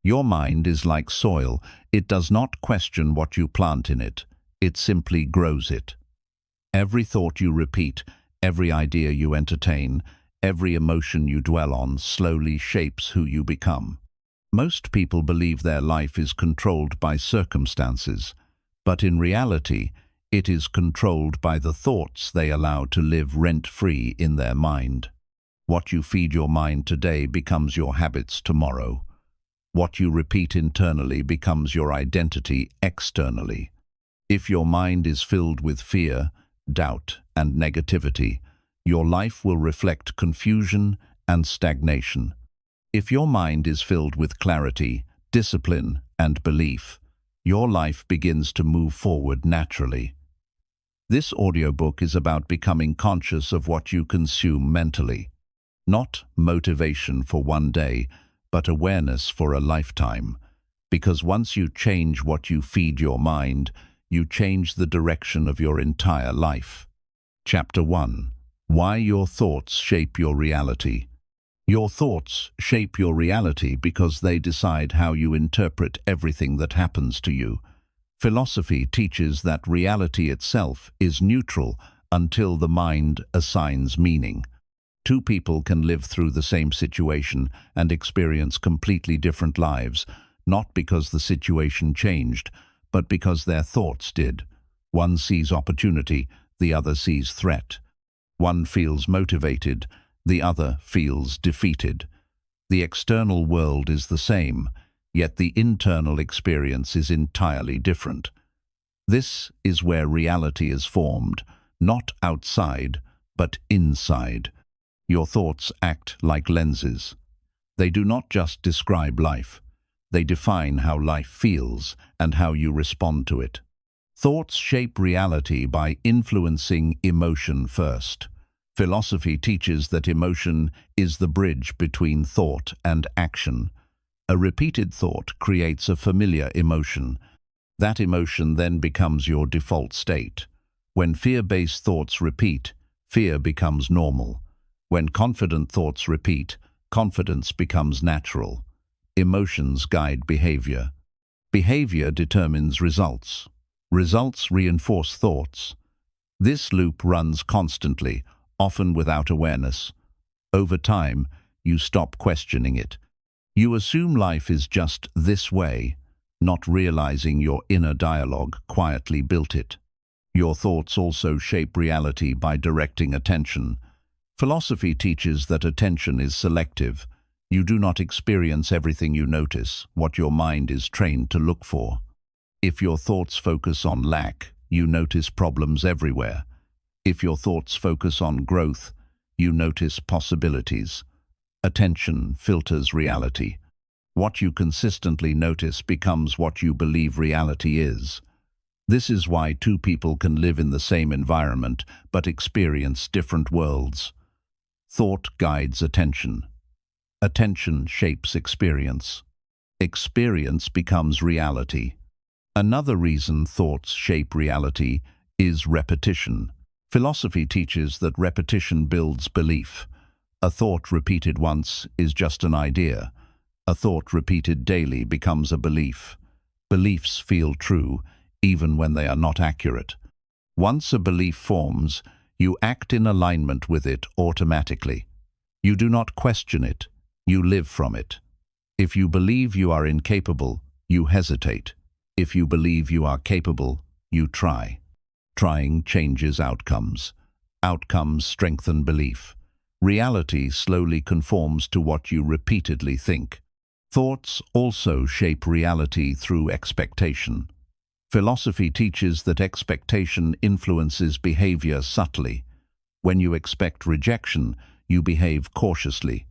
Your mind is like soil. It does not question what you plant in it. It simply grows it. Every thought you repeat, every idea you entertain, every emotion you dwell on slowly shapes who you become. Most people believe their life is controlled by circumstances, but in reality, it is controlled by the thoughts they allow to live rent-free in their mind. What you feed your mind today becomes your habits tomorrow. What you repeat internally becomes your identity externally. If your mind is filled with fear, doubt, and negativity, your life will reflect confusion and stagnation. If your mind is filled with clarity, discipline, and belief, your life begins to move forward naturally. This audiobook is about becoming conscious of what you consume mentally. Not motivation for one day, but awareness for a lifetime. Because once you change what you feed your mind, you change the direction of your entire life. Chapter 1. Why your thoughts shape your reality. Your thoughts shape your reality because they decide how you interpret everything that happens to you. Philosophy teaches that reality itself is neutral until the mind assigns meaning. Two people can live through the same situation and experience completely different lives, not because the situation changed, but because their thoughts did. One sees opportunity, the other sees threat. One feels motivated, the other feels defeated. The external world is the same, yet the internal experience is entirely different. This is where reality is formed, not outside, but inside. Your thoughts act like lenses. They do not just describe life. They define how life feels and how you respond to it. Thoughts shape reality by influencing emotion first. Philosophy teaches that emotion is the bridge between thought and action. A repeated thought creates a familiar emotion. That emotion then becomes your default state. When fear-based thoughts repeat, fear becomes normal. When confident thoughts repeat, confidence becomes natural. Emotions guide behavior. Behavior determines results. Results reinforce thoughts. This loop runs constantly, often without awareness. Over time, you stop questioning it. You assume life is just this way, not realizing your inner dialogue quietly built it. Your thoughts also shape reality by directing attention. Philosophy teaches that attention is selective. You do not experience everything you notice, what your mind is trained to look for. If your thoughts focus on lack, you notice problems everywhere. If your thoughts focus on growth, you notice possibilities. Attention filters reality. What you consistently notice becomes what you believe reality is. This is why two people can live in the same environment but experience different worlds. Thought guides attention. Attention shapes experience. Experience becomes reality. Another reason thoughts shape reality is repetition. Philosophy teaches that repetition builds belief. A thought repeated once is just an idea. A thought repeated daily becomes a belief. Beliefs feel true, even when they are not accurate. Once a belief forms, you act in alignment with it automatically. You do not question it, you live from it. If you believe you are incapable, you hesitate. If you believe you are capable, you try. Trying changes outcomes. Outcomes strengthen belief. Reality slowly conforms to what you repeatedly think. Thoughts also shape reality through expectation. Philosophy teaches that expectation influences behavior subtly. When you expect rejection, you behave cautiously.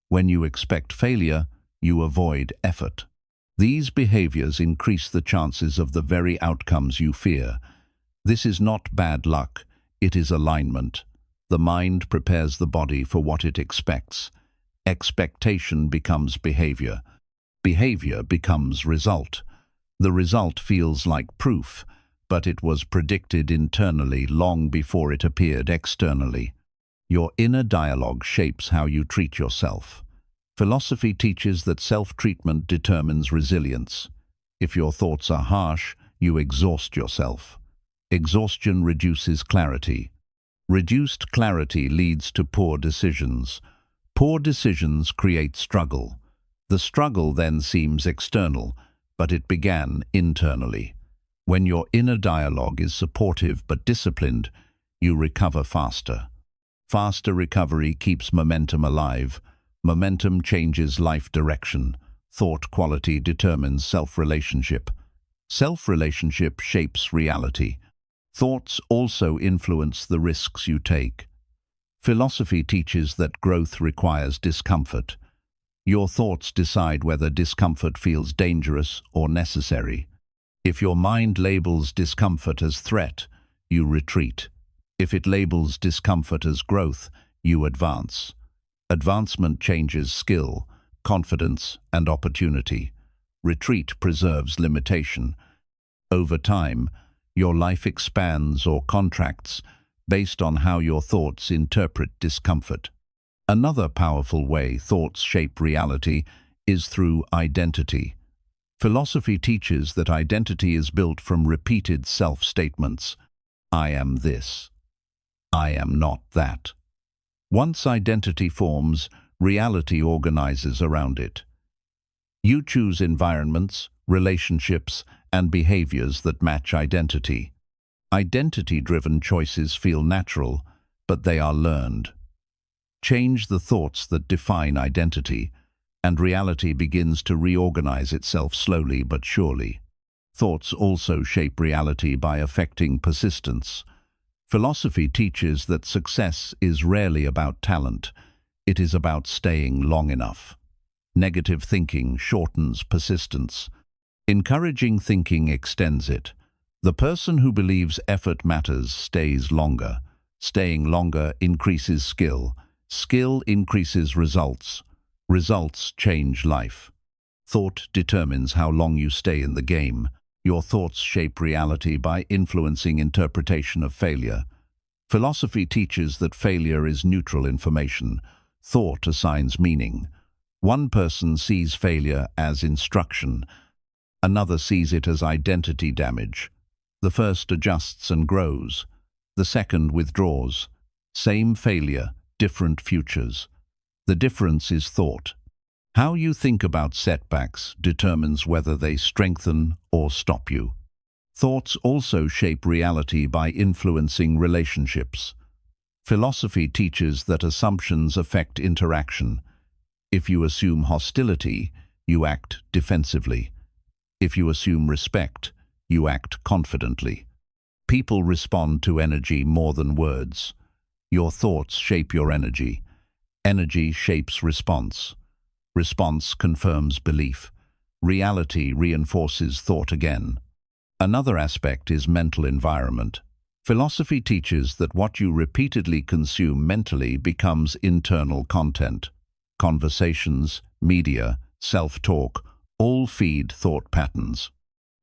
When you expect failure, you avoid effort. These behaviors increase the chances of the very outcomes you fear. This is not bad luck, it is alignment. The mind prepares the body for what it expects. Expectation becomes behavior. Behavior becomes result. The result feels like proof, but it was predicted internally long before it appeared externally. Your inner dialogue shapes how you treat yourself. Philosophy teaches that self-treatment determines resilience. If your thoughts are harsh, you exhaust yourself. Exhaustion reduces clarity. Reduced clarity leads to poor decisions. Poor decisions create struggle. The struggle then seems external, but it began internally. When your inner dialogue is supportive but disciplined, you recover faster. Faster recovery keeps momentum alive. Momentum changes life direction. Thought quality determines self-relationship. Self-relationship shapes reality. Thoughts also influence the risks you take. Philosophy teaches that growth requires discomfort. Your thoughts decide whether discomfort feels dangerous or necessary. If your mind labels discomfort as threat, you retreat. If it labels discomfort as growth, you advance. Advancement changes skill, confidence, and opportunity. Retreat preserves limitation. Over time, your life expands or contracts based on how your thoughts interpret discomfort. Another powerful way thoughts shape reality is through identity. Philosophy teaches that identity is built from repeated self-statements. I am this. I am not that. Once identity forms, reality organizes around it. You choose environments, relationships, and behaviors that match identity. Identity-driven choices feel natural, but they are learned. Change the thoughts that define identity, and reality begins to reorganize itself slowly but surely. Thoughts also shape reality by affecting persistence. Philosophy teaches that success is rarely about talent. It is about staying long enough. Negative thinking shortens persistence. Encouraging thinking extends it. The person who believes effort matters stays longer. Staying longer increases skill. Skill increases results. Results change life. Thought determines how long you stay in the game. Your thoughts shape reality by influencing interpretation of failure. Philosophy teaches that failure is neutral information. Thought assigns meaning. One person sees failure as instruction. Another sees it as identity damage. The first adjusts and grows. The second withdraws. Same failure, different futures. The difference is thought. How you think about setbacks determines whether they strengthen or stop you. Thoughts also shape reality by influencing relationships. Philosophy teaches that assumptions affect interaction. If you assume hostility, you act defensively. If you assume respect, you act confidently. People respond to energy more than words. Your thoughts shape your energy. Energy shapes response. Response confirms belief. Reality reinforces thought again. Another aspect is mental environment. Philosophy teaches that what you repeatedly consume mentally becomes internal content. Conversations, media, self-talk, all feed thought patterns.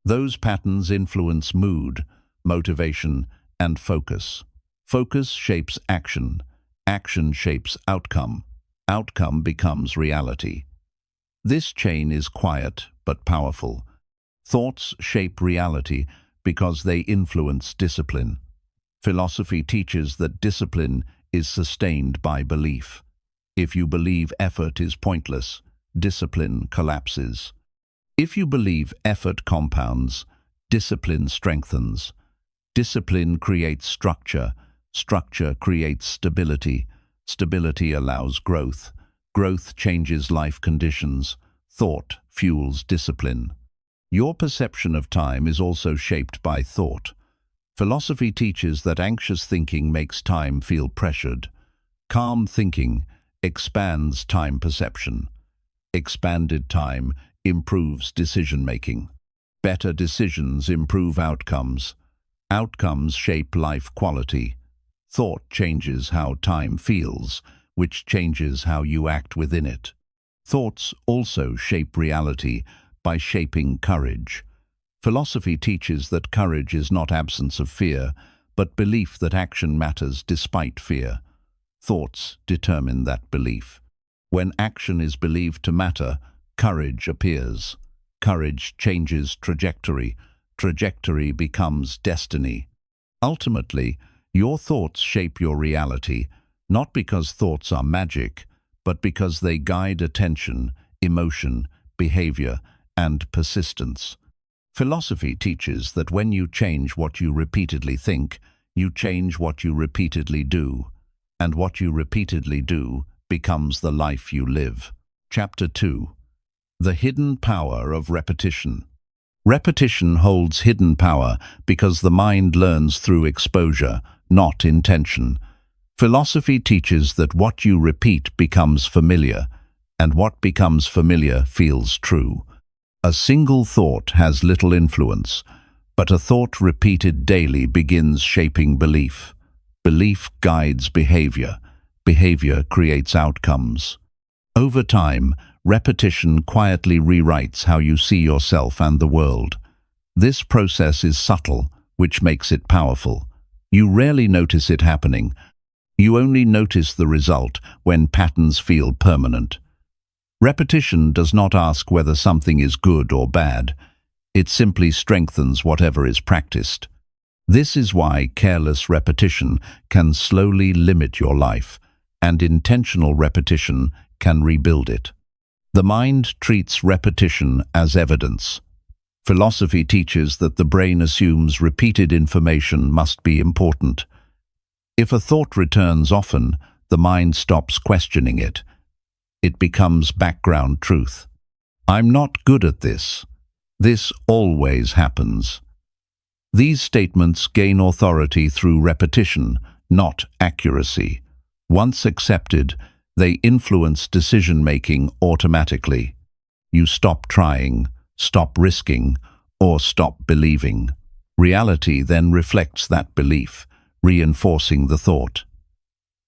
Those patterns influence mood, motivation, and focus. Focus shapes action. Action shapes outcome. Outcome becomes reality. This chain is quiet but powerful. Thoughts shape reality because they influence discipline. Philosophy teaches that discipline is sustained by belief. If you believe effort is pointless, discipline collapses. If you believe effort compounds, discipline strengthens. Discipline creates structure. Structure creates stability. Stability allows growth. Growth changes life conditions. Thought fuels discipline. Your perception of time is also shaped by thought. Philosophy teaches that anxious thinking makes time feel pressured. Calm thinking expands time perception. Expanded time improves decision-making. Better decisions improve outcomes. Outcomes shape life quality. Thought changes how time feels, which changes how you act within it. Thoughts also shape reality by shaping courage. Philosophy teaches that courage is not absence of fear, but belief that action matters despite fear. Thoughts determine that belief. When action is believed to matter, courage appears. Courage changes trajectory. Trajectory becomes destiny. Ultimately, your thoughts shape your reality, not because thoughts are magic, but because they guide attention, emotion, behavior, and persistence. Philosophy teaches that when you change what you repeatedly think, you change what you repeatedly do, and what you repeatedly do becomes the life you live. Chapter 2. The Hidden Power of Repetition. Repetition holds hidden power because the mind learns through exposure, not intention. Philosophy teaches that what you repeat becomes familiar, and what becomes familiar feels true. A single thought has little influence, but a thought repeated daily begins shaping belief. Belief guides behavior. Behavior creates outcomes. Over time, repetition quietly rewrites how you see yourself and the world. This process is subtle, which makes it powerful. You rarely notice it happening. You only notice the result when patterns feel permanent. Repetition does not ask whether something is good or bad. It simply strengthens whatever is practiced. This is why careless repetition can slowly limit your life, and intentional repetition can rebuild it. The mind treats repetition as evidence. Philosophy teaches that the brain assumes repeated information must be important. If a thought returns often, the mind stops questioning it. It becomes background truth. I'm not good at this. This always happens. These statements gain authority through repetition, not accuracy. Once accepted, they influence decision-making automatically. You stop trying, stop risking, or stop believing. Reality then reflects that belief, reinforcing the thought.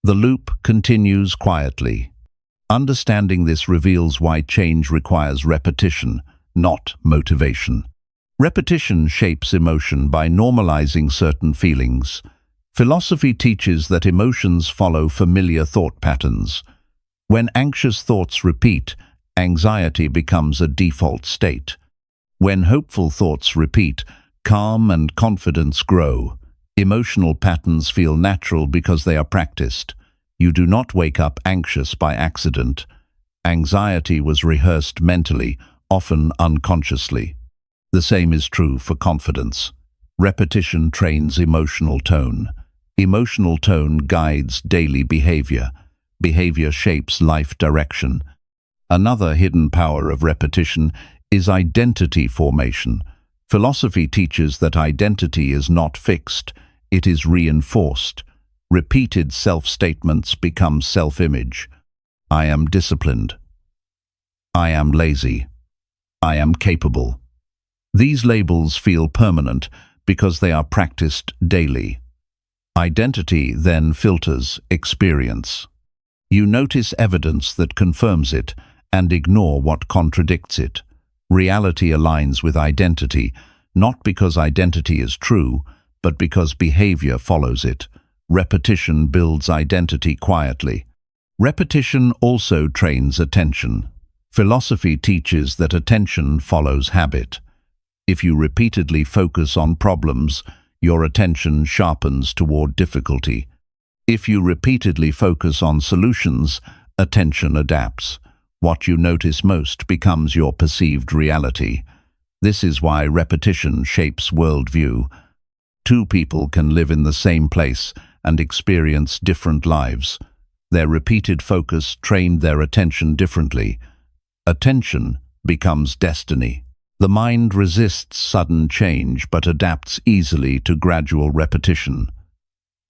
The loop continues quietly. Understanding this reveals why change requires repetition, not motivation. Repetition shapes emotion by normalizing certain feelings. Philosophy teaches that emotions follow familiar thought patterns. When anxious thoughts repeat, anxiety becomes a default state. When hopeful thoughts repeat, calm and confidence grow. Emotional patterns feel natural because they are practiced. You do not wake up anxious by accident. Anxiety was rehearsed mentally, often unconsciously. The same is true for confidence. Repetition trains emotional tone. Emotional tone guides daily behavior. Behavior shapes life direction. Another hidden power of repetition is identity formation. Philosophy teaches that identity is not fixed, it is reinforced. Repeated self-statements become self-image. I am disciplined. I am lazy. I am capable. These labels feel permanent because they are practiced daily. Identity then filters experience. You notice evidence that confirms it and ignore what contradicts it. Reality aligns with identity, not because identity is true, but because behavior follows it. Repetition builds identity quietly. Repetition also trains attention. Philosophy teaches that attention follows habit. If you repeatedly focus on problems, your attention sharpens toward difficulty. If you repeatedly focus on solutions, attention adapts. What you notice most becomes your perceived reality. This is why repetition shapes worldview. Two people can live in the same place and experience different lives. Their repeated focus trained their attention differently. Attention becomes destiny. The mind resists sudden change but adapts easily to gradual repetition.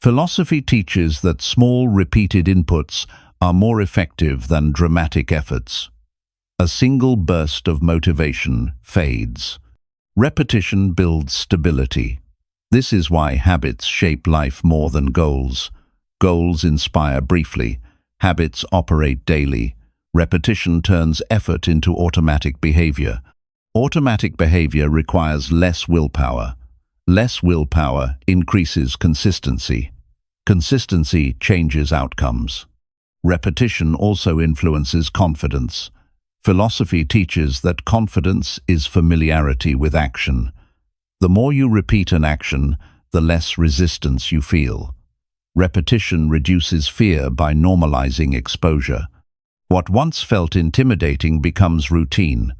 Philosophy teaches that small repeated inputs are more effective than dramatic efforts. A single burst of motivation fades. Repetition builds stability. This is why habits shape life more than goals. Goals inspire briefly. Habits operate daily. Repetition turns effort into automatic behavior. Automatic behavior requires less willpower. Less willpower increases consistency. Consistency changes outcomes. Repetition also influences confidence. Philosophy teaches that confidence is familiarity with action. The more you repeat an action, the less resistance you feel. Repetition reduces fear by normalizing exposure. What once felt intimidating becomes routine.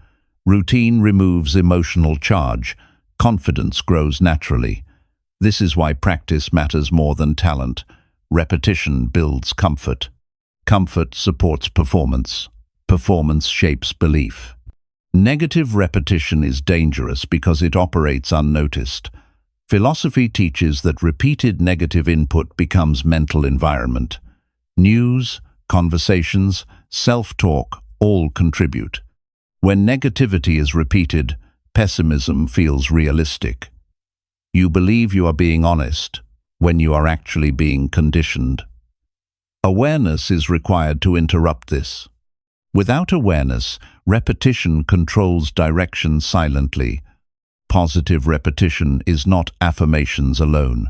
Routine removes emotional charge. Confidence grows naturally. This is why practice matters more than talent. Repetition builds comfort. Comfort supports performance. Performance shapes belief. Negative repetition is dangerous because it operates unnoticed. Philosophy teaches that repeated negative input becomes mental environment. News, conversations, self-talk all contribute. When negativity is repeated, pessimism feels realistic. You believe you are being honest when you are actually being conditioned. Awareness is required to interrupt this. Without awareness, repetition controls direction silently. Positive repetition is not affirmations alone.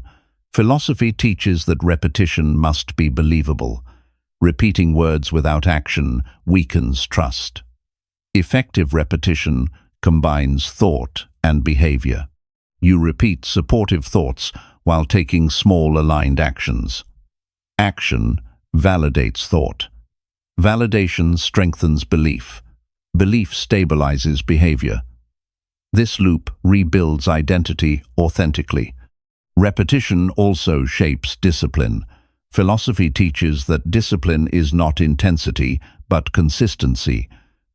Philosophy teaches that repetition must be believable. Repeating words without action weakens trust. Effective repetition combines thought and behavior. You repeat supportive thoughts while taking small aligned actions. Action validates thought. Validation strengthens belief. Belief stabilizes behavior. This loop rebuilds identity authentically. Repetition also shapes discipline. Philosophy teaches that discipline is not intensity, but consistency.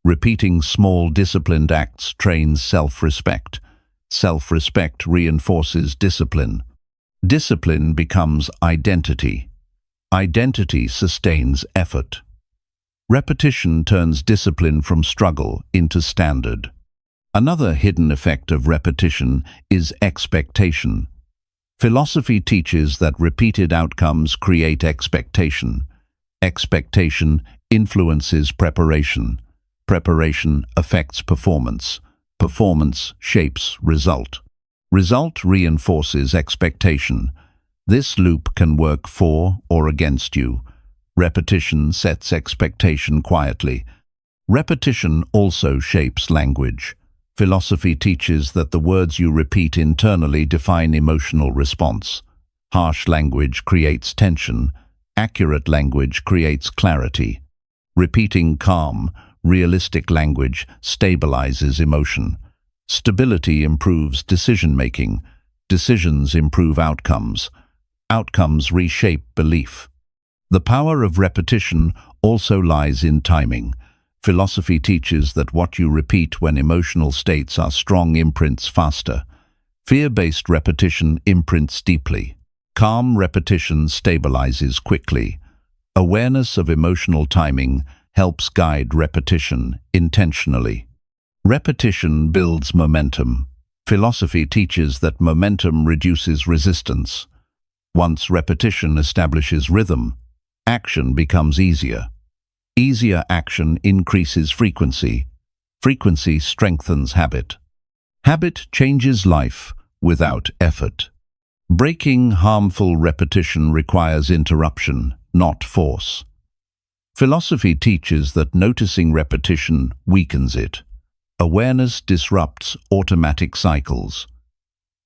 Repeating small disciplined acts trains self-respect. Self-respect reinforces discipline. Discipline becomes identity. Identity sustains effort. Repetition turns discipline from struggle into standard. Another hidden effect of repetition is expectation. Philosophy teaches that repeated outcomes create expectation. Expectation influences preparation. Preparation affects performance. Performance shapes result. Result reinforces expectation. This loop can work for or against you. Repetition sets expectation quietly. Repetition also shapes language. Philosophy teaches that the words you repeat internally define emotional response. Harsh language creates tension. Accurate language creates clarity. Repeating calm, realistic language stabilizes emotion. Stability improves decision-making. Decisions improve outcomes. Outcomes reshape belief. The power of repetition also lies in timing. Philosophy teaches that what you repeat when emotional states are strong imprints faster. Fear-based repetition imprints deeply. Calm repetition stabilizes quickly. Awareness of emotional timing helps guide repetition intentionally. Repetition builds momentum. Philosophy teaches that momentum reduces resistance. Once repetition establishes rhythm, action becomes easier. Easier action increases frequency. Frequency strengthens habit. Habit changes life without effort. Breaking harmful repetition requires interruption, not force. Philosophy teaches that noticing repetition weakens it. Awareness disrupts automatic cycles.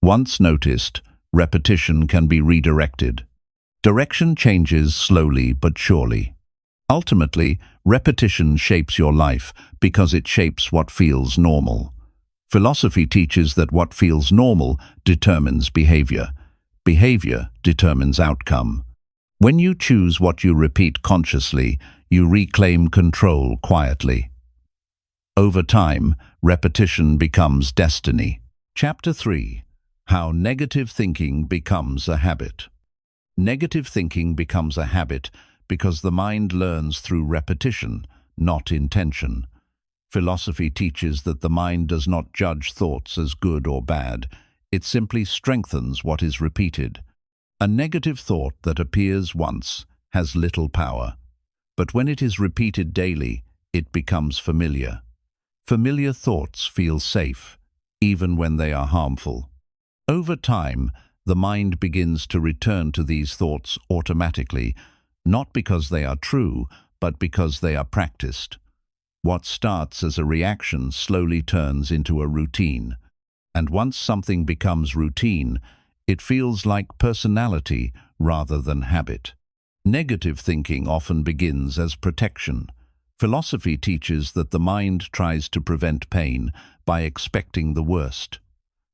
Once noticed, repetition can be redirected. Direction changes slowly but surely. Ultimately, repetition shapes your life because it shapes what feels normal. Philosophy teaches that what feels normal determines behavior. Behavior determines outcome. When you choose what you repeat consciously, you reclaim control quietly. Over time, repetition becomes destiny. Chapter 3. How negative thinking becomes a habit. Negative thinking becomes a habit because the mind learns through repetition, not intention. Philosophy teaches that the mind does not judge thoughts as good or bad. It simply strengthens what is repeated. A negative thought that appears once has little power, but when it is repeated daily, it becomes familiar. Familiar thoughts feel safe, even when they are harmful. Over time, the mind begins to return to these thoughts automatically, not because they are true, but because they are practiced. What starts as a reaction slowly turns into a routine. And once something becomes routine, it feels like personality rather than habit. Negative thinking often begins as protection. Philosophy teaches that the mind tries to prevent pain by expecting the worst.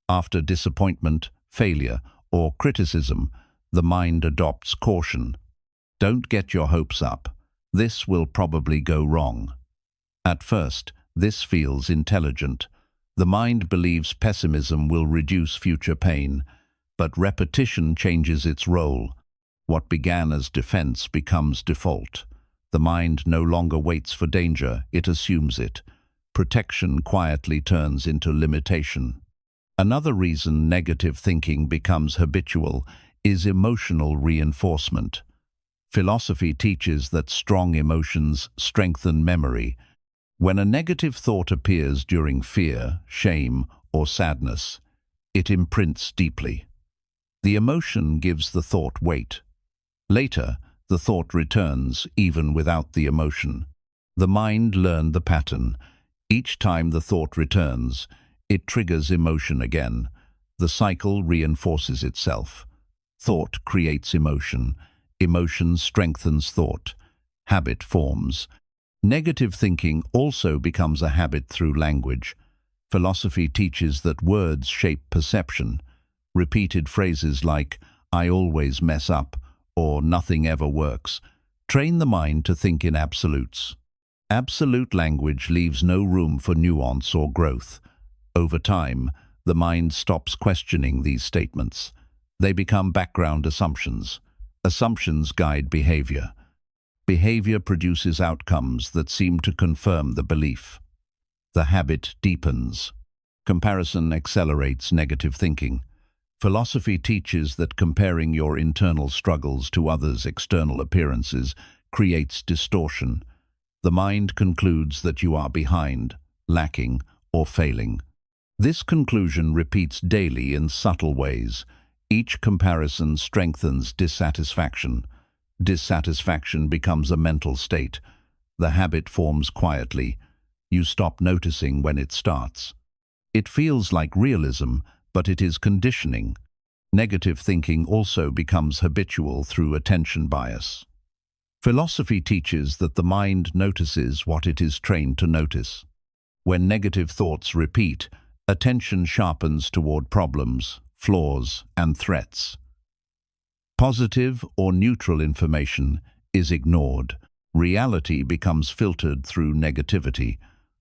After disappointment, failure, or criticism, the mind adopts caution. Don't get your hopes up. This will probably go wrong. At first, this feels intelligent. The mind believes pessimism will reduce future pain, but repetition changes its role. What began as defense becomes default. The mind no longer waits for danger, it assumes it. Protection quietly turns into limitation. Another reason negative thinking becomes habitual is emotional reinforcement. Philosophy teaches that strong emotions strengthen memory. When a negative thought appears during fear, shame, or sadness, it imprints deeply. The emotion gives the thought weight. Later, the thought returns even without the emotion. The mind learned the pattern. Each time the thought returns, it triggers emotion again. The cycle reinforces itself. Thought creates emotion. Emotion strengthens thought. Habit forms. Negative thinking also becomes a habit through language. Philosophy teaches that words shape perception. Repeated phrases like, "I always mess up," or "nothing ever works," train the mind to think in absolutes. Absolute language leaves no room for nuance or growth. Over time, the mind stops questioning these statements. They become background assumptions. Assumptions guide behavior. Behavior produces outcomes that seem to confirm the belief. The habit deepens. Comparison accelerates negative thinking. Philosophy teaches that comparing your internal struggles to others' external appearances creates distortion. The mind concludes that you are behind, lacking, or failing. This conclusion repeats daily in subtle ways. Each comparison strengthens dissatisfaction. Dissatisfaction becomes a mental state. The habit forms quietly. You stop noticing when it starts. It feels like realism, but it is conditioning. Negative thinking also becomes habitual through attention bias. Philosophy teaches that the mind notices what it is trained to notice. When negative thoughts repeat, attention sharpens toward problems, flaws, and threats. Positive or neutral information is ignored. Reality becomes filtered through negativity.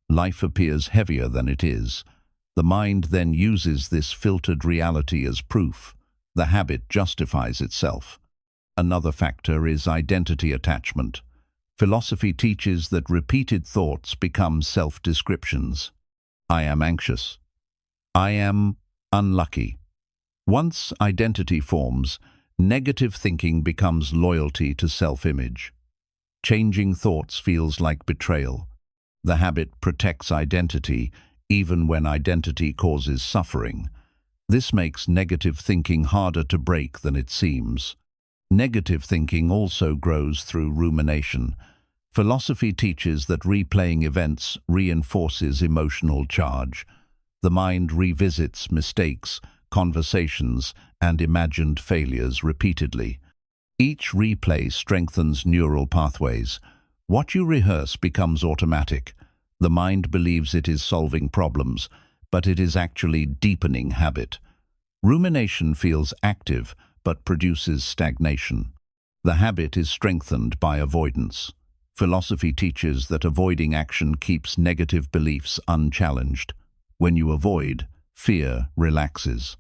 Life appears heavier than it is. The mind then uses this filtered reality as proof. The habit justifies itself. Another factor is identity attachment. Philosophy teaches that repeated thoughts become self-descriptions. I am anxious. I am unlucky. Once identity forms, negative thinking becomes loyalty to self-image. Changing thoughts feels like betrayal. The habit protects identity, even when identity causes suffering. This makes negative thinking harder to break than it seems. Negative thinking also grows through rumination. Philosophy teaches that replaying events reinforces emotional charge. The mind revisits mistakes, conversations, and imagined failures repeatedly. Each replay strengthens neural pathways. What you rehearse becomes automatic. The mind believes it is solving problems, but it is actually deepening habit. Rumination feels active, but produces stagnation. The habit is strengthened by avoidance. Philosophy teaches that avoiding action keeps negative beliefs unchallenged. When you avoid, fear relaxes.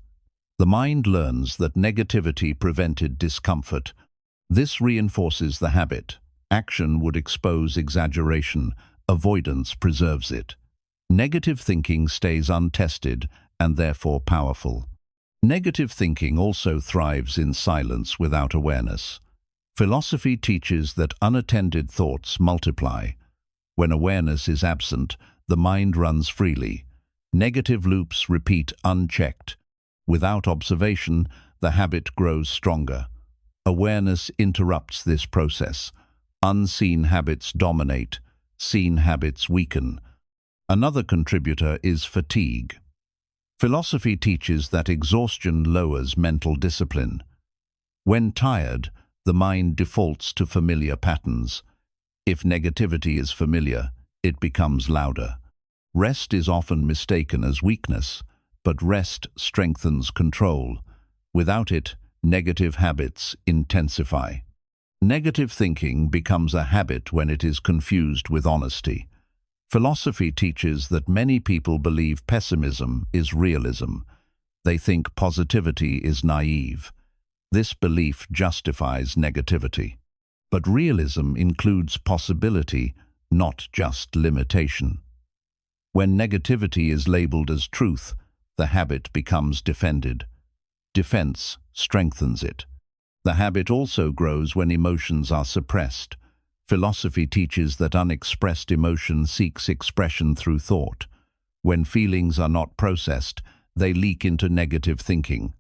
The mind learns that negativity prevented discomfort. This reinforces the habit. Action would expose exaggeration. Avoidance preserves it. Negative thinking stays untested and therefore powerful. Negative thinking also thrives in silence without awareness. Philosophy teaches that unattended thoughts multiply. When awareness is absent, the mind runs freely. Negative loops repeat unchecked. Without observation, the habit grows stronger. Awareness interrupts this process. Unseen habits dominate, seen habits weaken. Another contributor is fatigue. Philosophy teaches that exhaustion lowers mental discipline. When tired, the mind defaults to familiar patterns. If negativity is familiar, it becomes louder. Rest is often mistaken as weakness, but rest strengthens control. Without it, negative habits intensify. Negative thinking becomes a habit when it is confused with honesty. Philosophy teaches that many people believe pessimism is realism. They think positivity is naive. This belief justifies negativity. But realism includes possibility, not just limitation. When negativity is labeled as truth, the habit becomes defended. Defense strengthens it. The habit also grows when emotions are suppressed. Philosophy teaches that unexpressed emotion seeks expression through thought. When feelings are not processed, they leak into negative thinking.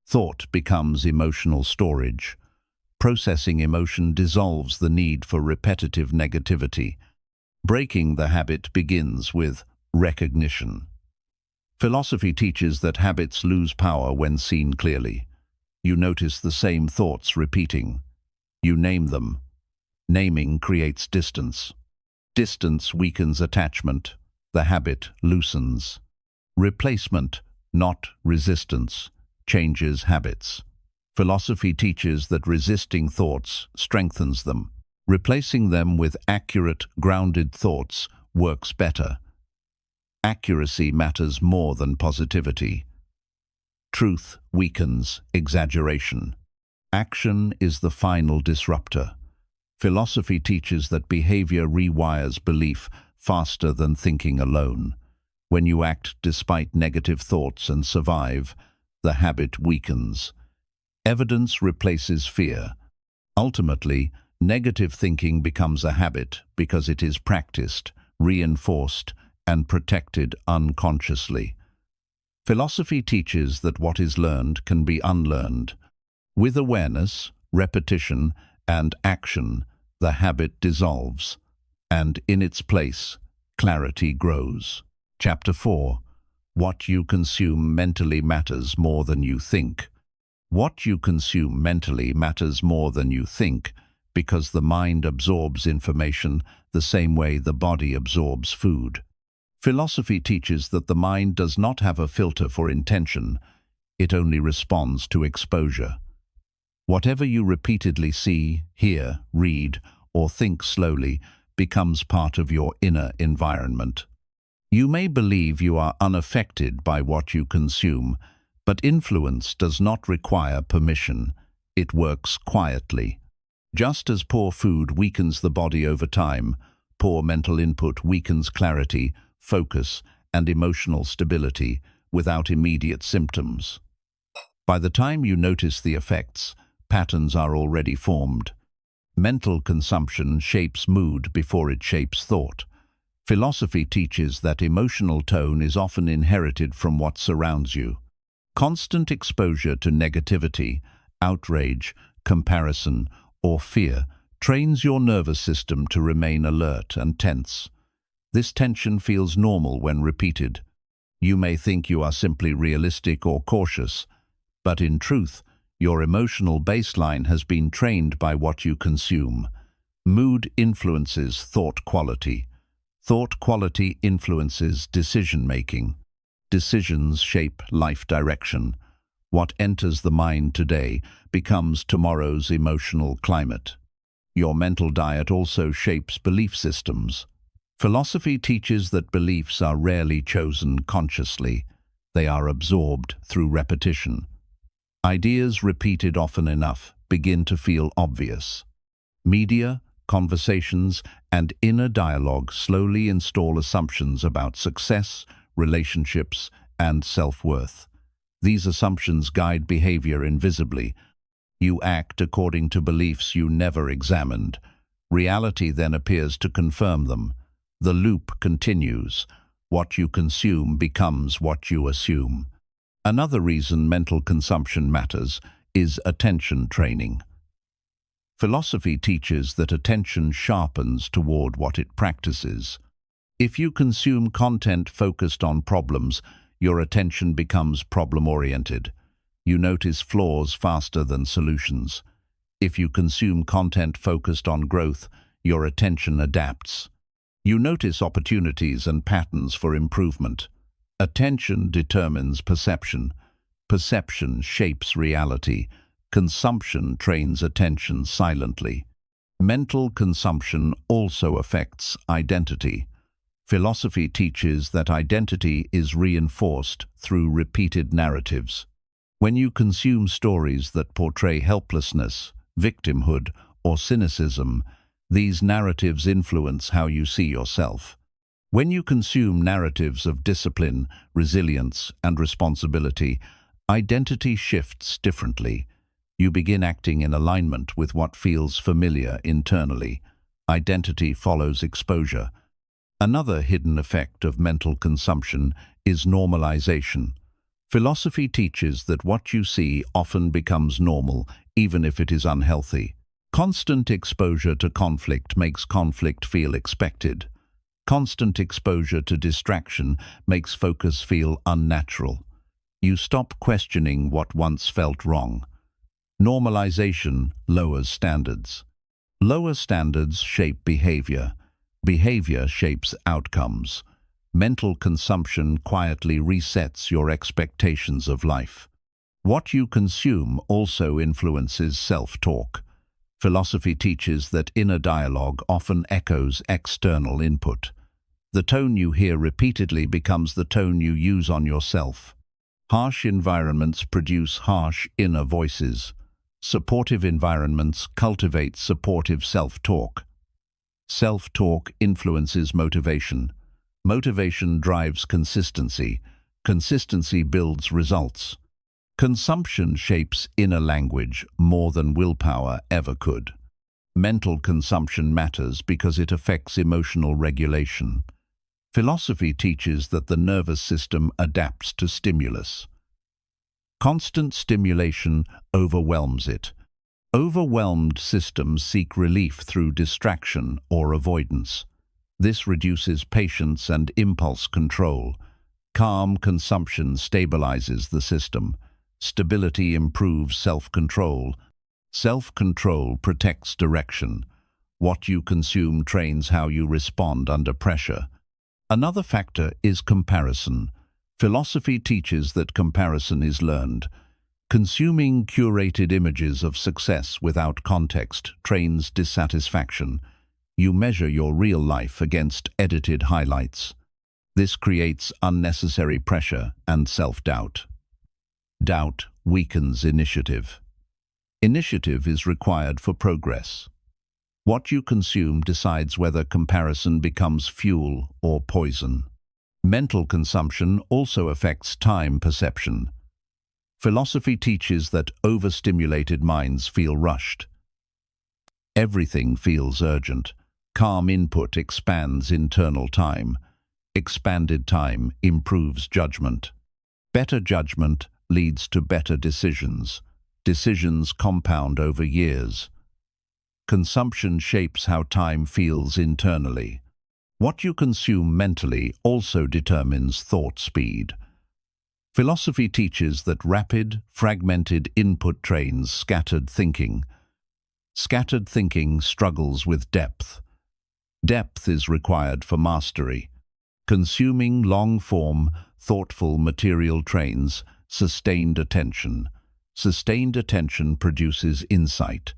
Thought becomes emotional storage. Processing emotion dissolves the need for repetitive negativity. Breaking the habit begins with recognition. Philosophy teaches that habits lose power when seen clearly. You notice the same thoughts repeating. You name them. Naming creates distance. Distance weakens attachment. The habit loosens. Replacement, not resistance, changes habits. Philosophy teaches that resisting thoughts strengthens them. Replacing them with accurate, grounded thoughts works better. Accuracy matters more than positivity. Truth weakens exaggeration. Action is the final disruptor. Philosophy teaches that behavior rewires belief faster than thinking alone. When you act despite negative thoughts and survive, the habit weakens. Evidence replaces fear. Ultimately, negative thinking becomes a habit because it is practiced, reinforced, and protected unconsciously. Philosophy teaches that what is learned can be unlearned. With awareness, repetition, and action, the habit dissolves, and in its place, clarity grows. Chapter 4. What you consume mentally matters more than you think. What you consume mentally matters more than you think because the mind absorbs information the same way the body absorbs food. Philosophy teaches that the mind does not have a filter for intention, it only responds to exposure. Whatever you repeatedly see, hear, read, or think slowly becomes part of your inner environment. You may believe you are unaffected by what you consume, but influence does not require permission. It works quietly. Just as poor food weakens the body over time, poor mental input weakens clarity, focus, and emotional stability without immediate symptoms. By the time you notice the effects, patterns are already formed. Mental consumption shapes mood before it shapes thought. Philosophy teaches that emotional tone is often inherited from what surrounds you. Constant exposure to negativity, outrage, comparison, or fear trains your nervous system to remain alert and tense. This tension feels normal when repeated. You may think you are simply realistic or cautious, but in truth, your emotional baseline has been trained by what you consume. Mood influences thought quality. Thought quality influences decision-making. Decisions shape life direction. What enters the mind today becomes tomorrow's emotional climate. Your mental diet also shapes belief systems. Philosophy teaches that beliefs are rarely chosen consciously. They are absorbed through repetition. Ideas repeated often enough begin to feel obvious. Media, conversations, and inner dialogue slowly install assumptions about success, relationships, and self-worth. These assumptions guide behavior invisibly. You act according to beliefs you never examined. Reality then appears to confirm them. The loop continues. What you consume becomes what you assume. Another reason mental consumption matters is attention training. Philosophy teaches that attention sharpens toward what it practices. If you consume content focused on problems, your attention becomes problem-oriented. You notice flaws faster than solutions. If you consume content focused on growth, your attention adapts. You notice opportunities and patterns for improvement. Attention determines perception. Perception shapes reality. Consumption trains attention silently. Mental consumption also affects identity. Philosophy teaches that identity is reinforced through repeated narratives. When you consume stories that portray helplessness, victimhood, or cynicism, these narratives influence how you see yourself. When you consume narratives of discipline, resilience, and responsibility, identity shifts differently. You begin acting in alignment with what feels familiar internally. Identity follows exposure. Another hidden effect of mental consumption is normalization. Philosophy teaches that what you see often becomes normal, even if it is unhealthy. Constant exposure to conflict makes conflict feel expected. Constant exposure to distraction makes focus feel unnatural. You stop questioning what once felt wrong. Normalization lowers standards. Lower standards shape behavior. Behavior shapes outcomes. Mental consumption quietly resets your expectations of life. What you consume also influences self-talk. Philosophy teaches that inner dialogue often echoes external input. The tone you hear repeatedly becomes the tone you use on yourself. Harsh environments produce harsh inner voices. Supportive environments cultivate supportive self-talk. Self-talk influences motivation. Motivation drives consistency. Consistency builds results. Consumption shapes inner language more than willpower ever could. Mental consumption matters because it affects emotional regulation. Philosophy teaches that the nervous system adapts to stimulus. Constant stimulation overwhelms it. Overwhelmed systems seek relief through distraction or avoidance. This reduces patience and impulse control. Calm consumption stabilizes the system. Stability improves self-control. Self-control protects direction. What you consume trains how you respond under pressure. Another factor is comparison. Philosophy teaches that comparison is learned. Consuming curated images of success without context trains dissatisfaction. You measure your real life against edited highlights. This creates unnecessary pressure and self-doubt. Doubt weakens initiative. Initiative is required for progress. What you consume decides whether comparison becomes fuel or poison. Mental consumption also affects time perception. Philosophy teaches that overstimulated minds feel rushed. Everything feels urgent. Calm input expands internal time. Expanded time improves judgment. Better judgment leads to better decisions. Decisions compound over years. Consumption shapes how time feels internally. What you consume mentally also determines thought speed. Philosophy teaches that rapid, fragmented input trains scattered thinking. Scattered thinking struggles with depth. Depth is required for mastery. Consuming long-form, thoughtful material trains sustained attention. Sustained attention produces insight.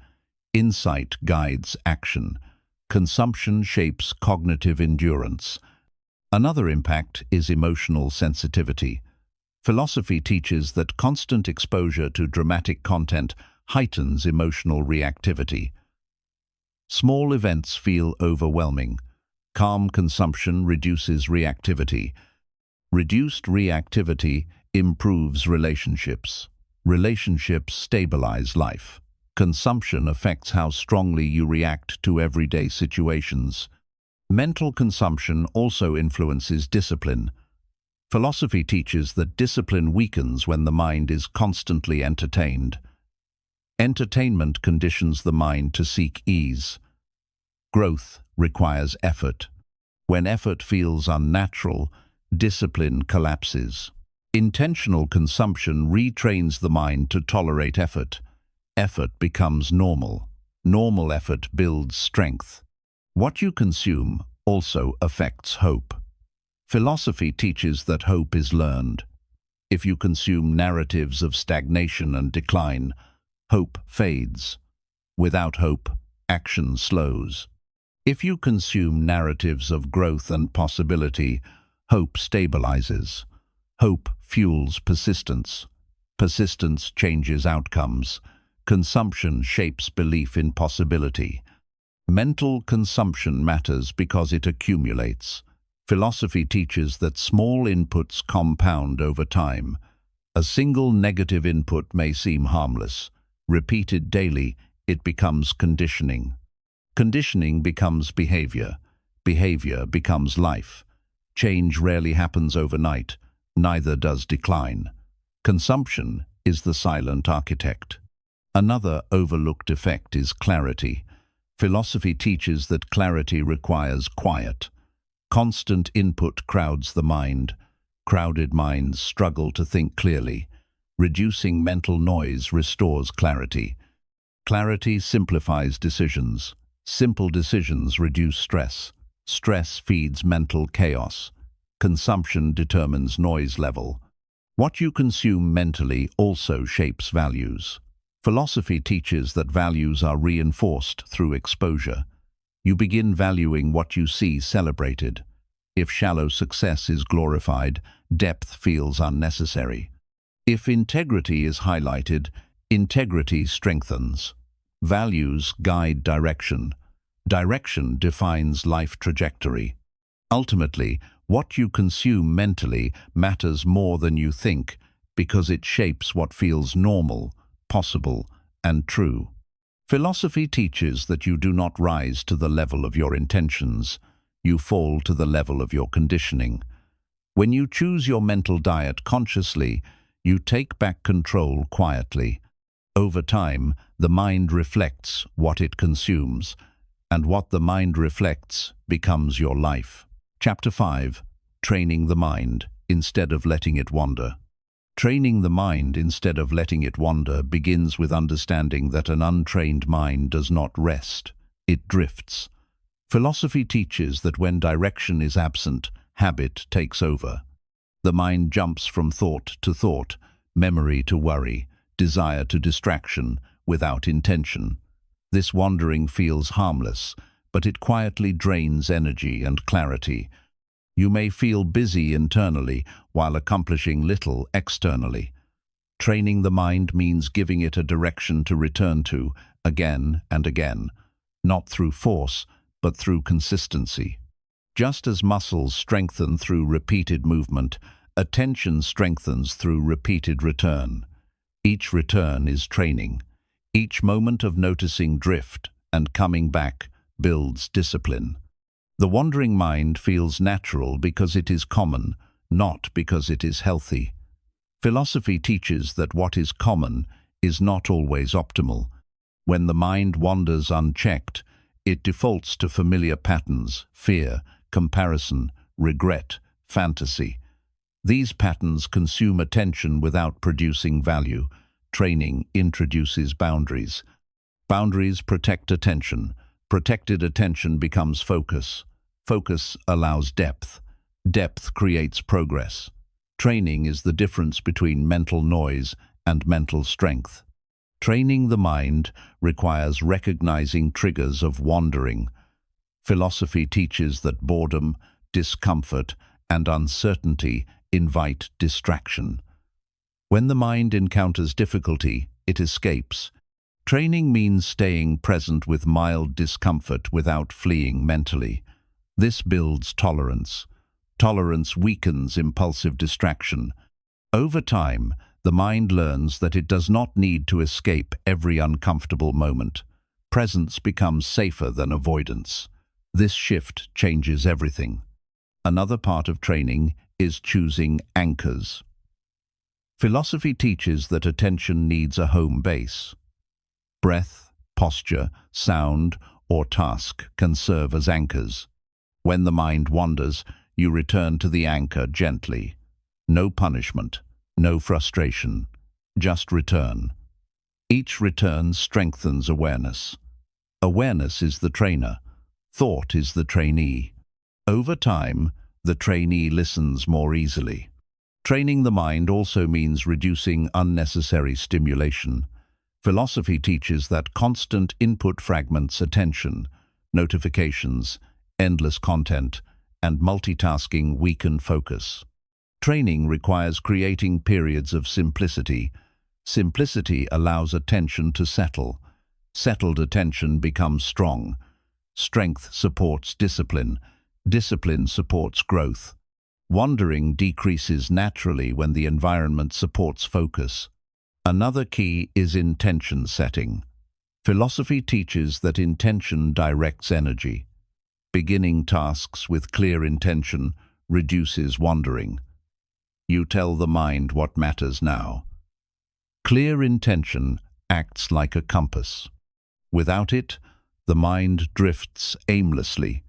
Insight guides action. Consumption shapes cognitive endurance. Another impact is emotional sensitivity. Philosophy teaches that constant exposure to dramatic content heightens emotional reactivity. Small events feel overwhelming. Calm consumption reduces reactivity. Reduced reactivity improves relationships. Relationships stabilize life. Consumption affects how strongly you react to everyday situations. Mental consumption also influences discipline. Philosophy teaches that discipline weakens when the mind is constantly entertained. Entertainment conditions the mind to seek ease. Growth requires effort. When effort feels unnatural, discipline collapses. Intentional consumption retrains the mind to tolerate effort. Effort becomes normal. Normal effort builds strength. What you consume also affects hope. Philosophy teaches that hope is learned. If you consume narratives of stagnation and decline, hope fades. Without hope, action slows. If you consume narratives of growth and possibility, hope stabilizes. Hope fuels persistence. Persistence changes outcomes. Consumption shapes belief in possibility. Mental consumption matters because it accumulates. Philosophy teaches that small inputs compound over time. A single negative input may seem harmless. Repeated daily, it becomes conditioning. Conditioning becomes behavior. Behavior becomes life. Change rarely happens overnight. Neither does decline. Consumption is the silent architect. Another overlooked effect is clarity. Philosophy teaches that clarity requires quiet. Constant input crowds the mind. Crowded minds struggle to think clearly. Reducing mental noise restores clarity. Clarity simplifies decisions. Simple decisions reduce stress. Stress feeds mental chaos. Consumption determines noise level. What you consume mentally also shapes values. Philosophy teaches that values are reinforced through exposure. You begin valuing what you see celebrated. If shallow success is glorified, depth feels unnecessary. If integrity is highlighted, integrity strengthens. Values guide direction. Direction defines life trajectory. Ultimately, what you consume mentally matters more than you think because it shapes what feels normal, possible, and true. Philosophy teaches that you do not rise to the level of your intentions. You fall to the level of your conditioning. When you choose your mental diet consciously, you take back control quietly. Over time, the mind reflects what it consumes, and what the mind reflects becomes your life. Chapter 5. Training the mind instead of letting it wander. Training the mind instead of letting it wander begins with understanding that an untrained mind does not rest, it drifts. Philosophy teaches that when direction is absent, habit takes over. The mind jumps from thought to thought, memory to worry, desire to distraction, without intention. This wandering feels harmless, but it quietly drains energy and clarity. You may feel busy internally while accomplishing little externally. Training the mind means giving it a direction to return to again and again, not through force, but through consistency. Just as muscles strengthen through repeated movement, attention strengthens through repeated return. Each return is training. Each moment of noticing drift and coming back builds discipline. The wandering mind feels natural because it is common, not because it is healthy. Philosophy teaches that what is common is not always optimal. When the mind wanders unchecked, it defaults to familiar patterns, fear, comparison, regret, fantasy. These patterns consume attention without producing value. Training introduces boundaries. Boundaries protect attention. Protected attention becomes focus. Focus allows depth. Depth creates progress. Training is the difference between mental noise and mental strength. Training the mind requires recognizing triggers of wandering. Philosophy teaches that boredom, discomfort, and uncertainty invite distraction. When the mind encounters difficulty, it escapes. Training means staying present with mild discomfort without fleeing mentally. This builds tolerance. Tolerance weakens impulsive distraction. Over time, the mind learns that it does not need to escape every uncomfortable moment. Presence becomes safer than avoidance. This shift changes everything. Another part of training is choosing anchors. Philosophy teaches that attention needs a home base. Breath, posture, sound, or task can serve as anchors. When the mind wanders, you return to the anchor gently. No punishment, no frustration, just return. Each return strengthens awareness. Awareness is the trainer, thought is the trainee. Over time, the trainee listens more easily. Training the mind also means reducing unnecessary stimulation. Philosophy teaches that constant input fragments attention, notifications, endless content, and multitasking weaken focus. Training requires creating periods of simplicity. Simplicity allows attention to settle. Settled attention becomes strong. Strength supports discipline. Discipline supports growth. Wandering decreases naturally when the environment supports focus. Another key is intention setting. Philosophy teaches that intention directs energy. Beginning tasks with clear intention reduces wandering. You tell the mind what matters now. Clear intention acts like a compass. Without it, the mind drifts aimlessly.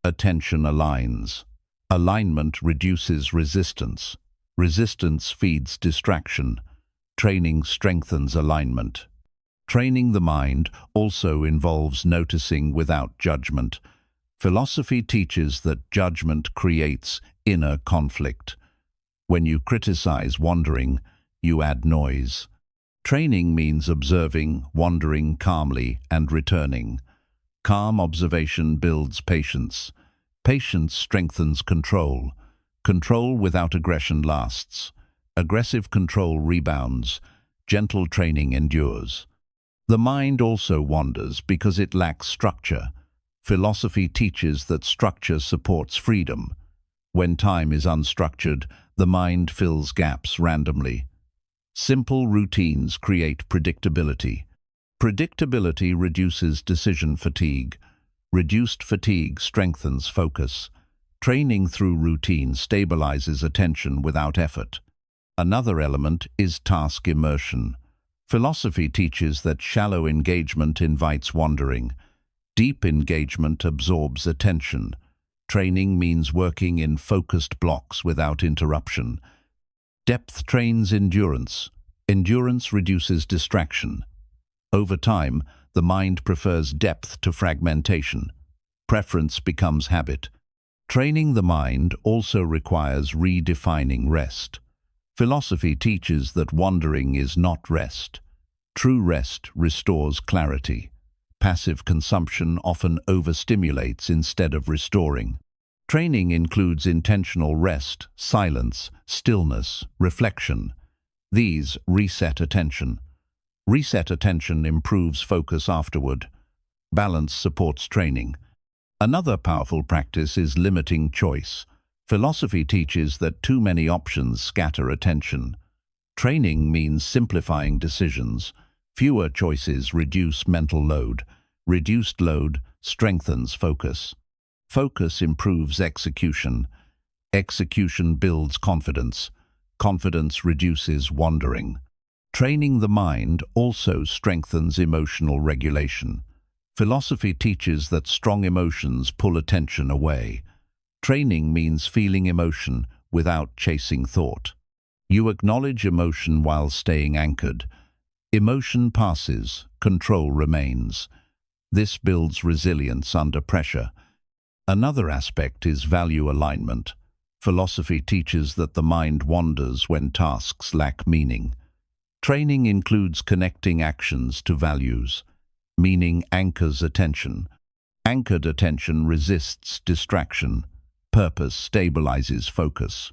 Attention aligns. Alignment reduces resistance. Resistance feeds distraction. Training strengthens alignment. Training the mind also involves noticing without judgment. Philosophy teaches that judgment creates inner conflict. When you criticize wandering, you add noise. Training means observing, wandering calmly, and returning. Calm observation builds patience. Patience strengthens control. Control without aggression lasts. Aggressive control rebounds. Gentle training endures. The mind also wanders because it lacks structure. Philosophy teaches that structure supports freedom. When time is unstructured, the mind fills gaps randomly. Simple routines create predictability. Predictability reduces decision fatigue. Reduced fatigue strengthens focus. Training through routine stabilizes attention without effort. Another element is task immersion. Philosophy teaches that shallow engagement invites wandering. Deep engagement absorbs attention. Training means working in focused blocks without interruption. Depth trains endurance. Endurance reduces distraction. Over time, the mind prefers depth to fragmentation. Preference becomes habit. Training the mind also requires redefining rest. Philosophy teaches that wandering is not rest. True rest restores clarity. Passive consumption often overstimulates instead of restoring. Training includes intentional rest, silence, stillness, reflection. These reset attention. Reset attention improves focus afterward. Balance supports training. Another powerful practice is limiting choice. Philosophy teaches that too many options scatter attention. Training means simplifying decisions. Fewer choices reduce mental load. Reduced load strengthens focus. Focus improves execution. Execution builds confidence. Confidence reduces wandering. Training the mind also strengthens emotional regulation. Philosophy teaches that strong emotions pull attention away. Training means feeling emotion without chasing thought. You acknowledge emotion while staying anchored. Emotion passes, control remains. This builds resilience under pressure. Another aspect is value alignment. Philosophy teaches that the mind wanders when tasks lack meaning. Training includes connecting actions to values. Meaning anchors attention. Anchored attention resists distraction. Purpose stabilizes focus.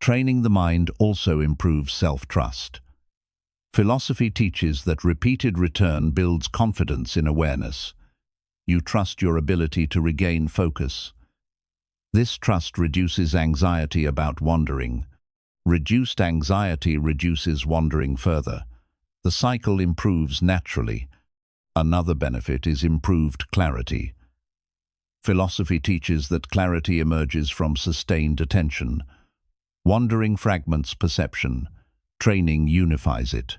Training the mind also improves self-trust. Philosophy teaches that repeated return builds confidence in awareness. You trust your ability to regain focus. This trust reduces anxiety about wandering. Reduced anxiety reduces wandering further. The cycle improves naturally. Another benefit is improved clarity. Philosophy teaches that clarity emerges from sustained attention. Wandering fragments perception. Training unifies it.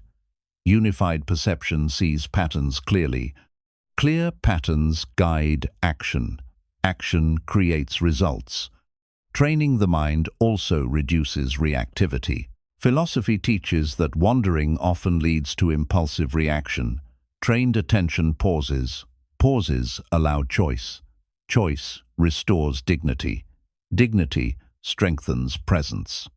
Unified perception sees patterns clearly. Clear patterns guide action. Action creates results. Training the mind also reduces reactivity. Philosophy teaches that wandering often leads to impulsive reaction. Trained attention pauses. Pauses allow choice. Choice restores dignity. Dignity strengthens presence.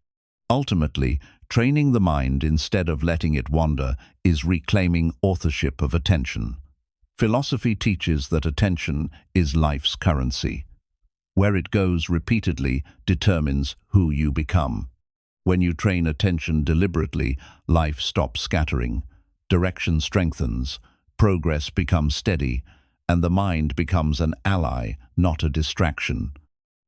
Ultimately, training the mind instead of letting it wander is reclaiming authorship of attention. Philosophy teaches that attention is life's currency. Where it goes repeatedly determines who you become. When you train attention deliberately, life stops scattering, direction strengthens, progress becomes steady, and the mind becomes an ally, not a distraction.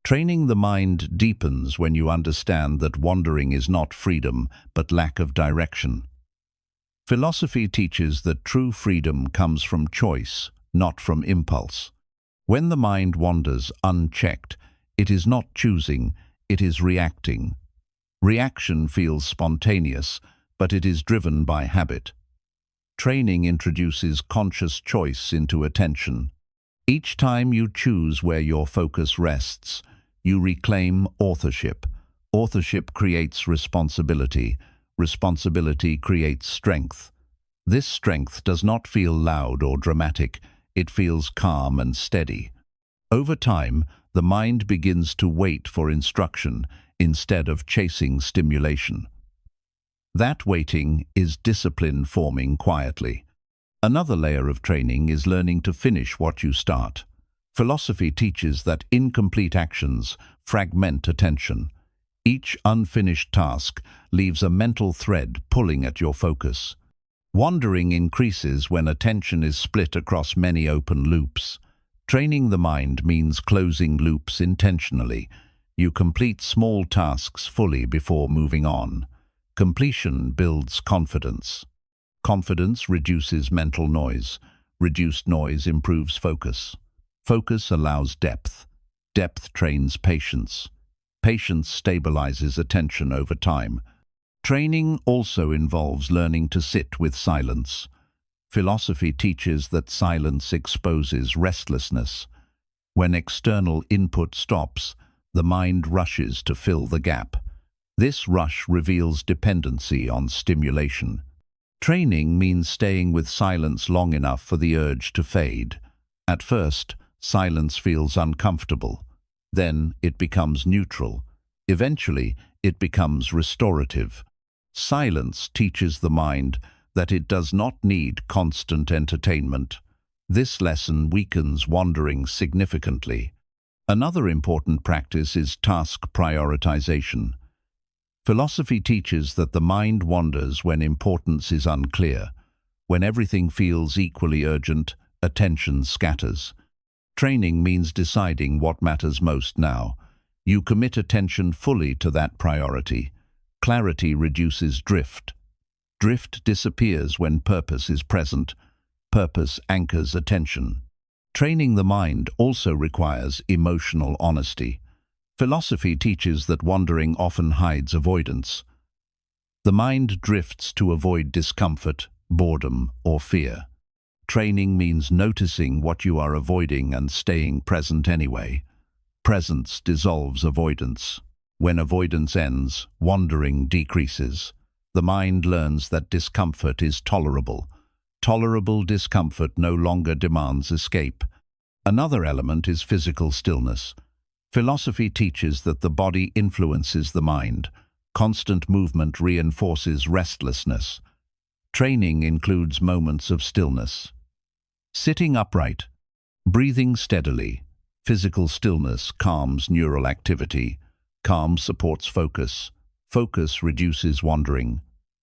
Training the mind deepens when you understand that wandering is not freedom, but lack of direction. Philosophy teaches that true freedom comes from choice, not from impulse. When the mind wanders unchecked, it is not choosing, it is reacting. Reaction feels spontaneous, but it is driven by habit. Training introduces conscious choice into attention. Each time you choose where your focus rests, you reclaim authorship. Authorship creates responsibility. Responsibility creates strength. This strength does not feel loud or dramatic. It feels calm and steady. Over time, the mind begins to wait for instruction instead of chasing stimulation. That waiting is discipline forming quietly. Another layer of training is learning to finish what you start. Philosophy teaches that incomplete actions fragment attention. Each unfinished task leaves a mental thread pulling at your focus. Wandering increases when attention is split across many open loops. Training the mind means closing loops intentionally. You complete small tasks fully before moving on. Completion builds confidence. Confidence reduces mental noise. Reduced noise improves focus. Focus allows depth. Depth trains patience. Patience stabilizes attention over time. Training also involves learning to sit with silence. Philosophy teaches that silence exposes restlessness. When external input stops, the mind rushes to fill the gap. This rush reveals dependency on stimulation. Training means staying with silence long enough for the urge to fade. At first, silence feels uncomfortable. Then it becomes neutral. Eventually, it becomes restorative. Silence teaches the mind that it does not need constant entertainment. This lesson weakens wandering significantly. Another important practice is task prioritization. Philosophy teaches that the mind wanders when importance is unclear. When everything feels equally urgent, attention scatters. Training means deciding what matters most now. You commit attention fully to that priority. Clarity reduces drift. Drift disappears when purpose is present. Purpose anchors attention. Training the mind also requires emotional honesty. Philosophy teaches that wandering often hides avoidance. The mind drifts to avoid discomfort, boredom, or fear. Training means noticing what you are avoiding and staying present anyway. Presence dissolves avoidance. When avoidance ends, wandering decreases. The mind learns that discomfort is tolerable. Tolerable discomfort no longer demands escape. Another element is physical stillness. Philosophy teaches that the body influences the mind. Constant movement reinforces restlessness. Training includes moments of stillness. Sitting upright, breathing steadily. Physical stillness calms neural activity. Calm supports focus. Focus reduces wandering.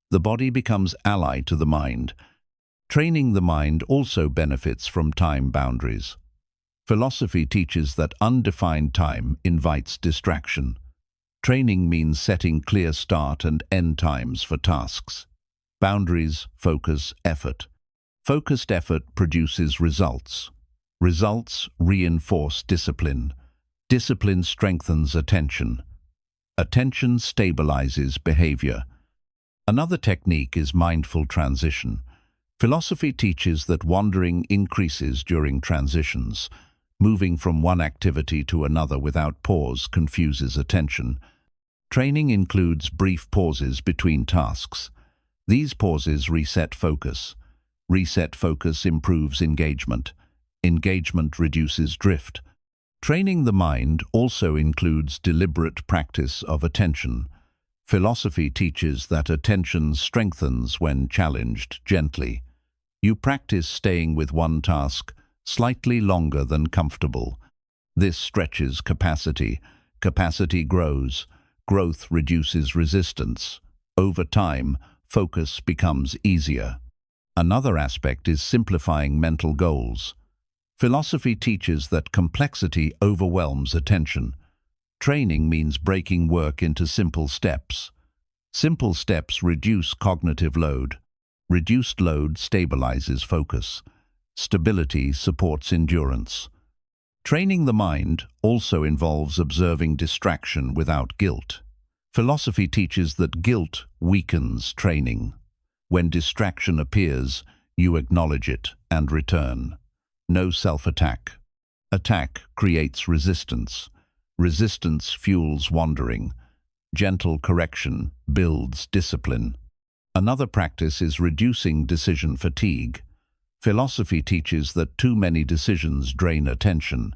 The body becomes ally to the mind. Training the mind also benefits from time boundaries. Philosophy teaches that undefined time invites distraction. Training means setting clear start and end times for tasks. Boundaries, focus, effort. Focused effort produces results. Results reinforce discipline. Discipline strengthens attention. Attention stabilizes behavior. Another technique is mindful transition. Philosophy teaches that wandering increases during transitions. Moving from one activity to another without pause confuses attention. Training includes brief pauses between tasks. These pauses reset focus. Reset focus improves engagement. Engagement reduces drift. Training the mind also includes deliberate practice of attention. Philosophy teaches that attention strengthens when challenged gently. You practice staying with one task slightly longer than comfortable. This stretches capacity. Capacity grows. Growth reduces resistance. Over time, focus becomes easier. Another aspect is simplifying mental goals. Philosophy teaches that complexity overwhelms attention. Training means breaking work into simple steps. Simple steps reduce cognitive load. Reduced load stabilizes focus. Stability supports endurance. Training the mind also involves observing distraction without guilt. Philosophy teaches that guilt weakens training. When distraction appears, you acknowledge it and return. No self-attack. Attack creates resistance. Resistance fuels wandering. Gentle correction builds discipline. Another practice is reducing decision fatigue. Philosophy teaches that too many decisions drain attention.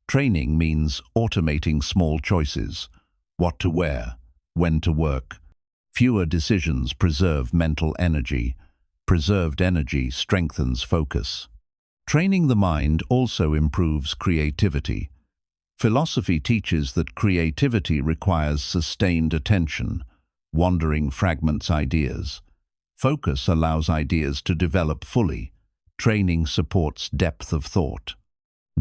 Training means automating small choices. What to wear, when to work. Fewer decisions preserve mental energy. Preserved energy strengthens focus. Training the mind also improves creativity. Philosophy teaches that creativity requires sustained attention. Wandering fragments ideas. Focus allows ideas to develop fully. Training supports depth of thought.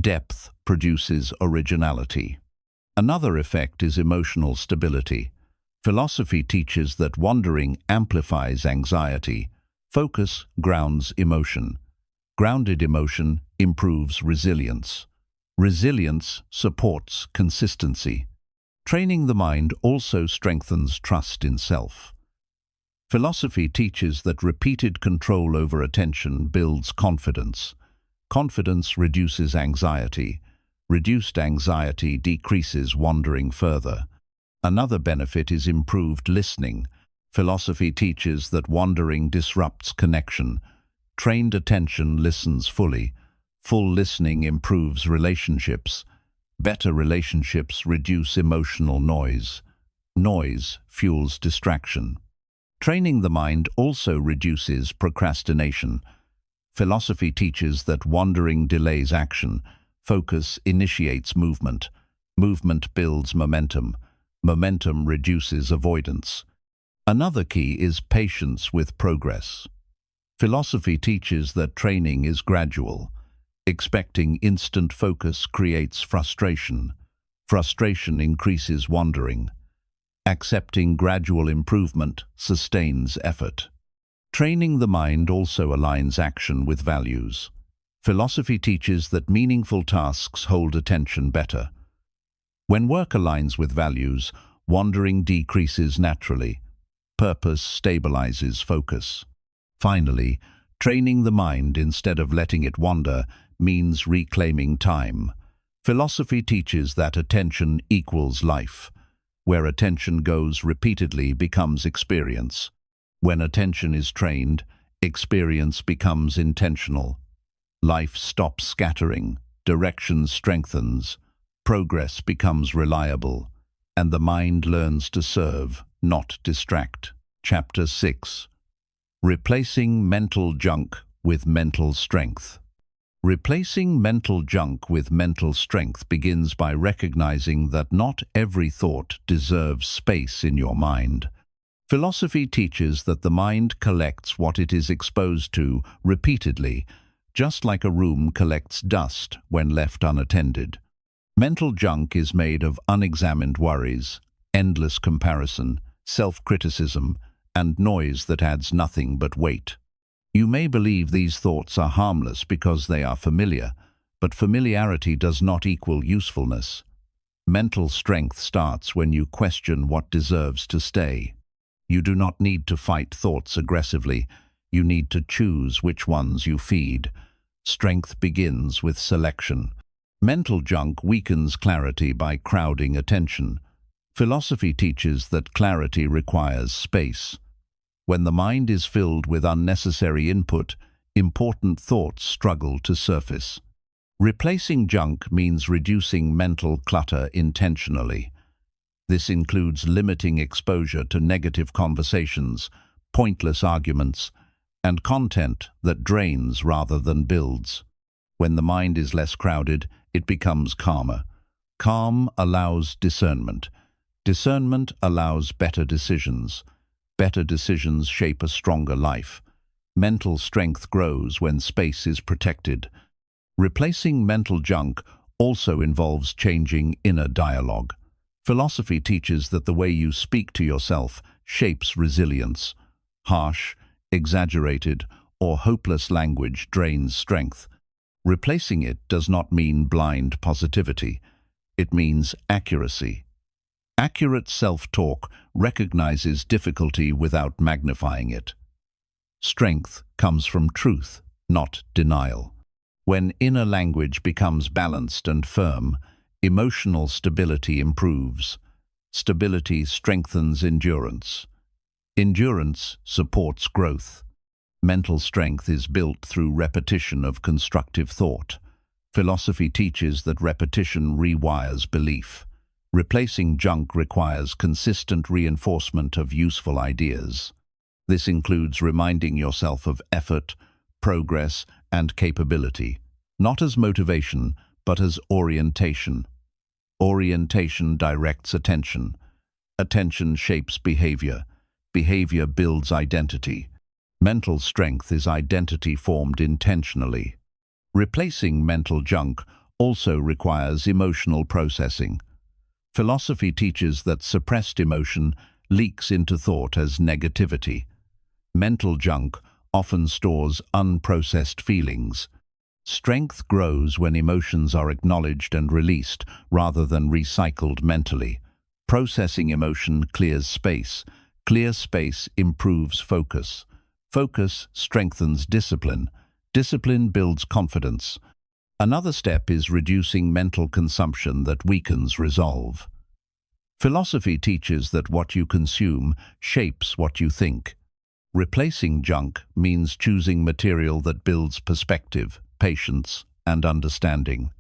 Depth produces originality. Another effect is emotional stability. Philosophy teaches that wandering amplifies anxiety. Focus grounds emotion. Grounded emotion improves resilience. Resilience supports consistency. Training the mind also strengthens trust in self. Philosophy teaches that repeated control over attention builds confidence. Confidence reduces anxiety. Reduced anxiety decreases wandering further. Another benefit is improved listening. Philosophy teaches that wandering disrupts connection. Trained attention listens fully. Full listening improves relationships. Better relationships reduce emotional noise. Noise fuels distraction. Training the mind also reduces procrastination. Philosophy teaches that wandering delays action. Focus initiates movement. Movement builds momentum. Momentum reduces avoidance. Another key is patience with progress. Philosophy teaches that training is gradual. Expecting instant focus creates frustration. Frustration increases wandering. Accepting gradual improvement sustains effort. Training the mind also aligns action with values. Philosophy teaches that meaningful tasks hold attention better. When work aligns with values, wandering decreases naturally. Purpose stabilizes focus. Finally, training the mind instead of letting it wander means reclaiming time. Philosophy teaches that attention equals life. Where attention goes repeatedly becomes experience. When attention is trained, experience becomes intentional. Life stops scattering, direction strengthens, progress becomes reliable, and the mind learns to serve, not distract. Chapter 6. Replacing mental junk with mental strength. Replacing mental junk with mental strength begins by recognizing that not every thought deserves space in your mind. Philosophy teaches that the mind collects what it is exposed to repeatedly, just like a room collects dust when left unattended. Mental junk is made of unexamined worries, endless comparison, self-criticism, and noise that adds nothing but weight. You may believe these thoughts are harmless because they are familiar, but familiarity does not equal usefulness. Mental strength starts when you question what deserves to stay. You do not need to fight thoughts aggressively. You need to choose which ones you feed. Strength begins with selection. Mental junk weakens clarity by crowding attention. Philosophy teaches that clarity requires space. When the mind is filled with unnecessary input, important thoughts struggle to surface. Replacing junk means reducing mental clutter intentionally. This includes limiting exposure to negative conversations, pointless arguments, and content that drains rather than builds. When the mind is less crowded, it becomes calmer. Calm allows discernment. Discernment allows better decisions. Better decisions shape a stronger life. Mental strength grows when space is protected. Replacing mental junk also involves changing inner dialogue. Philosophy teaches that the way you speak to yourself shapes resilience. Harsh, exaggerated, or hopeless language drains strength. Replacing it does not mean blind positivity. It means accuracy. Accurate self-talk recognizes difficulty without magnifying it. Strength comes from truth, not denial. When inner language becomes balanced and firm, emotional stability improves. Stability strengthens endurance. Endurance supports growth. Mental strength is built through repetition of constructive thought. Philosophy teaches that repetition rewires belief. Replacing junk requires consistent reinforcement of useful ideas. This includes reminding yourself of effort, progress, and capability, not as motivation, but as orientation. Orientation directs attention. Attention shapes behavior. Behavior builds identity. Mental strength is identity formed intentionally. Replacing mental junk also requires emotional processing. Philosophy teaches that suppressed emotion leaks into thought as negativity. Mental junk often stores unprocessed feelings. Strength grows when emotions are acknowledged and released rather than recycled mentally. Processing emotion clears space. Clear space improves focus. Focus strengthens discipline. Discipline builds confidence. Another step is reducing mental consumption that weakens resolve. Philosophy teaches that what you consume shapes what you think. Replacing junk means choosing material that builds perspective, patience, and understanding.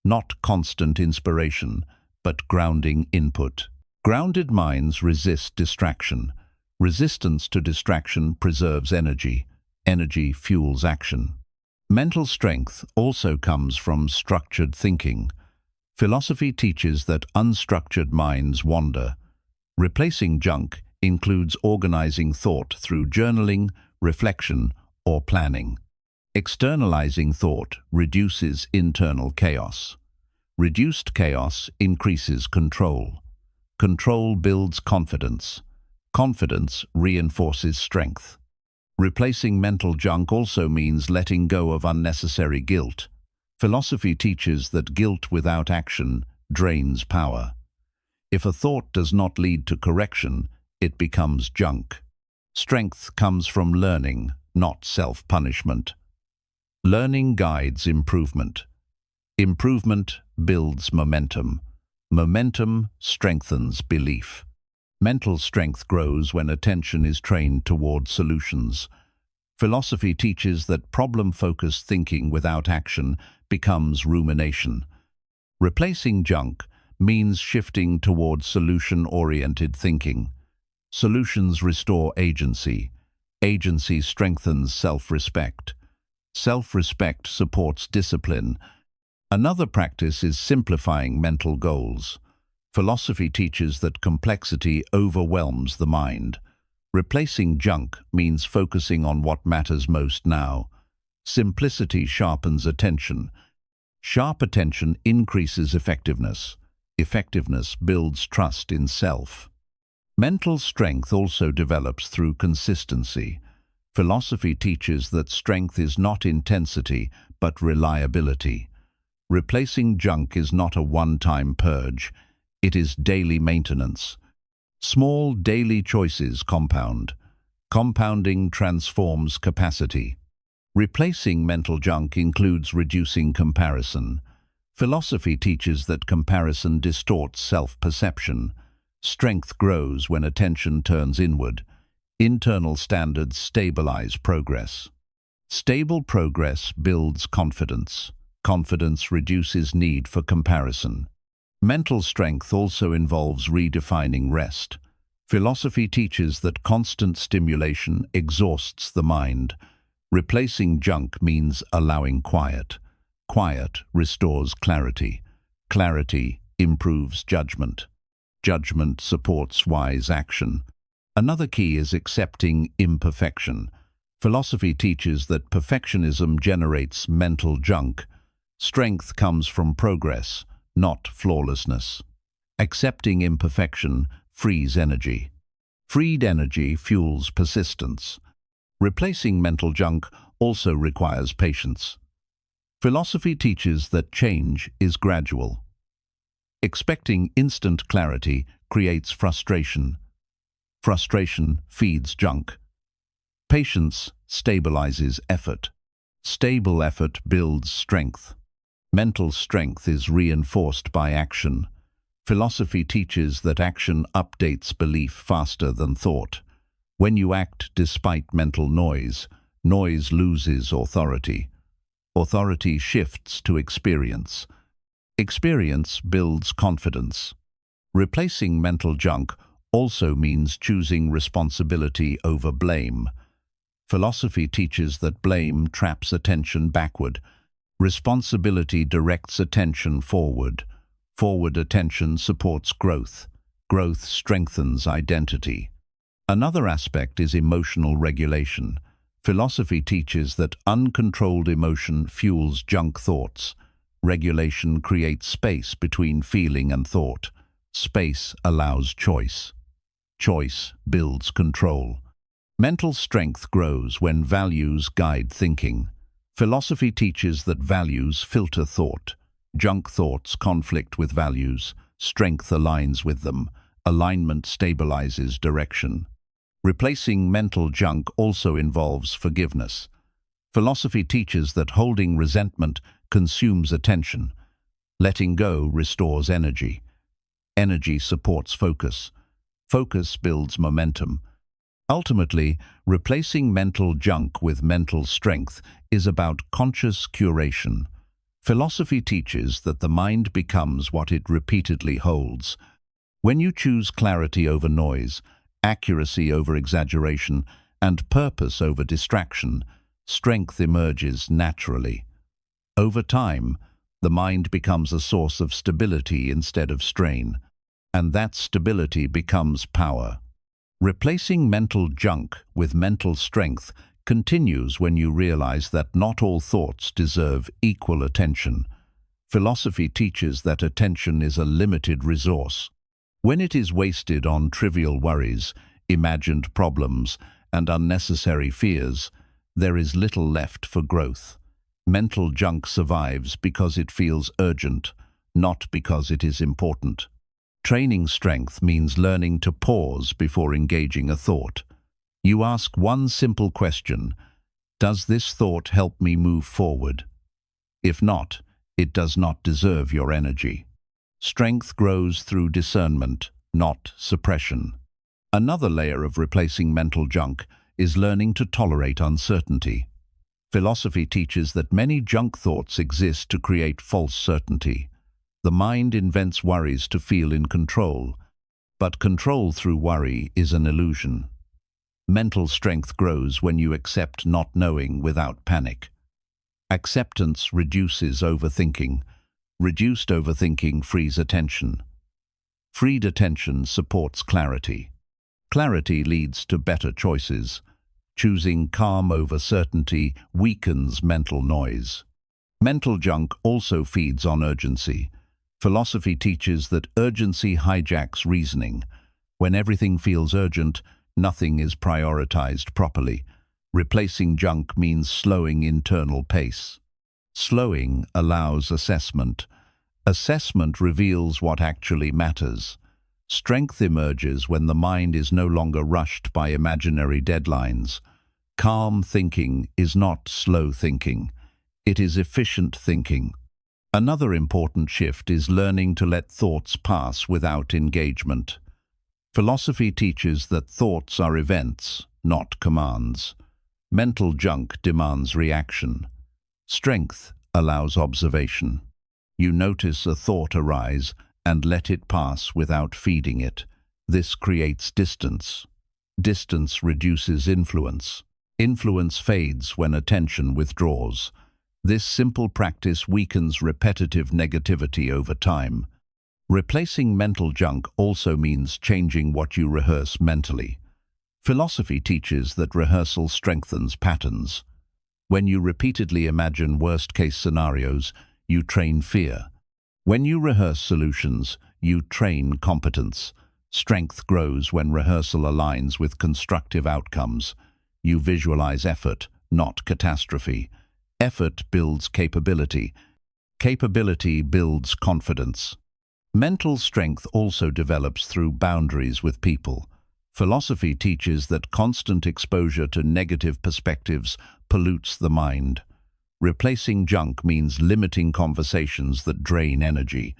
Not constant inspiration, but grounding input. Grounded minds resist distraction. Resistance to distraction preserves energy. Energy fuels action. Mental strength also comes from structured thinking. Philosophy teaches that unstructured minds wander. Replacing junk includes organizing thought through journaling, reflection, or planning. Externalizing thought reduces internal chaos. Reduced chaos increases control. Control builds confidence. Confidence reinforces strength. Replacing mental junk also means letting go of unnecessary guilt. Philosophy teaches that guilt without action drains power. If a thought does not lead to correction, it becomes junk. Strength comes from learning, not self-punishment. Learning guides improvement. Improvement builds momentum. Momentum strengthens belief. Mental strength grows when attention is trained toward solutions. Philosophy teaches that problem-focused thinking without action becomes rumination. Replacing junk means shifting toward solution-oriented thinking. Solutions restore agency. Agency strengthens self-respect. Self-respect supports discipline. Another practice is simplifying mental goals. Philosophy teaches that complexity overwhelms the mind. Replacing junk means focusing on what matters most now. Simplicity sharpens attention. Sharp attention increases effectiveness. Effectiveness builds trust in self. Mental strength also develops through consistency. Philosophy teaches that strength is not intensity, but reliability. Replacing junk is not a one-time purge. It is daily maintenance. Small daily choices compound. Compounding transforms capacity. Replacing mental junk includes reducing comparison. Philosophy teaches that comparison distorts self-perception. Strength grows when attention turns inward. Internal standards stabilize progress. Stable progress builds confidence. Confidence reduces need for comparison. Mental strength also involves redefining rest. Philosophy teaches that constant stimulation exhausts the mind. Replacing junk means allowing quiet. Quiet restores clarity. Clarity improves judgment. Judgment supports wise action. Another key is accepting imperfection. Philosophy teaches that perfectionism generates mental junk. Strength comes from progress, not flawlessness. Accepting imperfection frees energy. Freed energy fuels persistence. Replacing mental junk also requires patience. Philosophy teaches that change is gradual. Expecting instant clarity creates frustration. Frustration feeds junk. Patience stabilizes effort. Stable effort builds strength. Mental strength is reinforced by action. Philosophy teaches that action updates belief faster than thought. When you act despite mental noise, noise loses authority. Authority shifts to experience. Experience builds confidence. Replacing mental junk also means choosing responsibility over blame. Philosophy teaches that blame traps attention backward. Responsibility directs attention forward. Forward attention supports growth. Growth strengthens identity. Another aspect is emotional regulation. Philosophy teaches that uncontrolled emotion fuels junk thoughts. Regulation creates space between feeling and thought. Space allows choice. Choice builds control. Mental strength grows when values guide thinking. Philosophy teaches that values filter thought. Junk thoughts conflict with values. Strength aligns with them. Alignment stabilizes direction. Replacing mental junk also involves forgiveness. Philosophy teaches that holding resentment consumes attention. Letting go restores energy. Energy supports focus. Focus builds momentum. Ultimately, replacing mental junk with mental strength is about conscious curation. Philosophy teaches that the mind becomes what it repeatedly holds. When you choose clarity over noise, accuracy over exaggeration, and purpose over distraction, strength emerges naturally. Over time, the mind becomes a source of stability instead of strain, and that stability becomes power. Replacing mental junk with mental strength continues when you realize that not all thoughts deserve equal attention. Philosophy teaches that attention is a limited resource. When it is wasted on trivial worries, imagined problems, and unnecessary fears, there is little left for growth. Mental junk survives because it feels urgent, not because it is important. Training strength means learning to pause before engaging a thought. You ask one simple question: does this thought help me move forward? If not, it does not deserve your energy. Strength grows through discernment, not suppression. Another layer of replacing mental junk is learning to tolerate uncertainty. Philosophy teaches that many junk thoughts exist to create false certainty. The mind invents worries to feel in control, but control through worry is an illusion. Mental strength grows when you accept not knowing without panic. Acceptance reduces overthinking. Reduced overthinking frees attention. Freed attention supports clarity. Clarity leads to better choices. Choosing calm over certainty weakens mental noise. Mental junk also feeds on urgency. Philosophy teaches that urgency hijacks reasoning. When everything feels urgent, nothing is prioritized properly. Replacing junk means slowing internal pace. Slowing allows assessment. Assessment reveals what actually matters. Strength emerges when the mind is no longer rushed by imaginary deadlines. Calm thinking is not slow thinking. It is efficient thinking. Another important shift is learning to let thoughts pass without engagement. Philosophy teaches that thoughts are events, not commands. Mental junk demands reaction. Strength allows observation. You notice a thought arise and let it pass without feeding it. This creates distance. Distance reduces influence. Influence fades when attention withdraws. This simple practice weakens repetitive negativity over time. Replacing mental junk also means changing what you rehearse mentally. Philosophy teaches that rehearsal strengthens patterns. When you repeatedly imagine worst-case scenarios, you train fear. When you rehearse solutions, you train competence. Strength grows when rehearsal aligns with constructive outcomes. You visualize effort, not catastrophe. Effort builds capability. Capability builds confidence. Mental strength also develops through boundaries with people. Philosophy teaches that constant exposure to negative perspectives pollutes the mind. Replacing junk means limiting conversations that drain energy.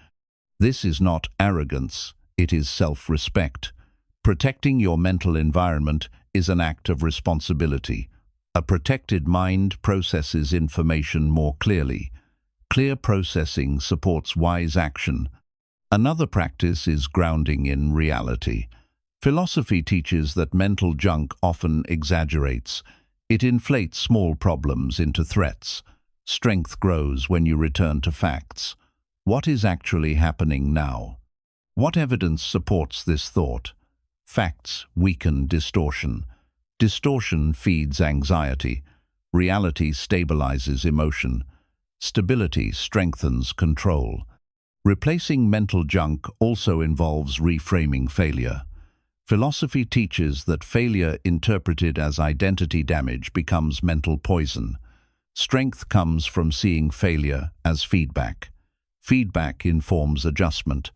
This is not arrogance, it is self-respect. Protecting your mental environment is an act of responsibility. A protected mind processes information more clearly. Clear processing supports wise action. Another practice is grounding in reality. Philosophy teaches that mental junk often exaggerates. It inflates small problems into threats. Strength grows when you return to facts. What is actually happening now? What evidence supports this thought? Facts weaken distortion. Distortion feeds anxiety. Reality stabilizes emotion. Stability strengthens control. Replacing mental junk also involves reframing failure. Philosophy teaches that failure interpreted as identity damage becomes mental poison. Strength comes from seeing failure as feedback. Feedback informs adjustment.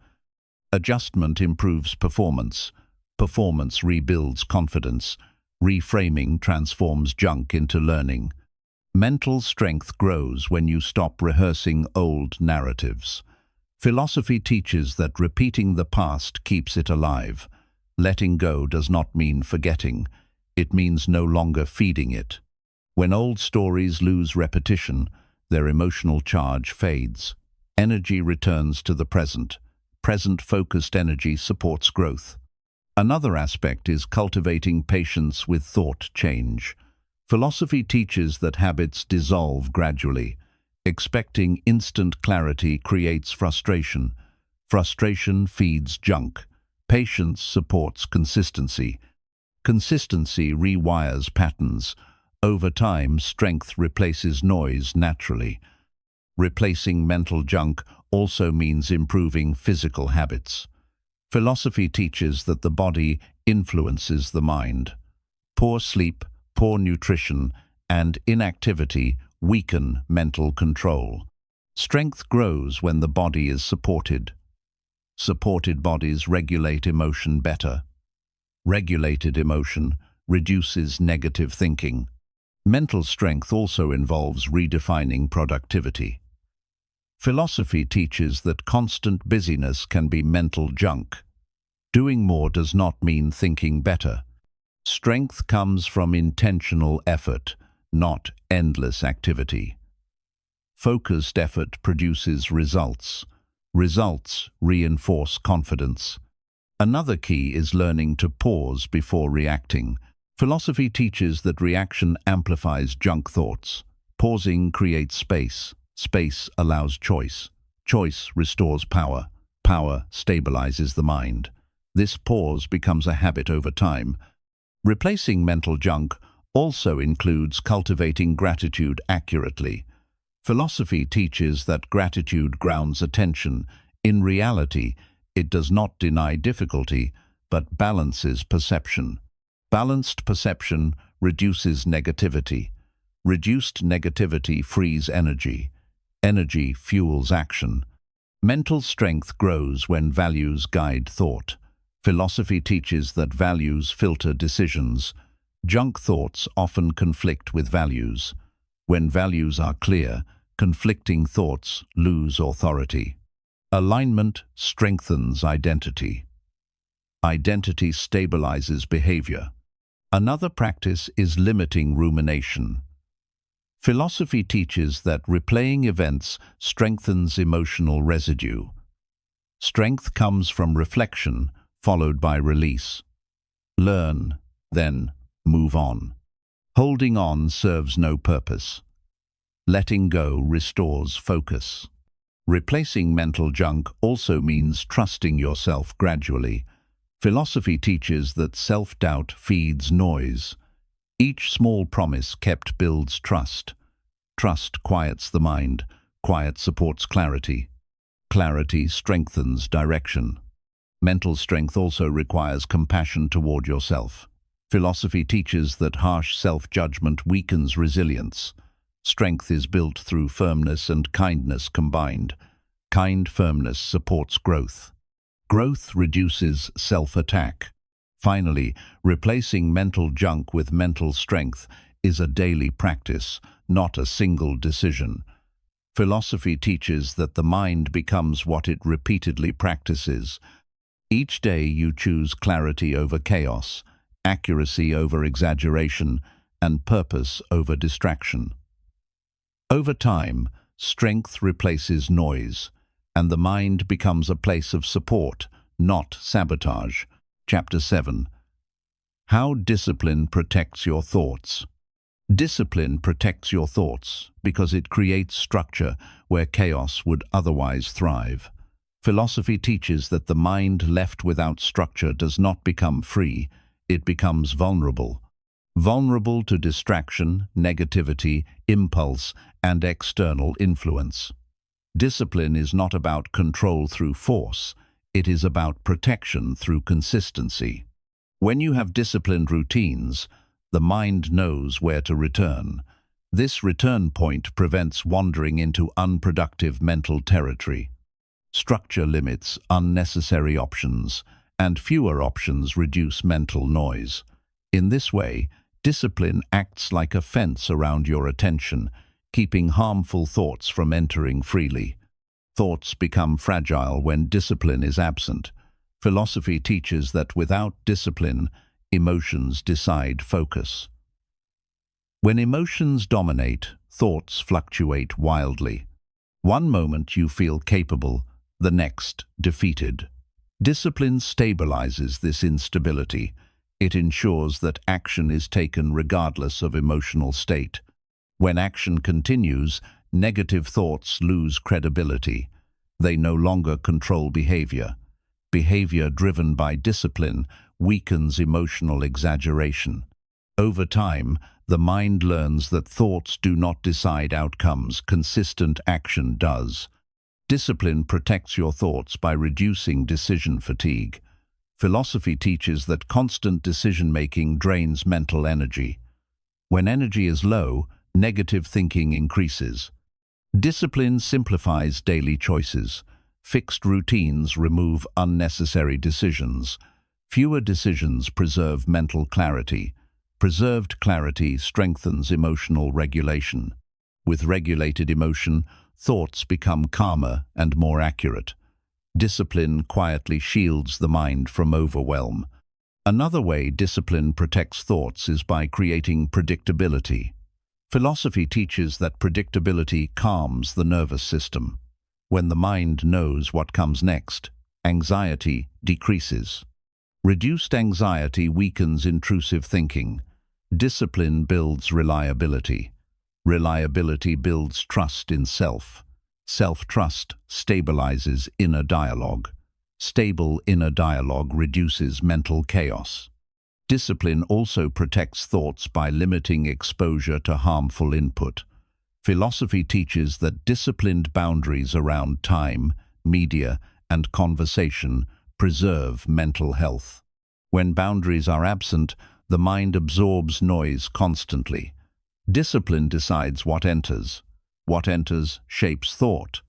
Adjustment improves performance. Performance rebuilds confidence. Reframing transforms junk into learning. Mental strength grows when you stop rehearsing old narratives. Philosophy teaches that repeating the past keeps it alive. Letting go does not mean forgetting. It means no longer feeding it. When old stories lose repetition, their emotional charge fades. Energy returns to the present. Present-focused energy supports growth. Another aspect is cultivating patience with thought change. Philosophy teaches that habits dissolve gradually. Expecting instant clarity creates frustration. Frustration feeds junk. Patience supports consistency. Consistency rewires patterns. Over time, strength replaces noise naturally. Replacing mental junk also means improving physical habits. Philosophy teaches that the body influences the mind. Poor sleep, poor nutrition, and inactivity weaken mental control. Strength grows when the body is supported. Supported bodies regulate emotion better. Regulated emotion reduces negative thinking. Mental strength also involves redefining productivity. Philosophy teaches that constant busyness can be mental junk. Doing more does not mean thinking better. Strength comes from intentional effort, not endless activity. Focused effort produces results. Results reinforce confidence. Another key is learning to pause before reacting. Philosophy teaches that reaction amplifies junk thoughts. Pausing creates space. Space allows choice. Choice restores power. Power stabilizes the mind. This pause becomes a habit over time. Replacing mental junk also includes cultivating gratitude accurately. Philosophy teaches that gratitude grounds attention. In reality, it does not deny difficulty, but balances perception. Balanced perception reduces negativity. Reduced negativity frees energy. Energy fuels action. Mental strength grows when values guide thought. Philosophy teaches that values filter decisions. Junk thoughts often conflict with values. When values are clear, conflicting thoughts lose authority. Alignment strengthens identity. Identity stabilizes behavior. Another practice is limiting rumination. Philosophy teaches that replaying events strengthens emotional residue. Strength comes from reflection, followed by release. Learn, then move on. Holding on serves no purpose. Letting go restores focus. Replacing mental junk also means trusting yourself gradually. Philosophy teaches that self-doubt feeds noise. Each small promise kept builds trust. Trust quiets the mind. Quiet supports clarity. Clarity strengthens direction. Mental strength also requires compassion toward yourself. Philosophy teaches that harsh self-judgment weakens resilience. Strength is built through firmness and kindness combined. Kind firmness supports growth. Growth reduces self-attack. Finally, replacing mental junk with mental strength is a daily practice, not a single decision. Philosophy teaches that the mind becomes what it repeatedly practices. Each day you choose clarity over chaos, accuracy over exaggeration, and purpose over distraction. Over time, strength replaces noise, and the mind becomes a place of support, not sabotage. Chapter 7. How discipline protects your thoughts. Discipline protects your thoughts because it creates structure where chaos would otherwise thrive. Philosophy teaches that the mind left without structure does not become free, it becomes vulnerable. Vulnerable to distraction, negativity, impulse, and external influence. Discipline is not about control through force, it is about protection through consistency. When you have disciplined routines, the mind knows where to return. This return point prevents wandering into unproductive mental territory. Structure limits unnecessary options, and fewer options reduce mental noise. In this way, discipline acts like a fence around your attention, keeping harmful thoughts from entering freely. Thoughts become fragile when discipline is absent. Philosophy teaches that without discipline, emotions decide focus. When emotions dominate, thoughts fluctuate wildly. One moment you feel capable, the next defeated. Discipline stabilizes this instability. It ensures that action is taken regardless of emotional state. When action continues, negative thoughts lose credibility. They no longer control behavior. Behavior driven by discipline weakens emotional exaggeration. Over time, the mind learns that thoughts do not decide outcomes, consistent action does. Discipline protects your thoughts by reducing decision fatigue. Philosophy teaches that constant decision-making drains mental energy. When energy is low, negative thinking increases. Discipline simplifies daily choices. Fixed routines remove unnecessary decisions. Fewer decisions preserve mental clarity. Preserved clarity strengthens emotional regulation. With regulated emotion, thoughts become calmer and more accurate. Discipline quietly shields the mind from overwhelm. Another way discipline protects thoughts is by creating predictability. Philosophy teaches that predictability calms the nervous system. When the mind knows what comes next, anxiety decreases. Reduced anxiety weakens intrusive thinking. Discipline builds reliability. Reliability builds trust in self. Self-trust stabilizes inner dialogue. Stable inner dialogue reduces mental chaos. Discipline also protects thoughts by limiting exposure to harmful input. Philosophy teaches that disciplined boundaries around time, media, and conversation preserve mental health. When boundaries are absent, the mind absorbs noise constantly. Discipline decides what enters. What enters shapes thought.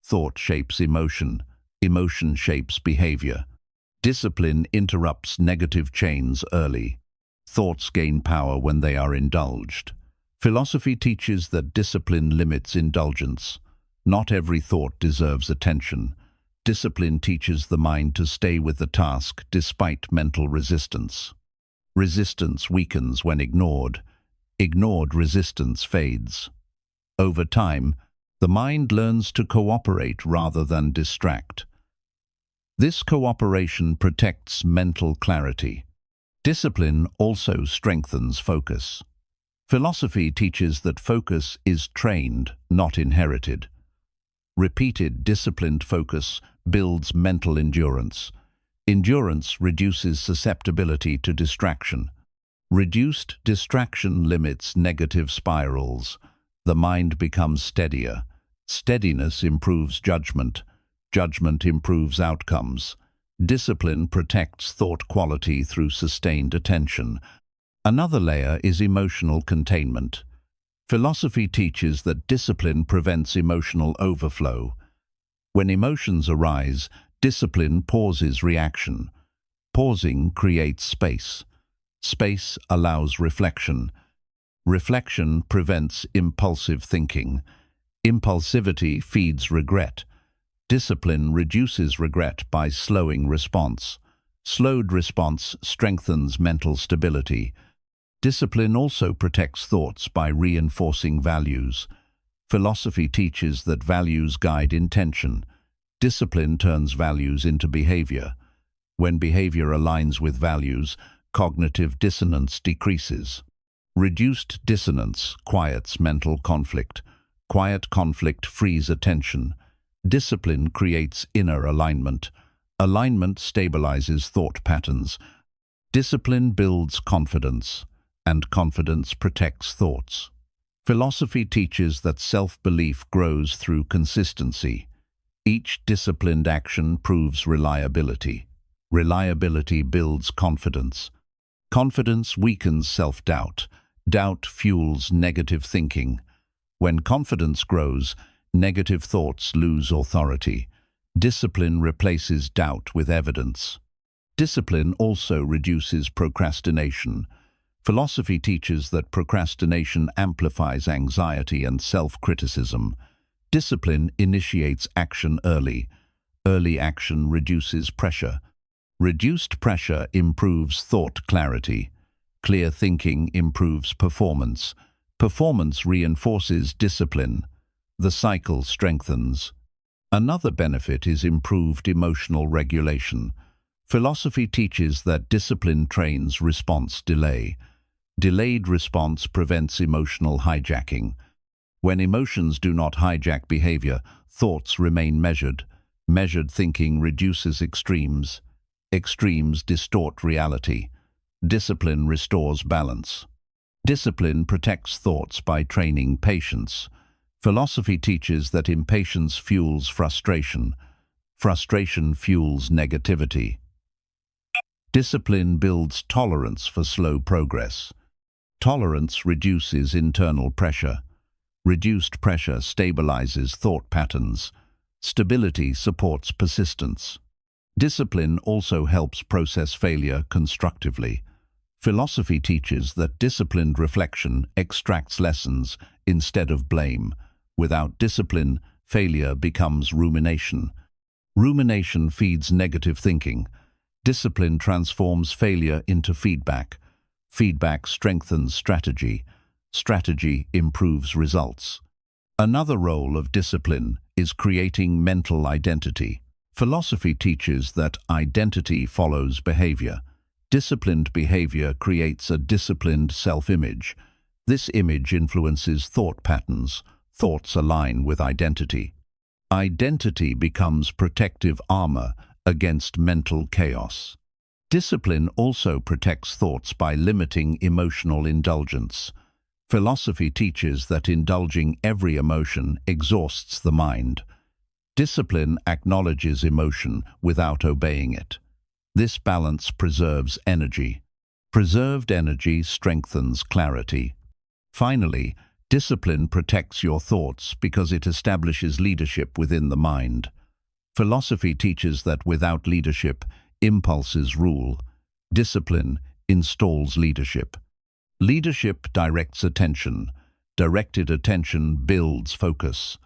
Thought shapes emotion. Emotion shapes behavior. Discipline interrupts negative chains early. Thoughts gain power when they are indulged. Philosophy teaches that discipline limits indulgence. Not every thought deserves attention. Discipline teaches the mind to stay with the task despite mental resistance. Resistance weakens when ignored. Ignored resistance fades. Over time, the mind learns to cooperate rather than distract. This cooperation protects mental clarity. Discipline also strengthens focus. Philosophy teaches that focus is trained, not inherited. Repeated, disciplined focus builds mental endurance. Endurance reduces susceptibility to distraction. Reduced distraction limits negative spirals. The mind becomes steadier. Steadiness improves judgment. Judgment improves outcomes. Discipline protects thought quality through sustained attention. Another layer is emotional containment. Philosophy teaches that discipline prevents emotional overflow. When emotions arise, discipline pauses reaction. Pausing creates space. Space allows reflection. Reflection prevents impulsive thinking. Impulsivity feeds regret. Discipline reduces regret by slowing response. Slowed response strengthens mental stability. Discipline also protects thoughts by reinforcing values. Philosophy teaches that values guide intention. Discipline turns values into behavior. When behavior aligns with values, cognitive dissonance decreases. Reduced dissonance quiets mental conflict. Quiet conflict frees attention. Discipline creates inner alignment. Alignment stabilizes thought patterns. Discipline builds confidence, and confidence protects thoughts. Philosophy teaches that self-belief grows through consistency. Each disciplined action proves reliability. Reliability builds confidence. Confidence weakens self-doubt. Doubt fuels negative thinking. When confidence grows, negative thoughts lose authority. Discipline replaces doubt with evidence. Discipline also reduces procrastination. Philosophy teaches that procrastination amplifies anxiety and self-criticism. Discipline initiates action early. Early action reduces pressure. Reduced pressure improves thought clarity. Clear thinking improves performance. Performance reinforces discipline. The cycle strengthens. Another benefit is improved emotional regulation. Philosophy teaches that discipline trains response delay. Delayed response prevents emotional hijacking. When emotions do not hijack behavior, thoughts remain measured. Measured thinking reduces extremes. Extremes distort reality. Discipline restores balance. Discipline protects thoughts by training patience. Philosophy teaches that impatience fuels frustration. Frustration fuels negativity. Discipline builds tolerance for slow progress. Tolerance reduces internal pressure. Reduced pressure stabilizes thought patterns. Stability supports persistence. Discipline also helps process failure constructively. Philosophy teaches that disciplined reflection extracts lessons instead of blame. Without discipline, failure becomes rumination. Rumination feeds negative thinking. Discipline transforms failure into feedback. Feedback strengthens strategy. Strategy improves results. Another role of discipline is creating mental identity. Philosophy teaches that identity follows behavior. Disciplined behavior creates a disciplined self-image. This image influences thought patterns. Thoughts align with identity. Identity becomes protective armor against mental chaos. Discipline also protects thoughts by limiting emotional indulgence. Philosophy teaches that indulging every emotion exhausts the mind. Discipline acknowledges emotion without obeying it. This balance preserves energy. Preserved energy strengthens clarity. Finally, discipline protects your thoughts because it establishes leadership within the mind. Philosophy teaches that without leadership, impulses rule. Discipline installs leadership. Leadership directs attention. Directed attention builds focus.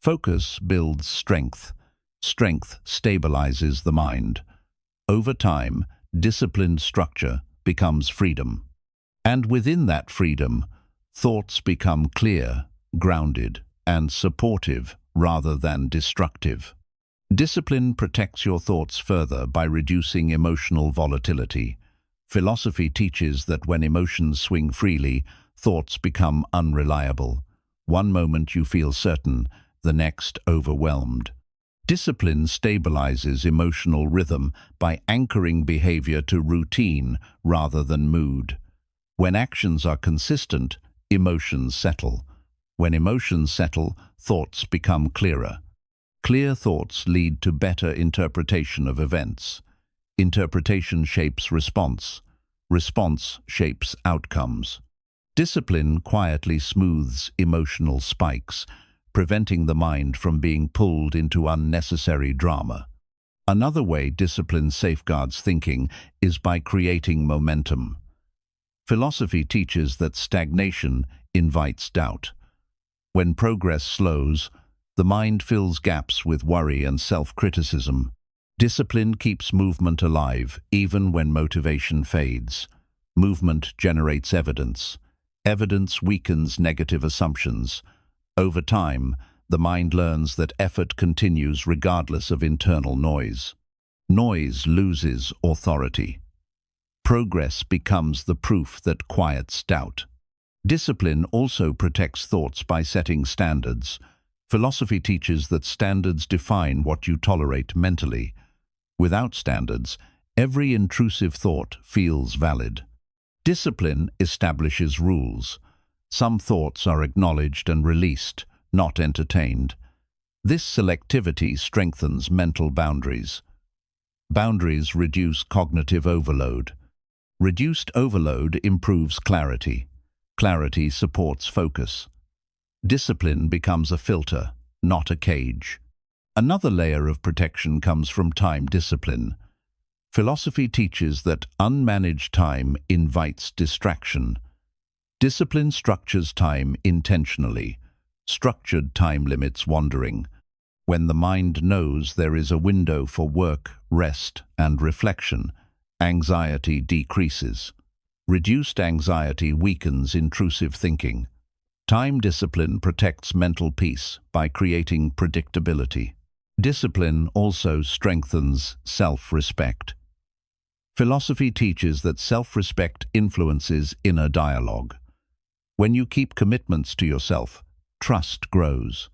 Focus builds strength. Strength stabilizes the mind. Over time, disciplined structure becomes freedom. And within that freedom, thoughts become clear, grounded, and supportive rather than destructive. Discipline protects your thoughts further by reducing emotional volatility. Philosophy teaches that when emotions swing freely, thoughts become unreliable. One moment you feel certain, the next overwhelmed. Discipline stabilizes emotional rhythm by anchoring behavior to routine rather than mood. When actions are consistent, emotions settle. When emotions settle, thoughts become clearer. Clear thoughts lead to better interpretation of events. Interpretation shapes response. Response shapes outcomes. Discipline quietly smooths emotional spikes, preventing the mind from being pulled into unnecessary drama. Another way discipline safeguards thinking is by creating momentum. Philosophy teaches that stagnation invites doubt. When progress slows, the mind fills gaps with worry and self-criticism. Discipline keeps movement alive, even when motivation fades. Movement generates evidence. Evidence weakens negative assumptions. Over time, the mind learns that effort continues regardless of internal noise. Noise loses authority. Progress becomes the proof that quiets doubt. Discipline also protects thoughts by setting standards. Philosophy teaches that standards define what you tolerate mentally. Without standards, every intrusive thought feels valid. Discipline establishes rules. Some thoughts are acknowledged and released, not entertained. This selectivity strengthens mental boundaries. Boundaries reduce cognitive overload. Reduced overload improves clarity. Clarity supports focus. Discipline becomes a filter, not a cage. Another layer of protection comes from time discipline. Philosophy teaches that unmanaged time invites distraction. Discipline structures time intentionally. Structured time limits wandering. When the mind knows there is a window for work, rest, and reflection, anxiety decreases. Reduced anxiety weakens intrusive thinking. Time discipline protects mental peace by creating predictability. Discipline also strengthens self-respect. Philosophy teaches that self-respect influences inner dialogue. When you keep commitments to yourself, trust grows.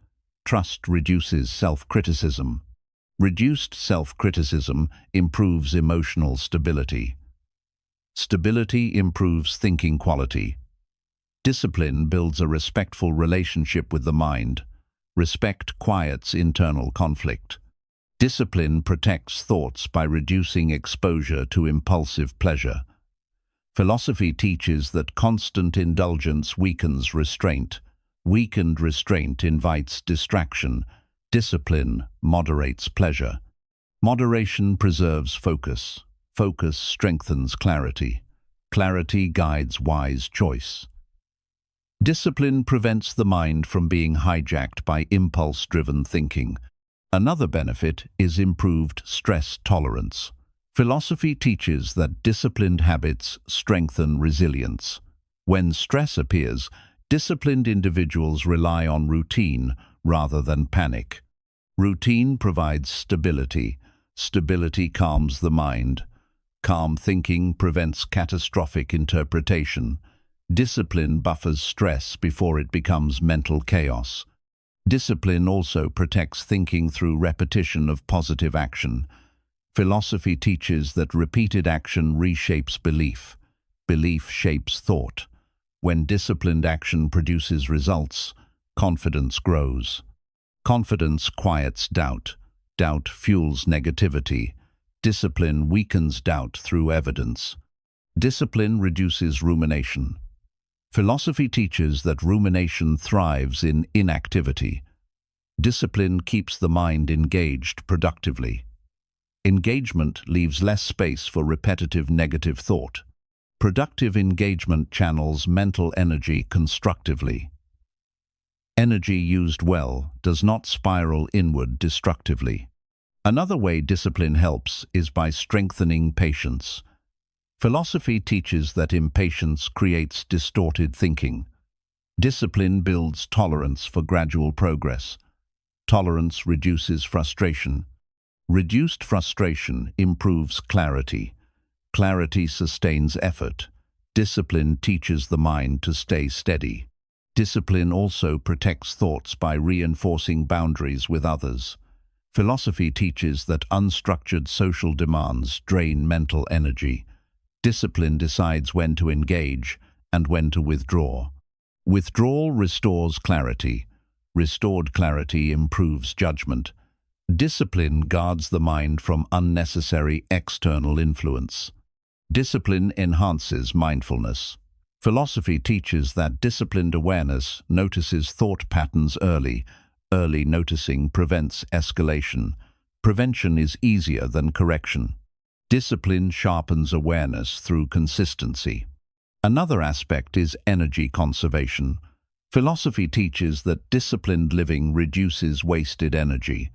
Trust reduces self-criticism. Reduced self-criticism improves emotional stability. Stability improves thinking quality. Discipline builds a respectful relationship with the mind. Respect quiets internal conflict. Discipline protects thoughts by reducing exposure to impulsive pleasure. Philosophy teaches that constant indulgence weakens restraint. Weakened restraint invites distraction. Discipline moderates pleasure. Moderation preserves focus. Focus strengthens clarity. Clarity guides wise choice. Discipline prevents the mind from being hijacked by impulse-driven thinking. Another benefit is improved stress tolerance. Philosophy teaches that disciplined habits strengthen resilience. When stress appears, disciplined individuals rely on routine rather than panic. Routine provides stability. Stability calms the mind. Calm thinking prevents catastrophic interpretation. Discipline buffers stress before it becomes mental chaos. Discipline also protects thinking through repetition of positive action. Philosophy teaches that repeated action reshapes belief. Belief shapes thought. When disciplined action produces results, confidence grows. Confidence quiets doubt. Doubt fuels negativity. Discipline weakens doubt through evidence. Discipline reduces rumination. Philosophy teaches that rumination thrives in inactivity. Discipline keeps the mind engaged productively. Engagement leaves less space for repetitive negative thought. Productive engagement channels mental energy constructively. Energy used well does not spiral inward destructively. Another way discipline helps is by strengthening patience. Philosophy teaches that impatience creates distorted thinking. Discipline builds tolerance for gradual progress. Tolerance reduces frustration. Reduced frustration improves clarity. Clarity sustains effort. Discipline teaches the mind to stay steady. Discipline also protects thoughts by reinforcing boundaries with others. Philosophy teaches that unstructured social demands drain mental energy. Discipline decides when to engage and when to withdraw. Withdrawal restores clarity. Restored clarity improves judgment. Discipline guards the mind from unnecessary external influence. Discipline enhances mindfulness. Philosophy teaches that disciplined awareness notices thought patterns early. Early noticing prevents escalation. Prevention is easier than correction. Discipline sharpens awareness through consistency. Another aspect is energy conservation. Philosophy teaches that disciplined living reduces wasted energy.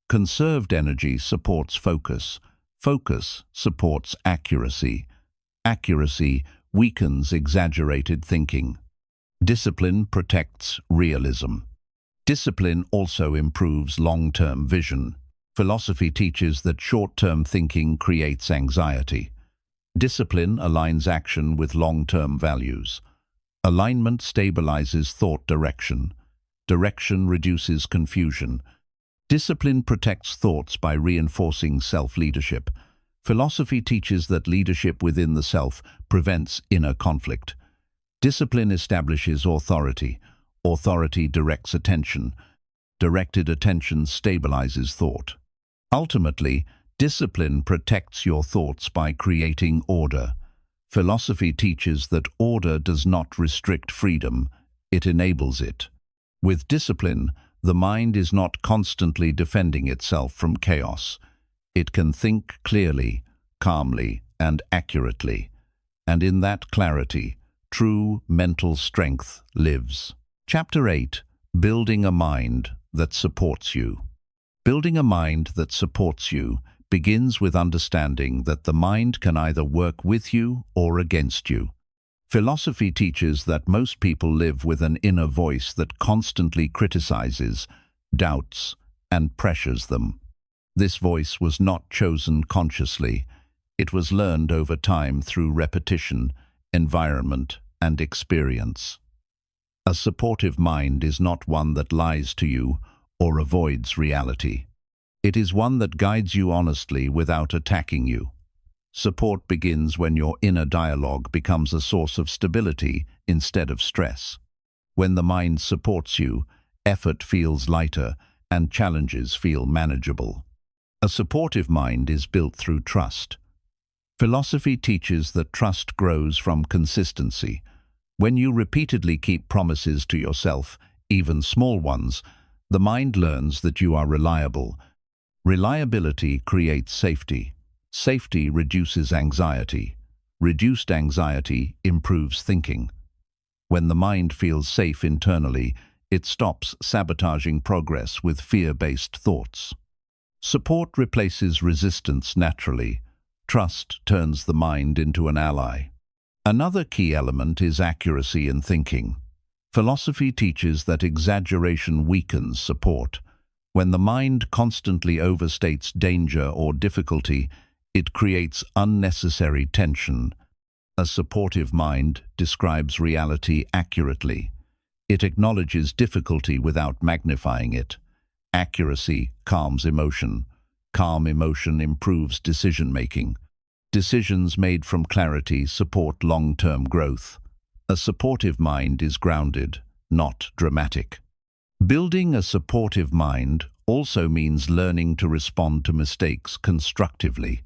Conserved energy supports focus. Focus supports accuracy. Accuracy weakens exaggerated thinking. Discipline protects realism. Discipline also improves long-term vision. Philosophy teaches that short-term thinking creates anxiety. Discipline aligns action with long-term values. Alignment stabilizes thought direction. Direction reduces confusion. Discipline protects thoughts by reinforcing self-leadership. Philosophy teaches that leadership within the self prevents inner conflict. Discipline establishes authority. Authority directs attention. Directed attention stabilizes thought. Ultimately, discipline protects your thoughts by creating order. Philosophy teaches that order does not restrict freedom, it enables it. With discipline, the mind is not constantly defending itself from chaos. It can think clearly, calmly, and accurately. And in that clarity, true mental strength lives. Chapter 8. Building a Mind That Supports You. Building a mind that supports you begins with understanding that the mind can either work with you or against you. Philosophy teaches that most people live with an inner voice that constantly criticizes, doubts, and pressures them. This voice was not chosen consciously. It was learned over time through repetition, environment, and experience. A supportive mind is not one that lies to you or avoids reality. It is one that guides you honestly without attacking you. Support begins when your inner dialogue becomes a source of stability instead of stress. When the mind supports you, effort feels lighter and challenges feel manageable. A supportive mind is built through trust. Philosophy teaches that trust grows from consistency. When you repeatedly keep promises to yourself, even small ones, the mind learns that you are reliable. Reliability creates safety. Safety reduces anxiety. Reduced anxiety improves thinking. When the mind feels safe internally, it stops sabotaging progress with fear-based thoughts. Support replaces resistance naturally. Trust turns the mind into an ally. Another key element is accuracy in thinking. Philosophy teaches that exaggeration weakens support. When the mind constantly overstates danger or difficulty, it creates unnecessary tension. A supportive mind describes reality accurately. It acknowledges difficulty without magnifying it. Accuracy calms emotion. Calm emotion improves decision-making. Decisions made from clarity support long-term growth. A supportive mind is grounded, not dramatic. Building a supportive mind also means learning to respond to mistakes constructively.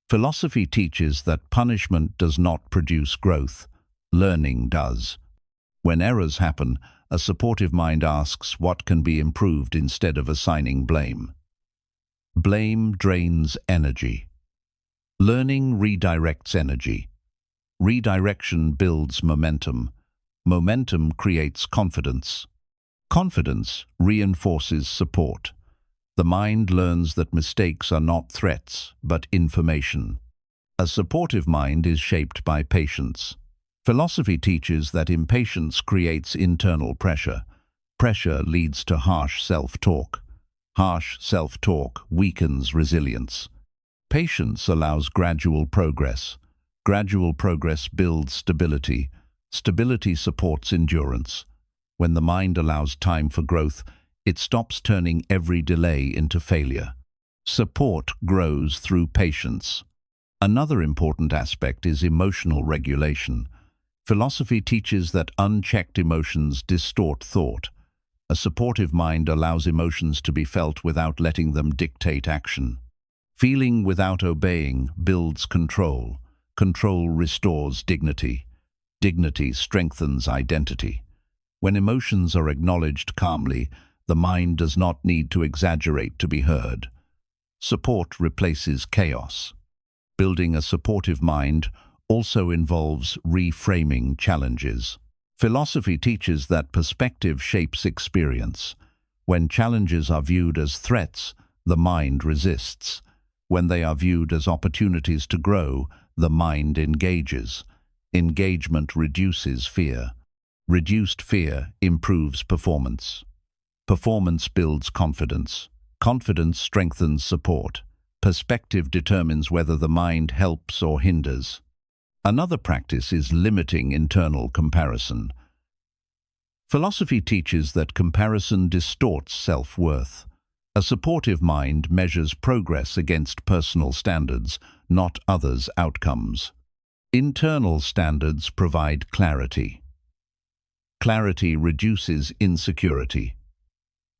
Philosophy teaches that punishment does not produce growth, learning does. When errors happen, a supportive mind asks what can be improved instead of assigning blame. Blame drains energy. Learning redirects energy. Redirection builds momentum. Momentum creates confidence. Confidence reinforces support. The mind learns that mistakes are not threats, but information. A supportive mind is shaped by patience. Philosophy teaches that impatience creates internal pressure. Pressure leads to harsh self-talk. Harsh self-talk weakens resilience. Patience allows gradual progress. Gradual progress builds stability. Stability supports endurance. When the mind allows time for growth, it stops turning every delay into failure. Support grows through patience. Another important aspect is emotional regulation. Philosophy teaches that unchecked emotions distort thought. A supportive mind allows emotions to be felt without letting them dictate action. Feeling without obeying builds control. Control restores dignity. Dignity strengthens identity. When emotions are acknowledged calmly, the mind does not need to exaggerate to be heard. Support replaces chaos. Building a supportive mind also involves reframing challenges. Philosophy teaches that perspective shapes experience. When challenges are viewed as threats, the mind resists. When they are viewed as opportunities to grow, the mind engages. Engagement reduces fear. Reduced fear improves performance. Performance builds confidence. Confidence strengthens support. Perspective determines whether the mind helps or hinders. Another practice is limiting internal comparison. Philosophy teaches that comparison distorts self-worth. A supportive mind measures progress against personal standards, not others' outcomes. Internal standards provide clarity. Clarity reduces insecurity.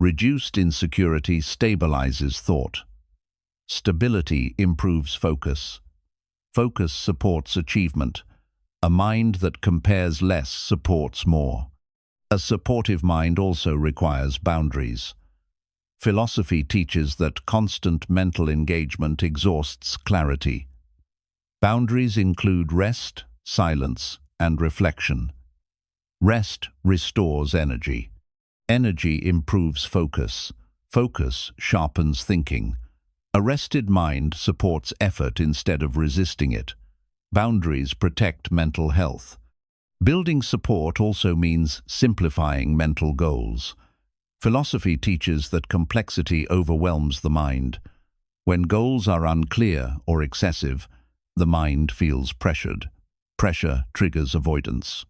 Reduced insecurity stabilizes thought. Stability improves focus. Focus supports achievement. A mind that compares less supports more. A supportive mind also requires boundaries. Philosophy teaches that constant mental engagement exhausts clarity. Boundaries include rest, silence, and reflection. Rest restores energy. Energy improves focus. Focus sharpens thinking. A rested mind supports effort instead of resisting it. Boundaries protect mental health. Building support also means simplifying mental goals. Philosophy teaches that complexity overwhelms the mind. When goals are unclear or excessive, the mind feels pressured. Pressure triggers avoidance.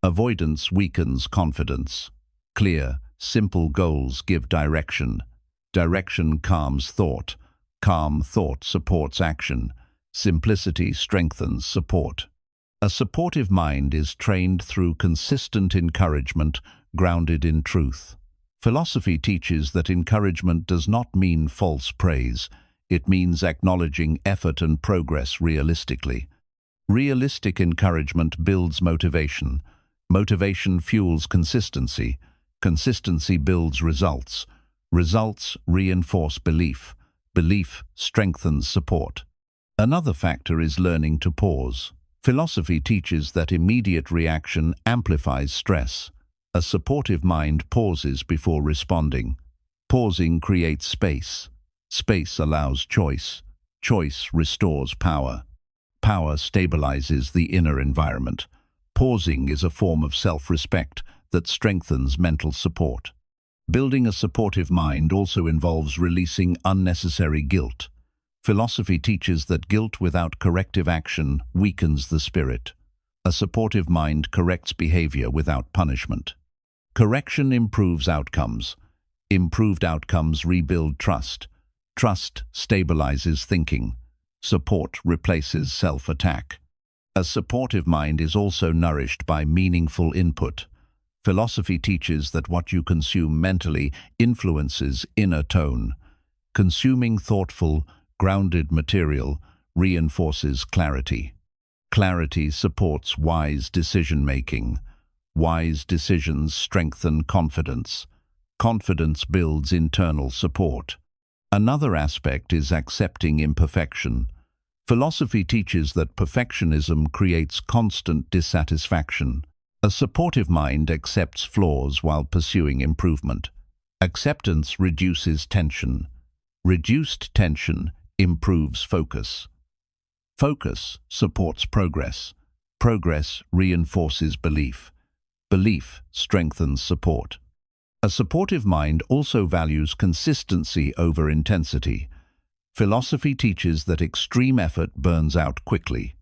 Avoidance weakens confidence. Clear, simple goals give direction. Direction calms thought. Calm thought supports action. Simplicity strengthens support. A supportive mind is trained through consistent encouragement grounded in truth. Philosophy teaches that encouragement does not mean false praise. It means acknowledging effort and progress realistically. Realistic encouragement builds motivation. Motivation fuels consistency. Consistency builds results. Results reinforce belief. Belief strengthens support. Another factor is learning to pause. Philosophy teaches that immediate reaction amplifies stress. A supportive mind pauses before responding. Pausing creates space. Space allows choice. Choice restores power. Power stabilizes the inner environment. Pausing is a form of self-respect that strengthens mental support. Building a supportive mind also involves releasing unnecessary guilt. Philosophy teaches that guilt without corrective action weakens the spirit. A supportive mind corrects behavior without punishment. Correction improves outcomes. Improved outcomes rebuild trust. Trust stabilizes thinking. Support replaces self-attack. A supportive mind is also nourished by meaningful input. Philosophy teaches that what you consume mentally influences inner tone. Consuming thoughtful, grounded material reinforces clarity. Clarity supports wise decision-making. Wise decisions strengthen confidence. Confidence builds internal support. Another aspect is accepting imperfection. Philosophy teaches that perfectionism creates constant dissatisfaction. A supportive mind accepts flaws while pursuing improvement. Acceptance reduces tension. Reduced tension improves focus. Focus supports progress. Progress reinforces belief. Belief strengthens support. A supportive mind also values consistency over intensity. Philosophy teaches that extreme effort burns out quickly.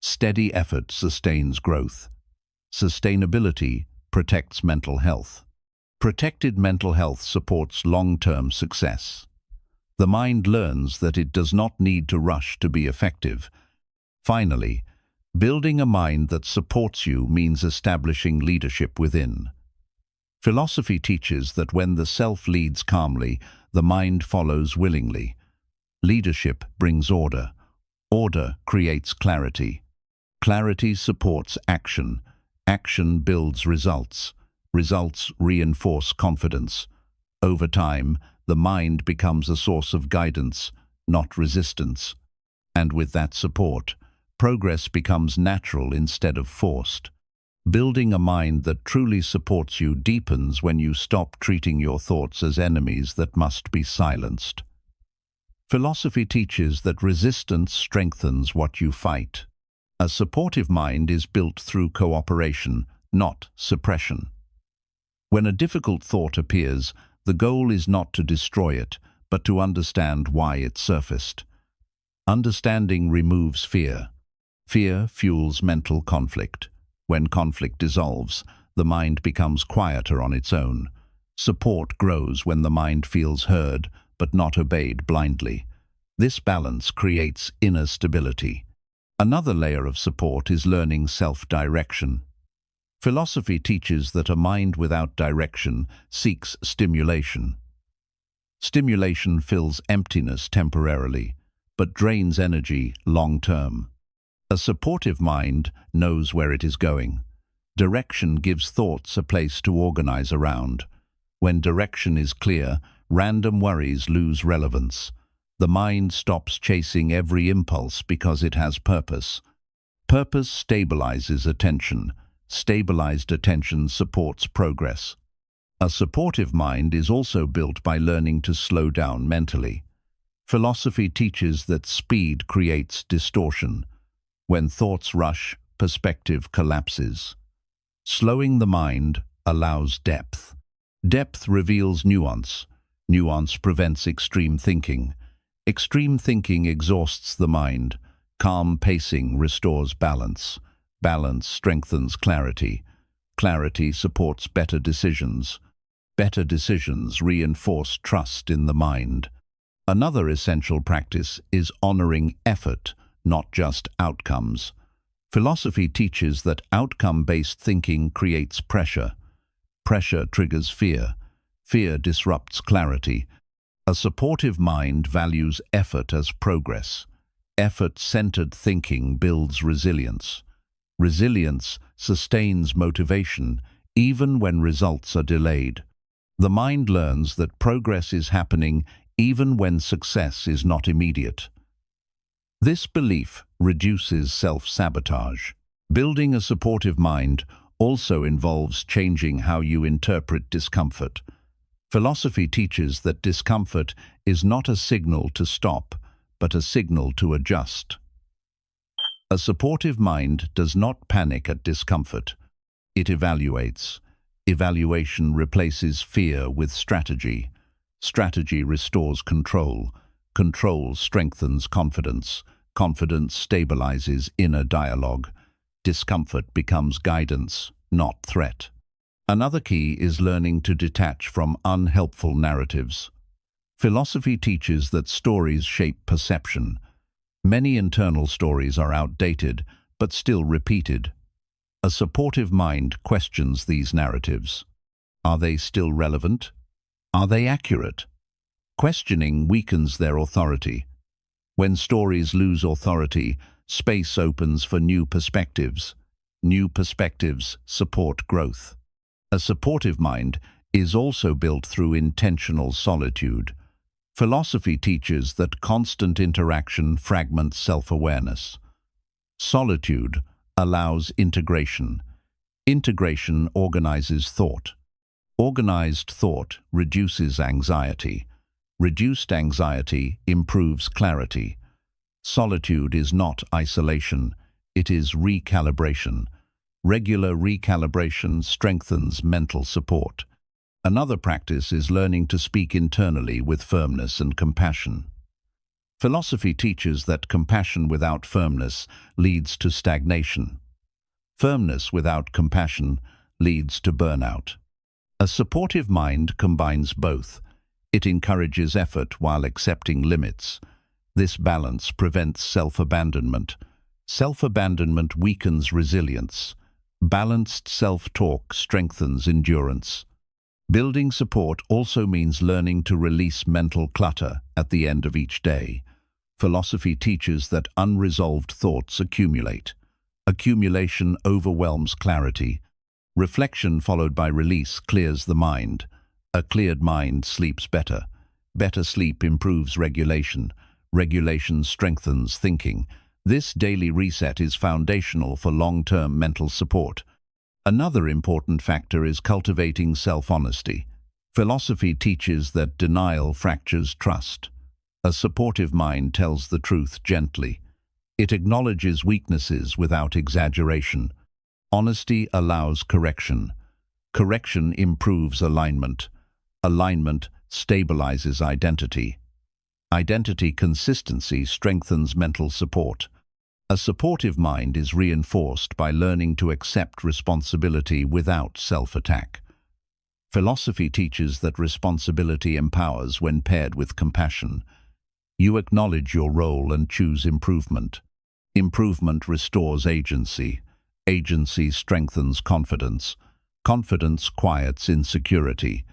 Steady effort sustains growth. Sustainability protects mental health. Protected mental health supports long-term success. The mind learns that it does not need to rush to be effective. Finally, building a mind that supports you means establishing leadership within. Philosophy teaches that when the self leads calmly, the mind follows willingly. Leadership brings order. Order creates clarity. Clarity supports action. Action builds results. Results reinforce confidence. Over time, the mind becomes a source of guidance, not resistance. And with that support, progress becomes natural instead of forced. Building a mind that truly supports you deepens when you stop treating your thoughts as enemies that must be silenced. Philosophy teaches that resistance strengthens what you fight. A supportive mind is built through cooperation, not suppression. When a difficult thought appears, the goal is not to destroy it, but to understand why it surfaced. Understanding removes fear. Fear fuels mental conflict. When conflict dissolves, the mind becomes quieter on its own. Support grows when the mind feels heard, but not obeyed blindly. This balance creates inner stability. Another layer of support is learning self-direction. Philosophy teaches that a mind without direction seeks stimulation. Stimulation fills emptiness temporarily, but drains energy long-term. A supportive mind knows where it is going. Direction gives thoughts a place to organize around. When direction is clear, random worries lose relevance. The mind stops chasing every impulse because it has purpose. Purpose stabilizes attention. Stabilized attention supports progress. A supportive mind is also built by learning to slow down mentally. Philosophy teaches that speed creates distortion. When thoughts rush, perspective collapses. Slowing the mind allows depth. Depth reveals nuance. Nuance prevents extreme thinking. Extreme thinking exhausts the mind. Calm pacing restores balance. Balance strengthens clarity. Clarity supports better decisions. Better decisions reinforce trust in the mind. Another essential practice is honoring effort, not just outcomes. Philosophy teaches that outcome-based thinking creates pressure. Pressure triggers fear. Fear disrupts clarity. A supportive mind values effort as progress. Effort-centered thinking builds resilience. Resilience sustains motivation, even when results are delayed. The mind learns that progress is happening even when success is not immediate. This belief reduces self-sabotage. Building a supportive mind also involves changing how you interpret discomfort. Philosophy teaches that discomfort is not a signal to stop, but a signal to adjust. A supportive mind does not panic at discomfort. It evaluates. Evaluation replaces fear with strategy. Strategy restores control. Control strengthens confidence. Confidence stabilizes inner dialogue. Discomfort becomes guidance, not threat. Another key is learning to detach from unhelpful narratives. Philosophy teaches that stories shape perception. Many internal stories are outdated, but still repeated. A supportive mind questions these narratives. Are they still relevant? Are they accurate? Questioning weakens their authority. When stories lose authority, space opens for new perspectives. New perspectives support growth. A supportive mind is also built through intentional solitude. Philosophy teaches that constant interaction fragments self-awareness. Solitude allows integration. Integration organizes thought. Organized thought reduces anxiety. Reduced anxiety improves clarity. Solitude is not isolation, it is recalibration. Regular recalibration strengthens mental support. Another practice is learning to speak internally with firmness and compassion. Philosophy teaches that compassion without firmness leads to stagnation. Firmness without compassion leads to burnout. A supportive mind combines both. It encourages effort while accepting limits. This balance prevents self-abandonment. Self-abandonment weakens resilience. Balanced self-talk strengthens endurance. Building support also means learning to release mental clutter at the end of each day. Philosophy teaches that unresolved thoughts accumulate. Accumulation overwhelms clarity. Reflection followed by release clears the mind. A cleared mind sleeps better. Better sleep improves regulation. Regulation strengthens thinking. This daily reset is foundational for long-term mental support. Another important factor is cultivating self-honesty. Philosophy teaches that denial fractures trust. A supportive mind tells the truth gently. It acknowledges weaknesses without exaggeration. Honesty allows correction. Correction improves alignment. Alignment stabilizes identity. Identity consistency strengthens mental support. A supportive mind is reinforced by learning to accept responsibility without self-attack. Philosophy teaches that responsibility empowers when paired with compassion. You acknowledge your role and choose improvement. Improvement restores agency. Agency strengthens confidence. Confidence quiets insecurity.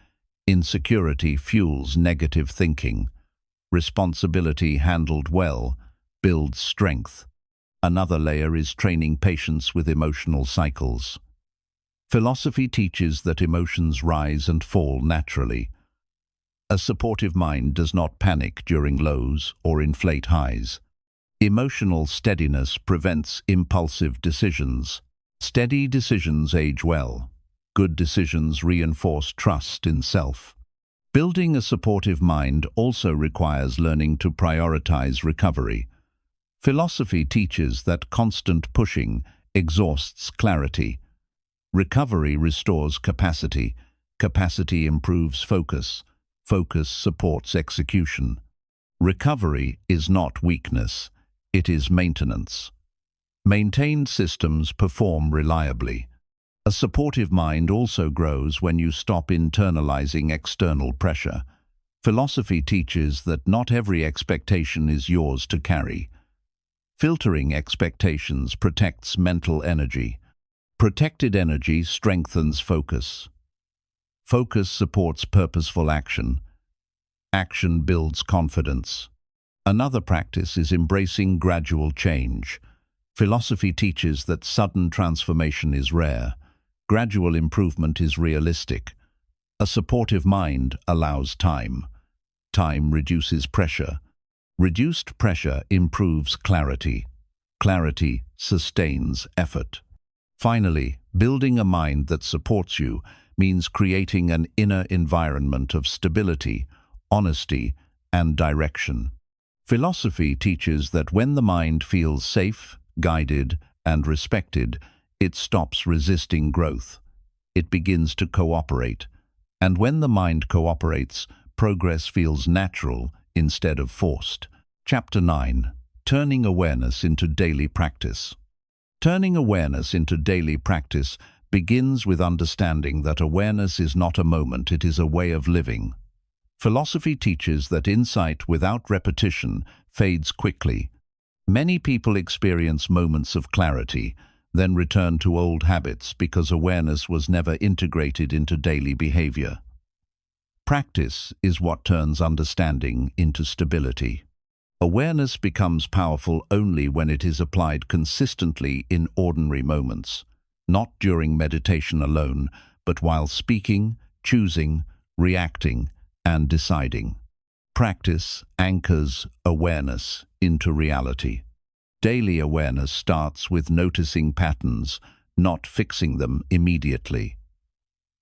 Insecurity fuels negative thinking. Responsibility handled well builds strength. Another layer is training patience with emotional cycles. Philosophy teaches that emotions rise and fall naturally. A supportive mind does not panic during lows or inflate highs. Emotional steadiness prevents impulsive decisions. Steady decisions age well. Good decisions reinforce trust in self. Building a supportive mind also requires learning to prioritize recovery. Philosophy teaches that constant pushing exhausts clarity. Recovery restores capacity. Capacity improves focus. Focus supports execution. Recovery is not weakness. It is maintenance. Maintained systems perform reliably. A supportive mind also grows when you stop internalizing external pressure. Philosophy teaches that not every expectation is yours to carry. Filtering expectations protects mental energy. Protected energy strengthens focus. Focus supports purposeful action. Action builds confidence. Another practice is embracing gradual change. Philosophy teaches that sudden transformation is rare. Gradual improvement is realistic. A supportive mind allows time. Time reduces pressure. Reduced pressure improves clarity. Clarity sustains effort. Finally, building a mind that supports you means creating an inner environment of stability, honesty, and direction. Philosophy teaches that when the mind feels safe, guided, and respected, it stops resisting growth. It begins to cooperate. And when the mind cooperates, progress feels natural instead of forced. Chapter 9. Turning awareness into daily practice. Turning awareness into daily practice begins with understanding that awareness is not a moment, it is a way of living. Philosophy teaches that insight without repetition fades quickly. Many people experience moments of clarity, then return to old habits because awareness was never integrated into daily behavior. Practice is what turns understanding into stability. Awareness becomes powerful only when it is applied consistently in ordinary moments, not during meditation alone, but while speaking, choosing, reacting, and deciding. practice anchors awareness into reality. Daily awareness starts with noticing patterns, not fixing them immediately.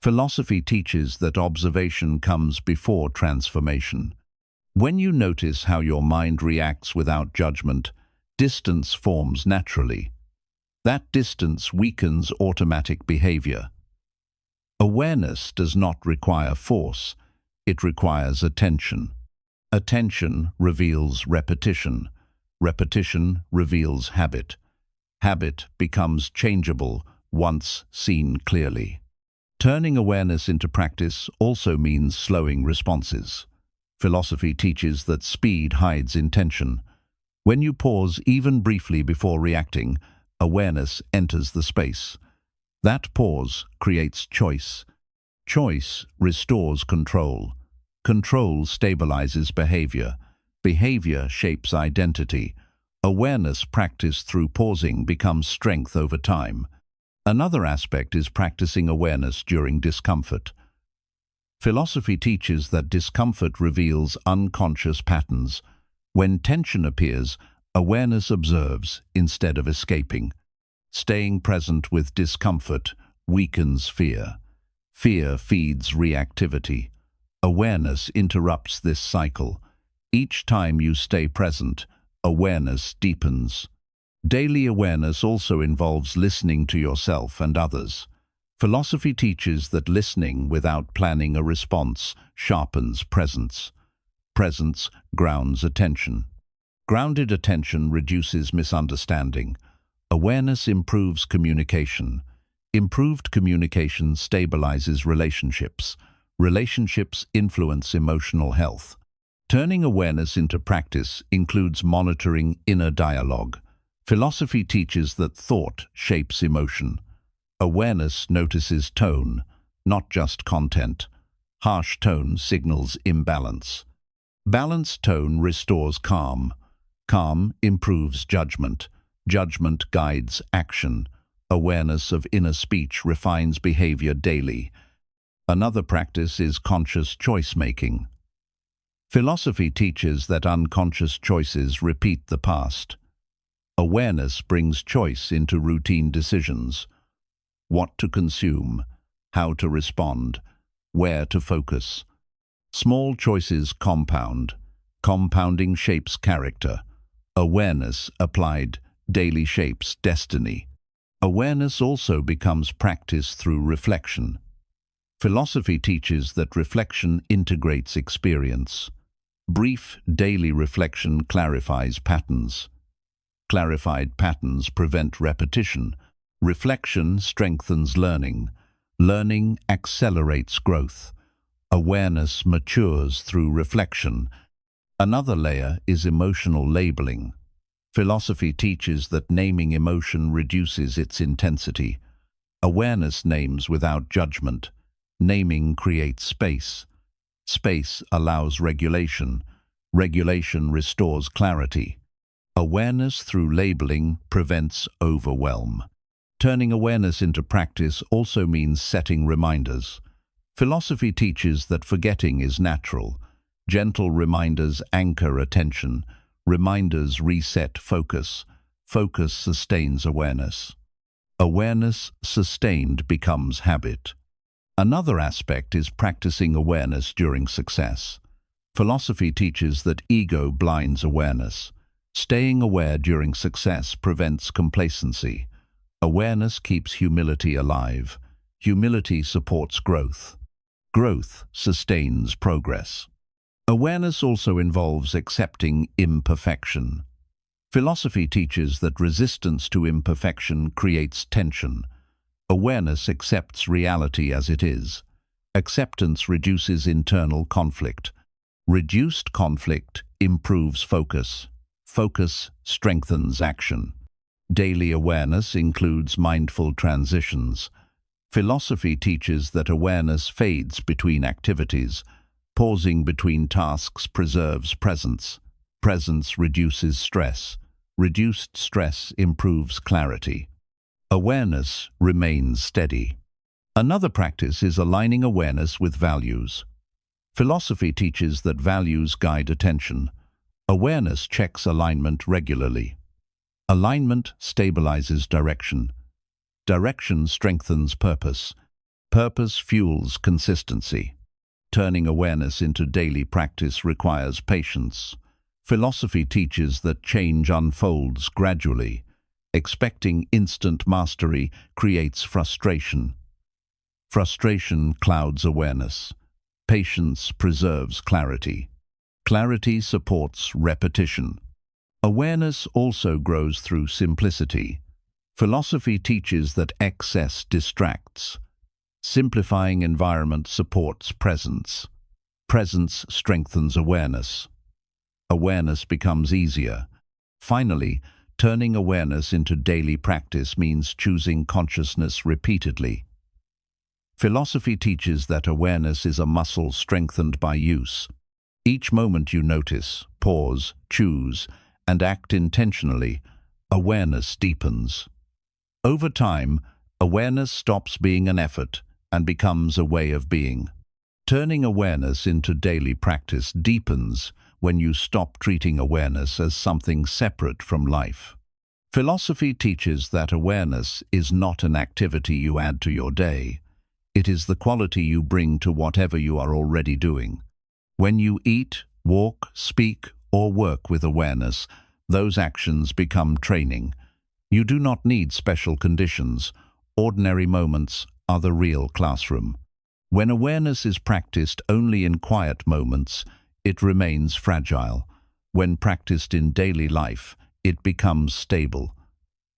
Philosophy teaches that observation comes before transformation. When you notice how your mind reacts without judgment, distance forms naturally. That distance weakens automatic behavior. Awareness does not require force, it requires attention. Attention reveals repetition. Repetition reveals habit. Habit becomes changeable once seen clearly. Turning awareness into practice also means slowing responses. Philosophy teaches that speed hides intention. When you pause even briefly before reacting, awareness enters the space. That pause creates choice. Choice restores control. Control stabilizes behavior. Behavior shapes identity. Awareness practiced through pausing becomes strength over time. Another aspect is practicing awareness during discomfort. Philosophy teaches that discomfort reveals unconscious patterns. When tension appears, awareness observes instead of escaping. Staying present with discomfort weakens fear. Fear feeds reactivity. Awareness interrupts this cycle. Each time you stay present, awareness deepens. Daily awareness also involves listening to yourself and others. Philosophy teaches that listening without planning a response sharpens presence. Presence grounds attention. Grounded attention reduces misunderstanding. Awareness improves communication. Improved communication stabilizes relationships. Relationships influence emotional health. Turning awareness into practice includes monitoring inner dialogue. Philosophy teaches that thought shapes emotion. Awareness notices tone, not just content. Harsh tone signals imbalance. Balanced tone restores calm. Calm improves judgment. Judgment guides action. Awareness of inner speech refines behavior daily. Another practice is conscious choice-making. Philosophy teaches that unconscious choices repeat the past. Awareness brings choice into routine decisions. What to consume, how to respond, where to focus. Small choices compound. Compounding shapes character. Awareness applied daily shapes destiny. Awareness also becomes practice through reflection. Philosophy teaches that reflection integrates experience. Brief daily reflection clarifies patterns. Clarified patterns prevent repetition. Reflection strengthens learning. Learning accelerates growth. Awareness matures through reflection. Another layer is emotional labeling. Philosophy teaches that naming emotion reduces its intensity. Awareness names without judgment. Naming creates space. Space allows regulation. Regulation restores clarity. Awareness through labeling prevents overwhelm. Turning awareness into practice also means setting reminders. Philosophy teaches that forgetting is natural. Gentle reminders anchor attention. Reminders reset focus. Focus sustains awareness. Awareness sustained becomes habit. Another aspect is practicing awareness during success. Philosophy teaches that ego blinds awareness. Staying aware during success prevents complacency. Awareness keeps humility alive. Humility supports growth. Growth sustains progress. Awareness also involves accepting imperfection. Philosophy teaches that resistance to imperfection creates tension. Awareness accepts reality as it is. Acceptance reduces internal conflict. Reduced conflict improves focus. Focus strengthens action. Daily awareness includes mindful transitions. Philosophy teaches that awareness fades between activities. Pausing between tasks preserves presence. Presence reduces stress. Reduced stress improves clarity. Awareness remains steady. Another practice is aligning awareness with values. Philosophy teaches that values guide attention. Awareness checks alignment regularly. Alignment stabilizes direction. Direction strengthens purpose. Purpose fuels consistency. Turning awareness into daily practice requires patience. Philosophy teaches that change unfolds gradually. Expecting instant mastery creates frustration. Frustration clouds awareness. Patience preserves clarity. Clarity supports repetition. Awareness also grows through simplicity. Philosophy teaches that excess distracts. Simplifying environment supports presence. Presence strengthens awareness. Awareness becomes easier. Finally, turning awareness into daily practice means choosing consciousness repeatedly. Philosophy teaches that awareness is a muscle strengthened by use. Each moment you notice, pause, choose, and act intentionally, awareness deepens. Over time, awareness stops being an effort and becomes a way of being. Turning awareness into daily practice deepens when you stop treating awareness as something separate from life. Philosophy teaches that awareness is not an activity you add to your day. It is the quality you bring to whatever you are already doing. When you eat, walk, speak, or work with awareness, those actions become training. You do not need special conditions. Ordinary moments are the real classroom. When awareness is practiced only in quiet moments, it remains fragile. When practiced in daily life, it becomes stable.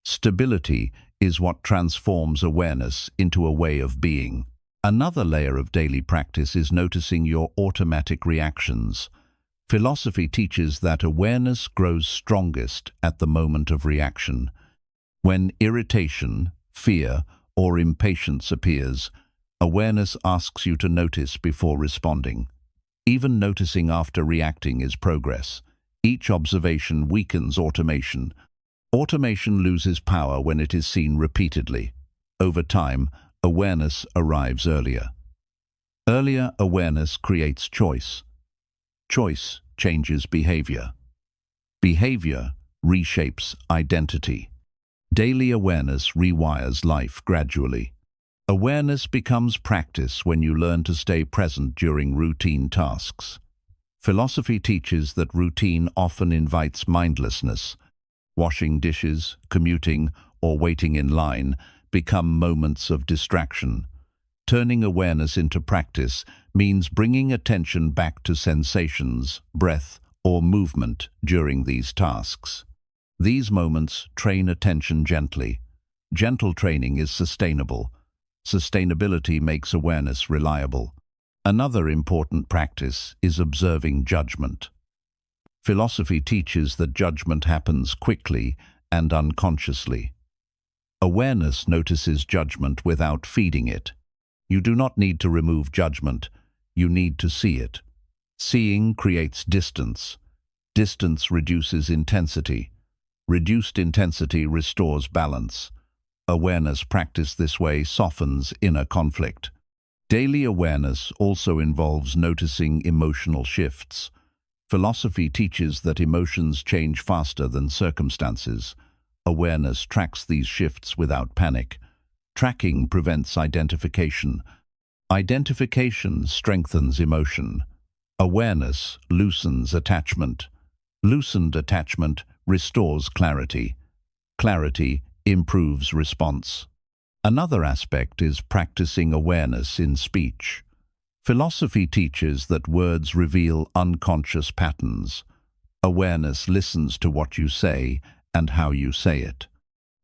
Stability is what transforms awareness into a way of being. Another layer of daily practice is noticing your automatic reactions. Philosophy teaches that awareness grows strongest at the moment of reaction. When irritation, fear, or impatience appears, awareness asks you to notice before responding. Even noticing after reacting is progress. Each observation weakens automation. Automation loses power when it is seen repeatedly. Over time, awareness arrives earlier. Earlier awareness creates choice. Choice changes behavior. Behavior reshapes identity. Daily awareness rewires life gradually. Awareness becomes practice when you learn to stay present during routine tasks. Philosophy teaches that routine often invites mindlessness. Washing dishes, commuting, or waiting in line become moments of distraction. Turning awareness into practice means bringing attention back to sensations, breath, or movement during these tasks. These moments train attention gently. Gentle training is sustainable. Sustainability makes awareness reliable. Another important practice is observing judgment. Philosophy teaches that judgment happens quickly and unconsciously. Awareness notices judgment without feeding it. You do not need to remove judgment, you need to see it. Seeing creates distance. Distance reduces intensity. Reduced intensity restores balance. Awareness practiced this way softens inner conflict. Daily awareness also involves noticing emotional shifts. Philosophy teaches that emotions change faster than circumstances. Awareness tracks these shifts without panic. Tracking prevents identification. Identification strengthens emotion. Awareness loosens attachment. Loosened attachment restores clarity. Clarity improves response. Another aspect is practicing awareness in speech. Philosophy teaches that words reveal unconscious patterns. Awareness listens to what you say and how you say it.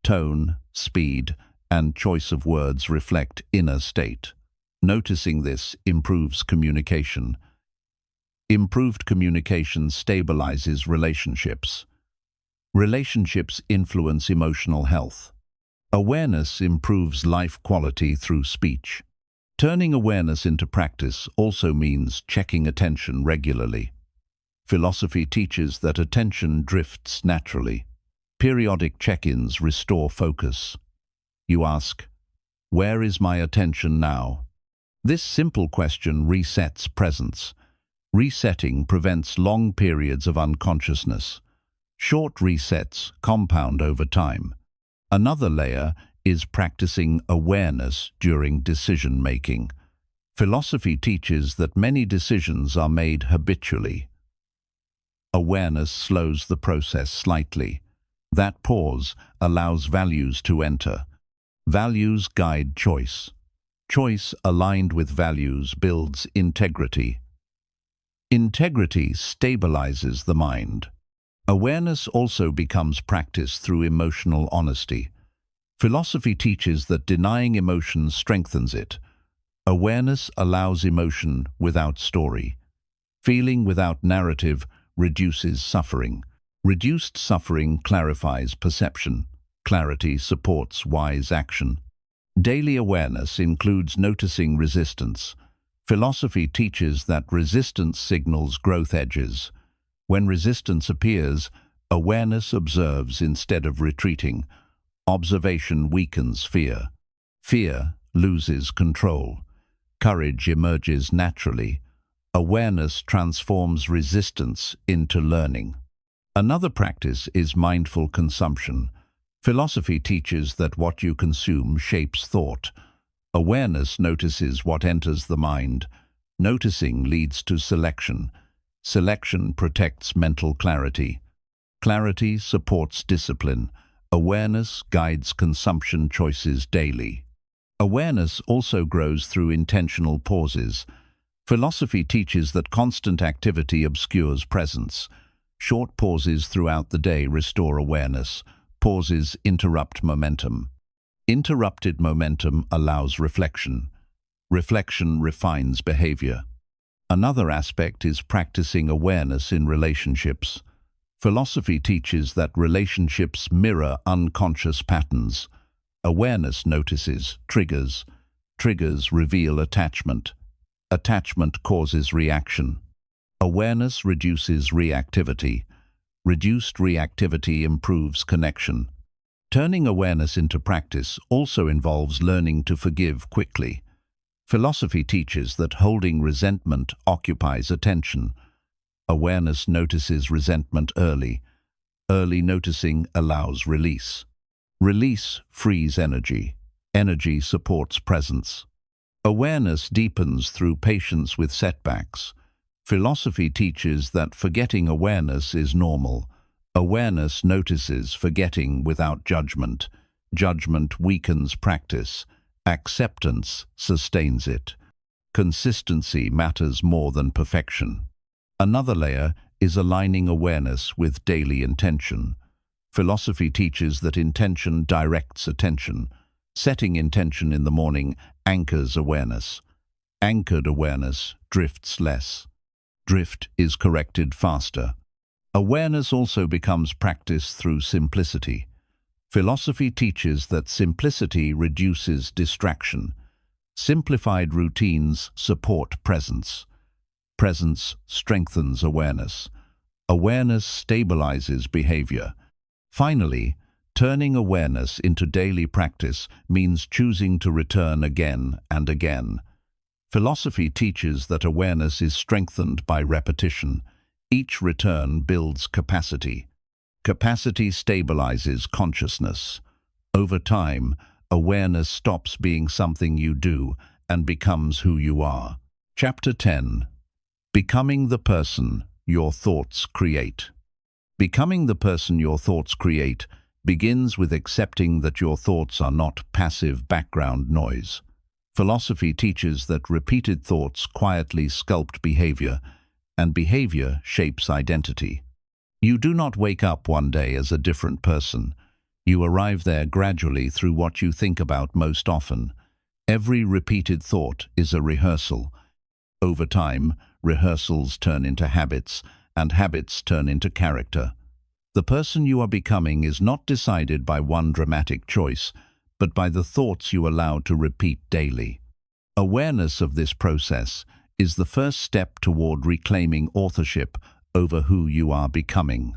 Tone, speed, and choice of words reflect inner state. Noticing this improves communication. Improved communication stabilizes relationships. Relationships influence emotional health. Awareness improves life quality through speech. Turning awareness into practice also means checking attention regularly. Philosophy teaches that attention drifts naturally. Periodic check-ins restore focus. You ask, "Where is my attention now?" This simple question resets presence. Resetting prevents long periods of unconsciousness. Short resets compound over time. Another layer is practicing awareness during decision-making. Philosophy teaches that many decisions are made habitually. Awareness slows the process slightly. That pause allows values to enter. Values guide choice. Choice aligned with values builds integrity. Integrity stabilizes the mind. Awareness also becomes practice through emotional honesty. Philosophy teaches that denying emotion strengthens it. Awareness allows emotion without story. Feeling without narrative reduces suffering. Reduced suffering clarifies perception. Clarity supports wise action. Daily awareness includes noticing resistance. Philosophy teaches that resistance signals growth edges. When resistance appears, awareness observes instead of retreating. Observation weakens fear. Fear loses control. Courage emerges naturally. Awareness transforms resistance into learning. Another practice is mindful consumption. Philosophy teaches that what you consume shapes thought. Awareness notices what enters the mind. Noticing leads to selection. Selection protects mental clarity. Clarity supports discipline. Awareness guides consumption choices daily. Awareness also grows through intentional pauses. Philosophy teaches that constant activity obscures presence. Short pauses throughout the day restore awareness. Pauses interrupt momentum. Interrupted momentum allows reflection. Reflection refines behavior. Another aspect is practicing awareness in relationships. Philosophy teaches that relationships mirror unconscious patterns. Awareness notices triggers. Triggers reveal attachment. Attachment causes reaction. Awareness reduces reactivity. Reduced reactivity improves connection. Turning awareness into practice also involves learning to forgive quickly. Philosophy teaches that holding resentment occupies attention. Awareness notices resentment early. Early noticing allows release. Release frees energy. Energy supports presence. Awareness deepens through patience with setbacks. Philosophy teaches that forgetting awareness is normal. Awareness notices forgetting without judgment. Judgment weakens practice. Acceptance sustains it. Consistency matters more than perfection. Another layer is aligning awareness with daily intention. Philosophy teaches that intention directs attention. Setting intention in the morning anchors awareness. Anchored awareness drifts less. Drift is corrected faster. Awareness also becomes practice through simplicity. Philosophy teaches that simplicity reduces distraction. Simplified routines support presence. Presence strengthens awareness. Awareness stabilizes behavior. Finally, turning awareness into daily practice means choosing to return again and again. Philosophy teaches that awareness is strengthened by repetition. Each return builds capacity. Capacity stabilizes consciousness. Over time, awareness stops being something you do and becomes who you are. Chapter 10. Becoming the person your thoughts create. Becoming the person your thoughts create begins with accepting that your thoughts are not passive background noise. Philosophy teaches that repeated thoughts quietly sculpt behavior, and behavior shapes identity. You do not wake up one day as a different person. You arrive there gradually through what you think about most often. Every repeated thought is a rehearsal. Over time, rehearsals turn into habits, and habits turn into character. The person you are becoming is not decided by one dramatic choice, but by the thoughts you allow to repeat daily. Awareness of this process is the first step toward reclaiming authorship over who you are becoming.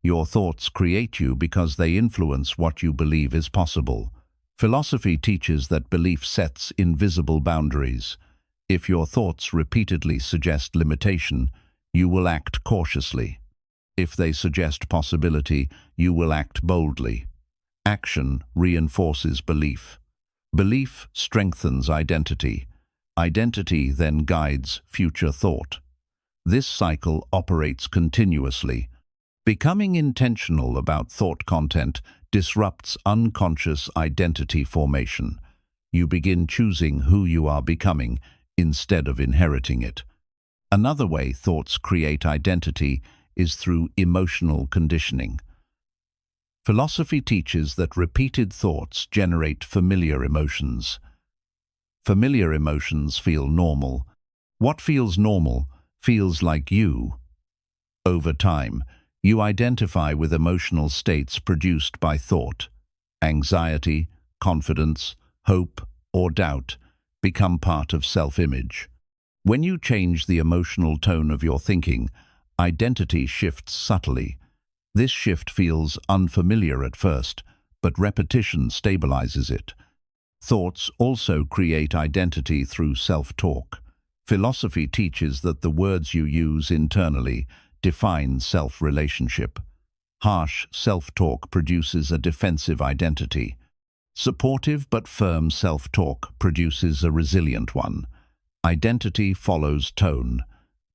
Your thoughts create you because they influence what you believe is possible. Philosophy teaches that belief sets invisible boundaries. If your thoughts repeatedly suggest limitation, you will act cautiously. If they suggest possibility, you will act boldly. Action reinforces belief. Belief strengthens identity. Identity then guides future thought. This cycle operates continuously. Becoming intentional about thought content disrupts unconscious identity formation. You begin choosing who you are becoming instead of inheriting it. Another way thoughts create identity is through emotional conditioning. Philosophy teaches that repeated thoughts generate familiar emotions. Familiar emotions feel normal. What feels normal feels like you. Over time, you identify with emotional states produced by thought. Anxiety, confidence, hope, or doubt become part of self-image. When you change the emotional tone of your thinking, identity shifts subtly. This shift feels unfamiliar at first, but repetition stabilizes it. Thoughts also create identity through self-talk. Philosophy teaches that the words you use internally define self-relationship. Harsh self-talk produces a defensive identity. Supportive but firm self-talk produces a resilient one. Identity follows tone.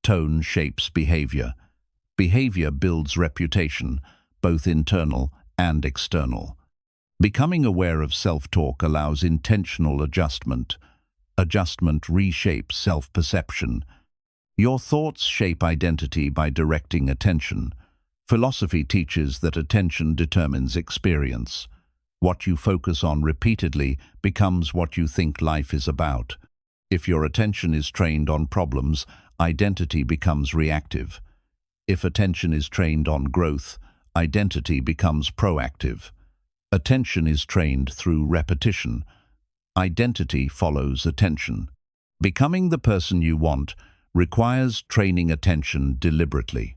Tone shapes behavior. Behavior builds reputation, both internal and external. Becoming aware of self-talk allows intentional adjustment. Adjustment reshapes self-perception. Your thoughts shape identity by directing attention. Philosophy teaches that attention determines experience. What you focus on repeatedly becomes what you think life is about. If your attention is trained on problems, identity becomes reactive. If attention is trained on growth, identity becomes proactive. Attention is trained through repetition. Identity follows attention. Becoming the person you want requires training attention deliberately.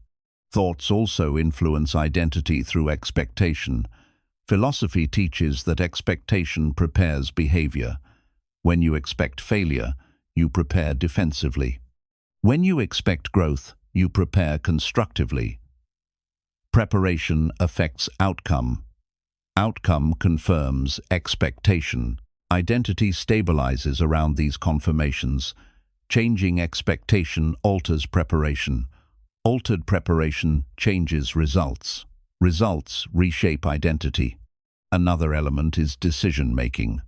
Thoughts also influence identity through expectation. Philosophy teaches that expectation prepares behavior. When you expect failure, you prepare defensively. When you expect growth, you prepare constructively. Preparation affects outcome. Outcome confirms expectation. Identity stabilizes around these confirmations. Changing expectation alters preparation. Altered preparation changes results. Results reshape identity. Another element is decision-making.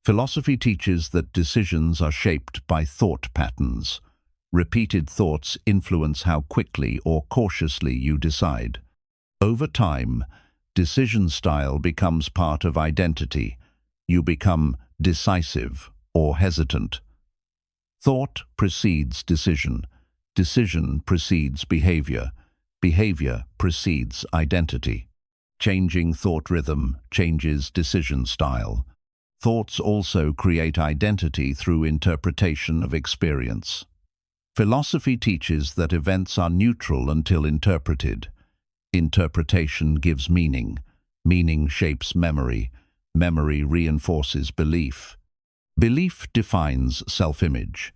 Philosophy teaches that decisions are shaped by thought patterns. Repeated thoughts influence how quickly or cautiously you decide. Over time, decision style becomes part of identity. You become decisive or hesitant. Thought precedes decision. Decision precedes behavior. Behavior precedes identity. Changing thought rhythm changes decision style. Thoughts also create identity through interpretation of experience. Philosophy teaches that events are neutral until interpreted. Interpretation gives meaning. Meaning shapes memory. Memory reinforces belief. Belief defines self-image.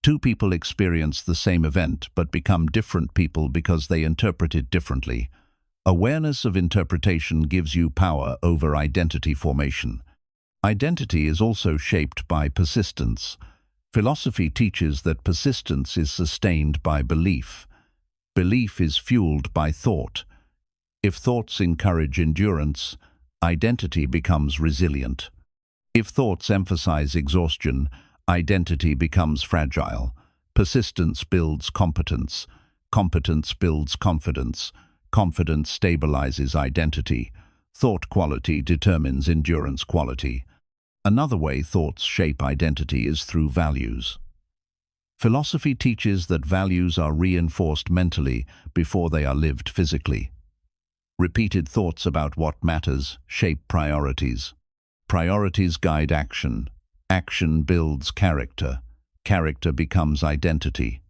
Two people experience the same event but become different people because they interpret it differently. Awareness of interpretation gives you power over identity formation. Identity is also shaped by persistence. Philosophy teaches that persistence is sustained by belief. Belief is fueled by thought. If thoughts encourage endurance, identity becomes resilient. If thoughts emphasize exhaustion, identity becomes fragile. Persistence builds competence. Competence builds confidence. Confidence stabilizes identity. Thought quality determines endurance quality. Another way thoughts shape identity is through values. Philosophy teaches that values are reinforced mentally before they are lived physically. Repeated thoughts about what matters shape priorities. Priorities guide action. Action builds character. Character becomes identity.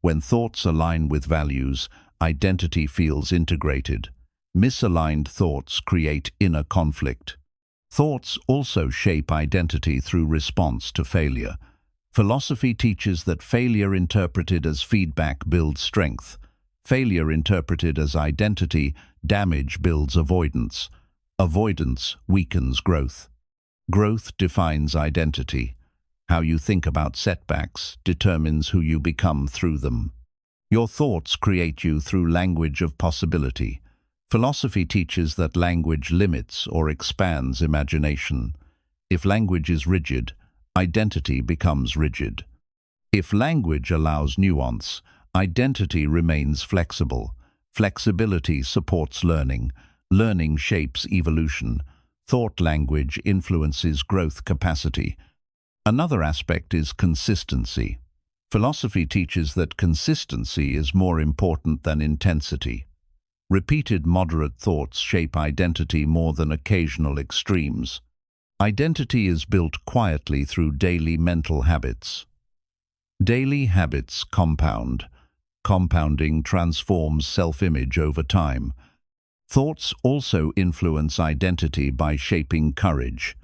When thoughts align with values, identity feels integrated. Misaligned thoughts create inner conflict. Thoughts also shape identity through response to failure. Philosophy teaches that failure interpreted as feedback builds strength. Failure interpreted as identity, damage builds avoidance. Avoidance weakens growth. Growth defines identity. How you think about setbacks determines who you become through them. Your thoughts create you through language of possibility. Philosophy teaches that language limits or expands imagination. If language is rigid, identity becomes rigid. If language allows nuance, identity remains flexible. Flexibility supports learning. Learning shapes evolution. Thought language influences growth capacity. Another aspect is consistency. Philosophy teaches that consistency is more important than intensity. Repeated moderate thoughts shape identity more than occasional extremes. Identity is built quietly through daily mental habits. Daily habits compound. Compounding transforms self-image over time. Thoughts also influence identity by shaping courage.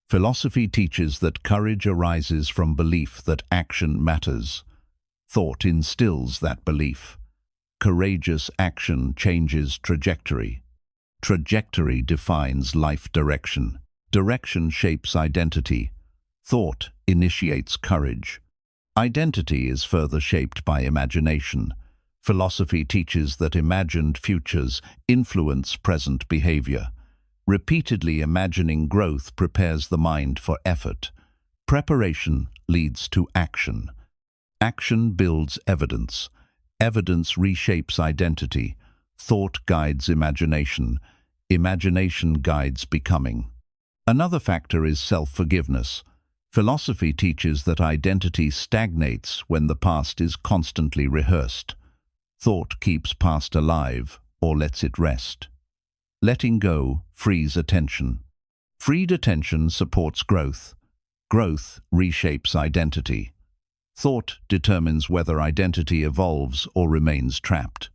Philosophy teaches that courage arises from belief that action matters. Thought instills that belief. Courageous action changes trajectory. Trajectory defines life direction. Direction shapes identity. Thought initiates courage. Identity is further shaped by imagination. Philosophy teaches that imagined futures influence present behavior. Repeatedly imagining growth prepares the mind for effort. Preparation leads to action. Action builds evidence. Evidence reshapes identity. Thought guides imagination. Imagination guides becoming. Another factor is self-forgiveness. Philosophy teaches that identity stagnates when the past is constantly rehearsed. Thought keeps past alive or lets it rest. Letting go frees attention. Freed attention supports growth. Growth reshapes identity. Thought determines whether identity evolves or remains trapped.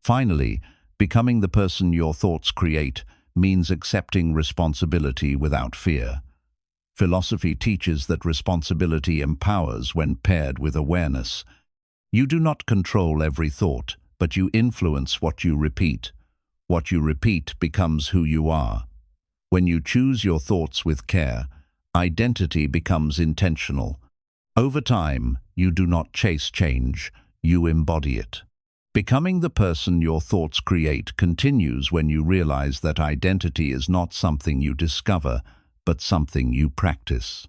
Finally, becoming the person your thoughts create means accepting responsibility without fear. Philosophy teaches that responsibility empowers when paired with awareness. You do not control every thought, but you influence what you repeat. What you repeat becomes who you are. When you choose your thoughts with care, identity becomes intentional. Over time, you do not chase change, you embody it. Becoming the person your thoughts create continues when you realize that identity is not something you discover, but something you practice.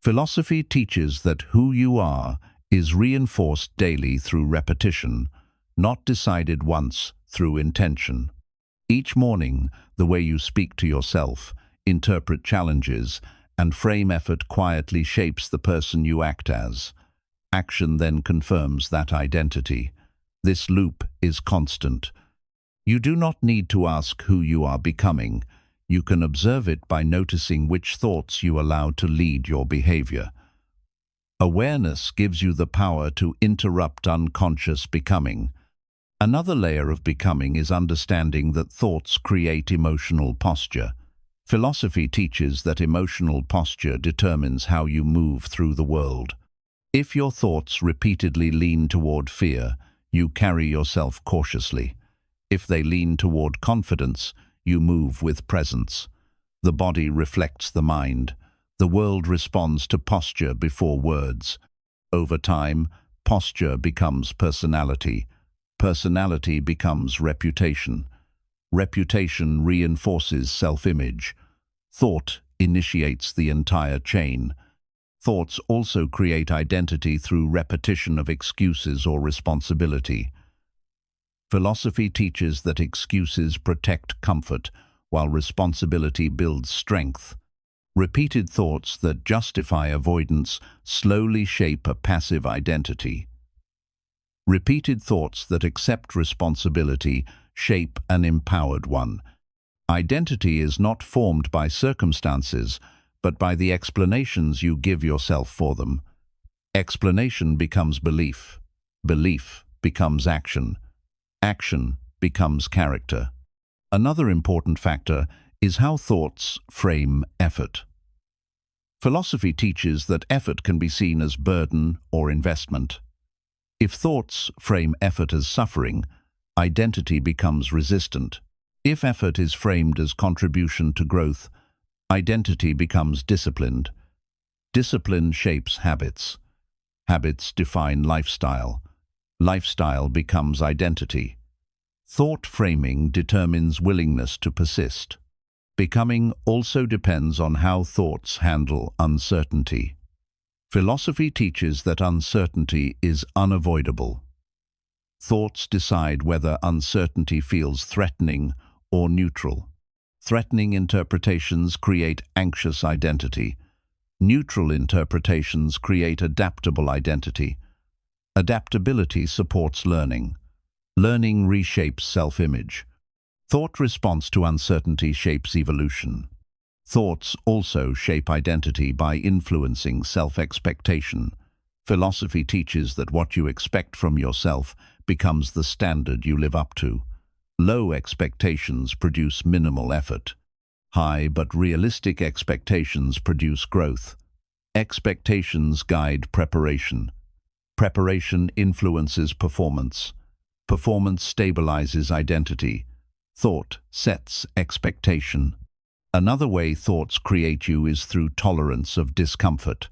Philosophy teaches that who you are is reinforced daily through repetition, not decided once through intention. Each morning, the way you speak to yourself, interpret challenges, and frame effort quietly shapes the person you act as. Action then confirms that identity. This loop is constant. You do not need to ask who you are becoming. You can observe it by noticing which thoughts you allow to lead your behavior. Awareness gives you the power to interrupt unconscious becoming. Another layer of becoming is understanding that thoughts create emotional posture. Philosophy teaches that emotional posture determines how you move through the world. If your thoughts repeatedly lean toward fear, you carry yourself cautiously. If they lean toward confidence, you move with presence. The body reflects the mind. The world responds to posture before words. Over time, posture becomes personality. Personality becomes reputation. Reputation reinforces self-image. Thought initiates the entire chain. Thoughts also create identity through repetition of excuses or responsibility. Philosophy teaches that excuses protect comfort, while responsibility builds strength. Repeated thoughts that justify avoidance slowly shape a passive identity. Repeated thoughts that accept responsibility shape an empowered one. Identity is not formed by circumstances, but by the explanations you give yourself for them. Explanation becomes belief. Belief becomes action. Action becomes character. Another important factor is how thoughts frame effort. Philosophy teaches that effort can be seen as burden or investment. If thoughts frame effort as suffering, identity becomes resistant. If effort is framed as contribution to growth, identity becomes disciplined. Discipline shapes habits. Habits define lifestyle. Lifestyle becomes identity. Thought framing determines willingness to persist. Becoming also depends on how thoughts handle uncertainty. Philosophy teaches that uncertainty is unavoidable. Thoughts decide whether uncertainty feels threatening or neutral. Threatening interpretations create anxious identity. Neutral interpretations create adaptable identity. Adaptability supports learning. Learning reshapes self-image. Thought response to uncertainty shapes evolution. Thoughts also shape identity by influencing self-expectation. Philosophy teaches that what you expect from yourself becomes the standard you live up to. Low expectations produce minimal effort. High but realistic expectations produce growth. Expectations guide preparation. Preparation influences performance. Performance stabilizes identity. Thought sets expectation. Another way thoughts create you is through tolerance of discomfort.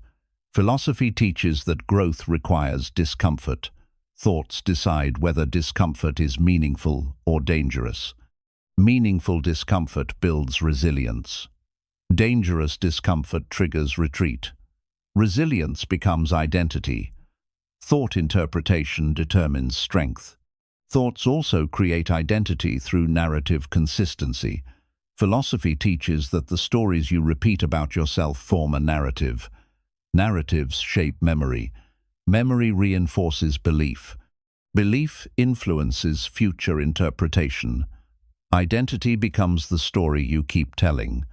Philosophy teaches that growth requires discomfort. Thoughts decide whether discomfort is meaningful or dangerous. Meaningful discomfort builds resilience. Dangerous discomfort triggers retreat. Resilience becomes identity. Thought interpretation determines strength. Thoughts also create identity through narrative consistency. Philosophy teaches that the stories you repeat about yourself form a narrative. Narratives shape memory. Memory reinforces belief. Belief influences future interpretation. Identity becomes the story you keep telling.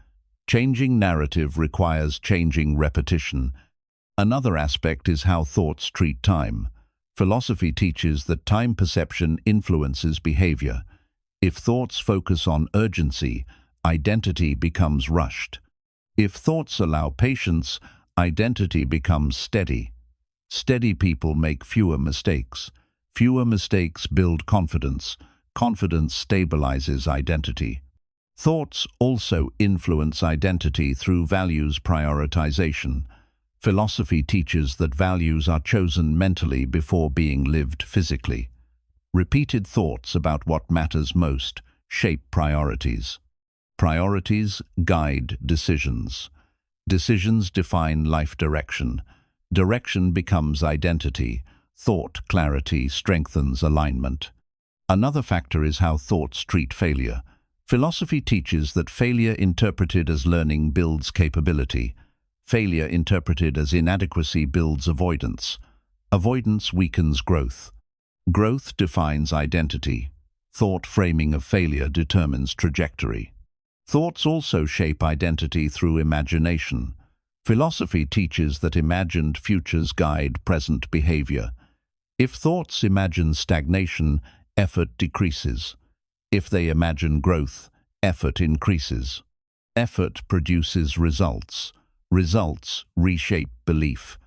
Changing narrative requires changing repetition. Another aspect is how thoughts treat time. Philosophy teaches that time perception influences behavior. If thoughts focus on urgency, identity becomes rushed. If thoughts allow patience, identity becomes steady. Steady people make fewer mistakes. Fewer mistakes build confidence. Confidence stabilizes identity. Thoughts also influence identity through values prioritization. Philosophy teaches that values are chosen mentally before being lived physically. Repeated thoughts about what matters most shape priorities. Priorities guide decisions. Decisions define life direction. Direction becomes identity. Thought clarity strengthens alignment. Another factor is how thoughts treat failure. Philosophy teaches that failure interpreted as learning builds capability. Failure interpreted as inadequacy builds avoidance. Avoidance weakens growth. Growth defines identity. Thought framing of failure determines trajectory. Thoughts also shape identity through imagination. Philosophy teaches that imagined futures guide present behavior. If thoughts imagine stagnation, effort decreases. If they imagine growth, effort increases. Effort produces results. Results reshape belief.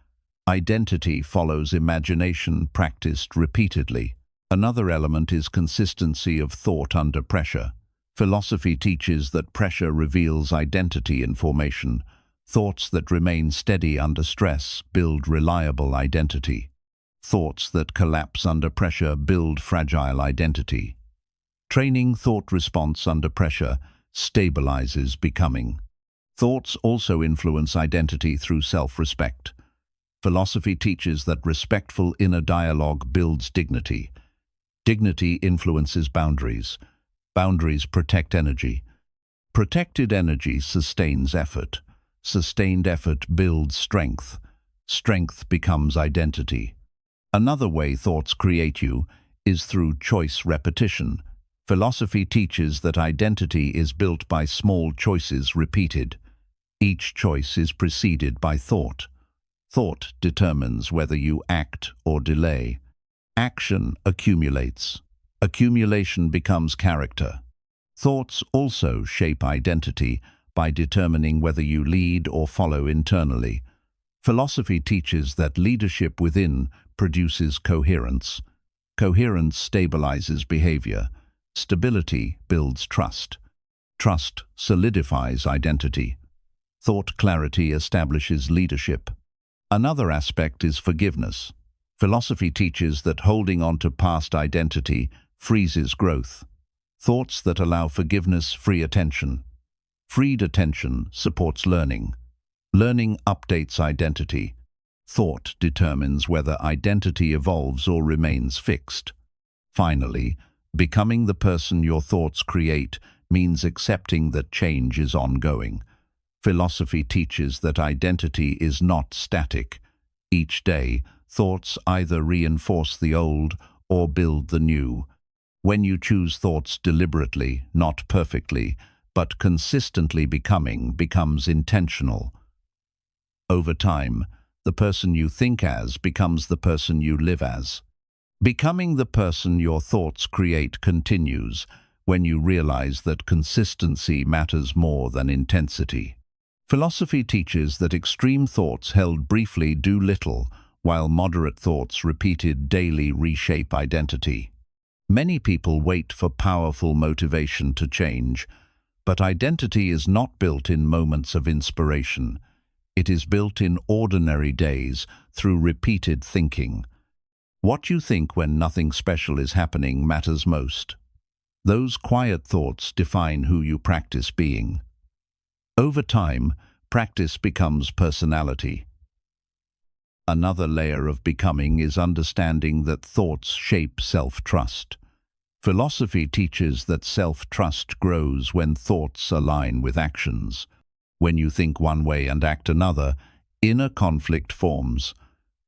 Identity follows imagination practiced repeatedly. Another element is consistency of thought under pressure. Philosophy teaches that pressure reveals identity in formation. Thoughts that remain steady under stress build reliable identity. Thoughts that collapse under pressure build fragile identity. Training thought response under pressure stabilizes becoming. Thoughts also influence identity through self-respect. Philosophy teaches that respectful inner dialogue builds dignity. Dignity influences boundaries. Boundaries protect energy. Protected energy sustains effort. Sustained effort builds strength. Strength becomes identity. Another way thoughts create you is through choice repetition. Philosophy teaches that identity is built by small choices repeated. Each choice is preceded by thought. Thought determines whether you act or delay. Action accumulates. Accumulation becomes character. Thoughts also shape identity by determining whether you lead or follow internally. Philosophy teaches that leadership within produces coherence. Coherence stabilizes behavior. Stability builds trust. Trust solidifies identity. Thought clarity establishes leadership. Another aspect is forgiveness. Philosophy teaches that holding on to past identity freezes growth. Thoughts that allow forgiveness free attention. Freed attention supports learning. Learning updates identity. Thought determines whether identity evolves or remains fixed. Finally, becoming the person your thoughts create means accepting that change is ongoing. Philosophy teaches that identity is not static. Each day, thoughts either reinforce the old or build the new. When you choose thoughts deliberately, not perfectly, but consistently becoming becomes intentional. Over time, the person you think as becomes the person you live as. Becoming the person your thoughts create continues when you realize that consistency matters more than intensity. Philosophy teaches that extreme thoughts held briefly do little, while moderate thoughts repeated daily reshape identity. Many people wait for powerful motivation to change, but identity is not built in moments of inspiration. It is built in ordinary days through repeated thinking. What you think when nothing special is happening matters most. Those quiet thoughts define who you practice being. Over time, practice becomes personality. Another layer of becoming is understanding that thoughts shape self-trust. Philosophy teaches that self-trust grows when thoughts align with actions. When you think one way and act another, inner conflict forms.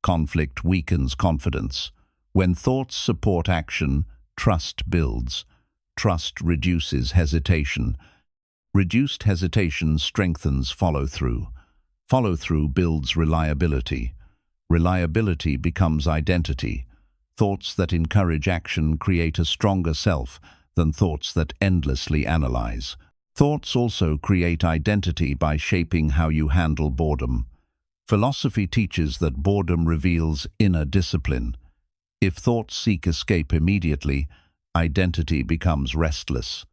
Conflict weakens confidence. When thoughts support action, trust builds. Trust reduces hesitation. Reduced hesitation strengthens follow-through. Follow-through builds reliability. Reliability becomes identity. Thoughts that encourage action create a stronger self than thoughts that endlessly analyze. Thoughts also create identity by shaping how you handle boredom. Philosophy teaches that boredom reveals inner discipline. If thoughts seek escape immediately, identity becomes restless.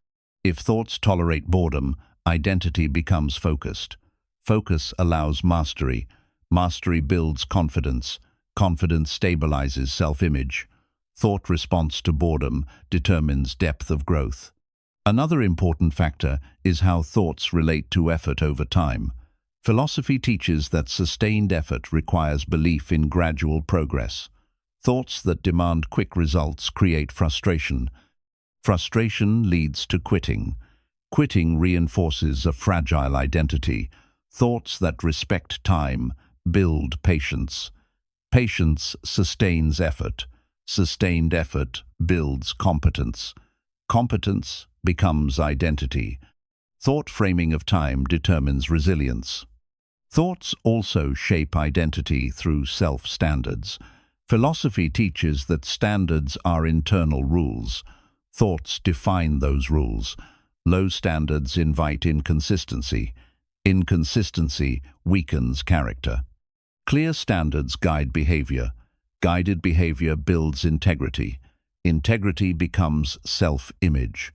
If thoughts tolerate boredom, identity becomes focused. Focus allows mastery. Mastery builds confidence. Confidence stabilizes self-image. Thought response to boredom determines depth of growth. Another important factor is how thoughts relate to effort over time. Philosophy teaches that sustained effort requires belief in gradual progress. Thoughts that demand quick results create frustration. Frustration leads to quitting. Quitting reinforces a fragile identity. Thoughts that respect time build patience. Patience sustains effort. Sustained effort builds competence. Competence becomes identity. Thought framing of time determines resilience. Thoughts also shape identity through self-standards. Philosophy teaches that standards are internal rules. Thoughts define those rules. Low standards invite inconsistency. Inconsistency weakens character. Clear standards guide behavior. Guided behavior builds integrity. Integrity becomes self-image.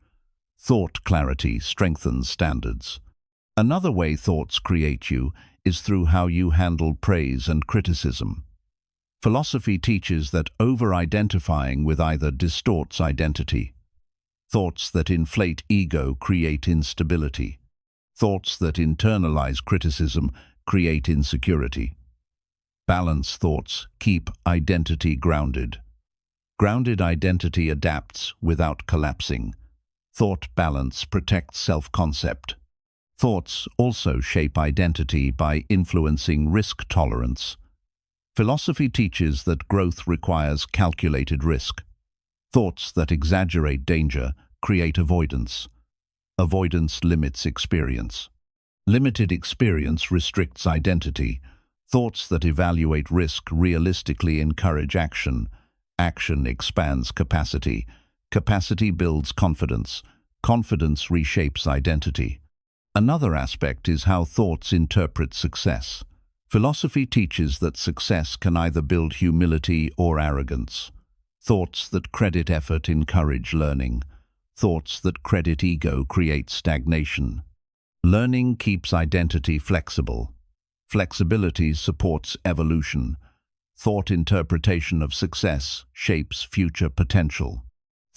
Thought clarity strengthens standards. Another way thoughts create you is through how you handle praise and criticism. Philosophy teaches that over-identifying with either distorts identity. Thoughts that inflate ego create instability. Thoughts that internalize criticism create insecurity. Balanced thoughts keep identity grounded. Grounded identity adapts without collapsing. Thought balance protects self-concept. Thoughts also shape identity by influencing risk tolerance. Philosophy teaches that growth requires calculated risk. Thoughts that exaggerate danger create avoidance. Avoidance limits experience. Limited experience restricts identity. Thoughts that evaluate risk realistically encourage action. Action expands capacity. Capacity builds confidence. Confidence reshapes identity. Another aspect is how thoughts interpret success. Philosophy teaches that success can either build humility or arrogance. Thoughts that credit effort encourage learning. Thoughts that credit ego create stagnation. Learning keeps identity flexible. Flexibility supports evolution. Thought interpretation of success shapes future potential.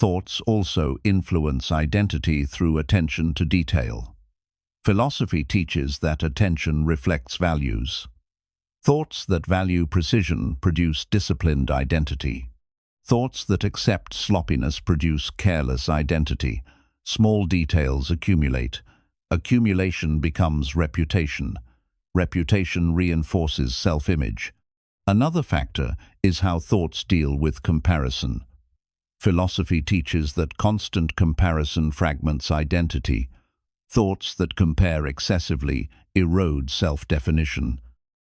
Thoughts also influence identity through attention to detail. Philosophy teaches that attention reflects values. Thoughts that value precision produce disciplined identity. Thoughts that accept sloppiness produce careless identity. Small details accumulate. Accumulation becomes reputation. Reputation reinforces self-image. Another factor is how thoughts deal with comparison. Philosophy teaches that constant comparison fragments identity. Thoughts that compare excessively erode self-definition.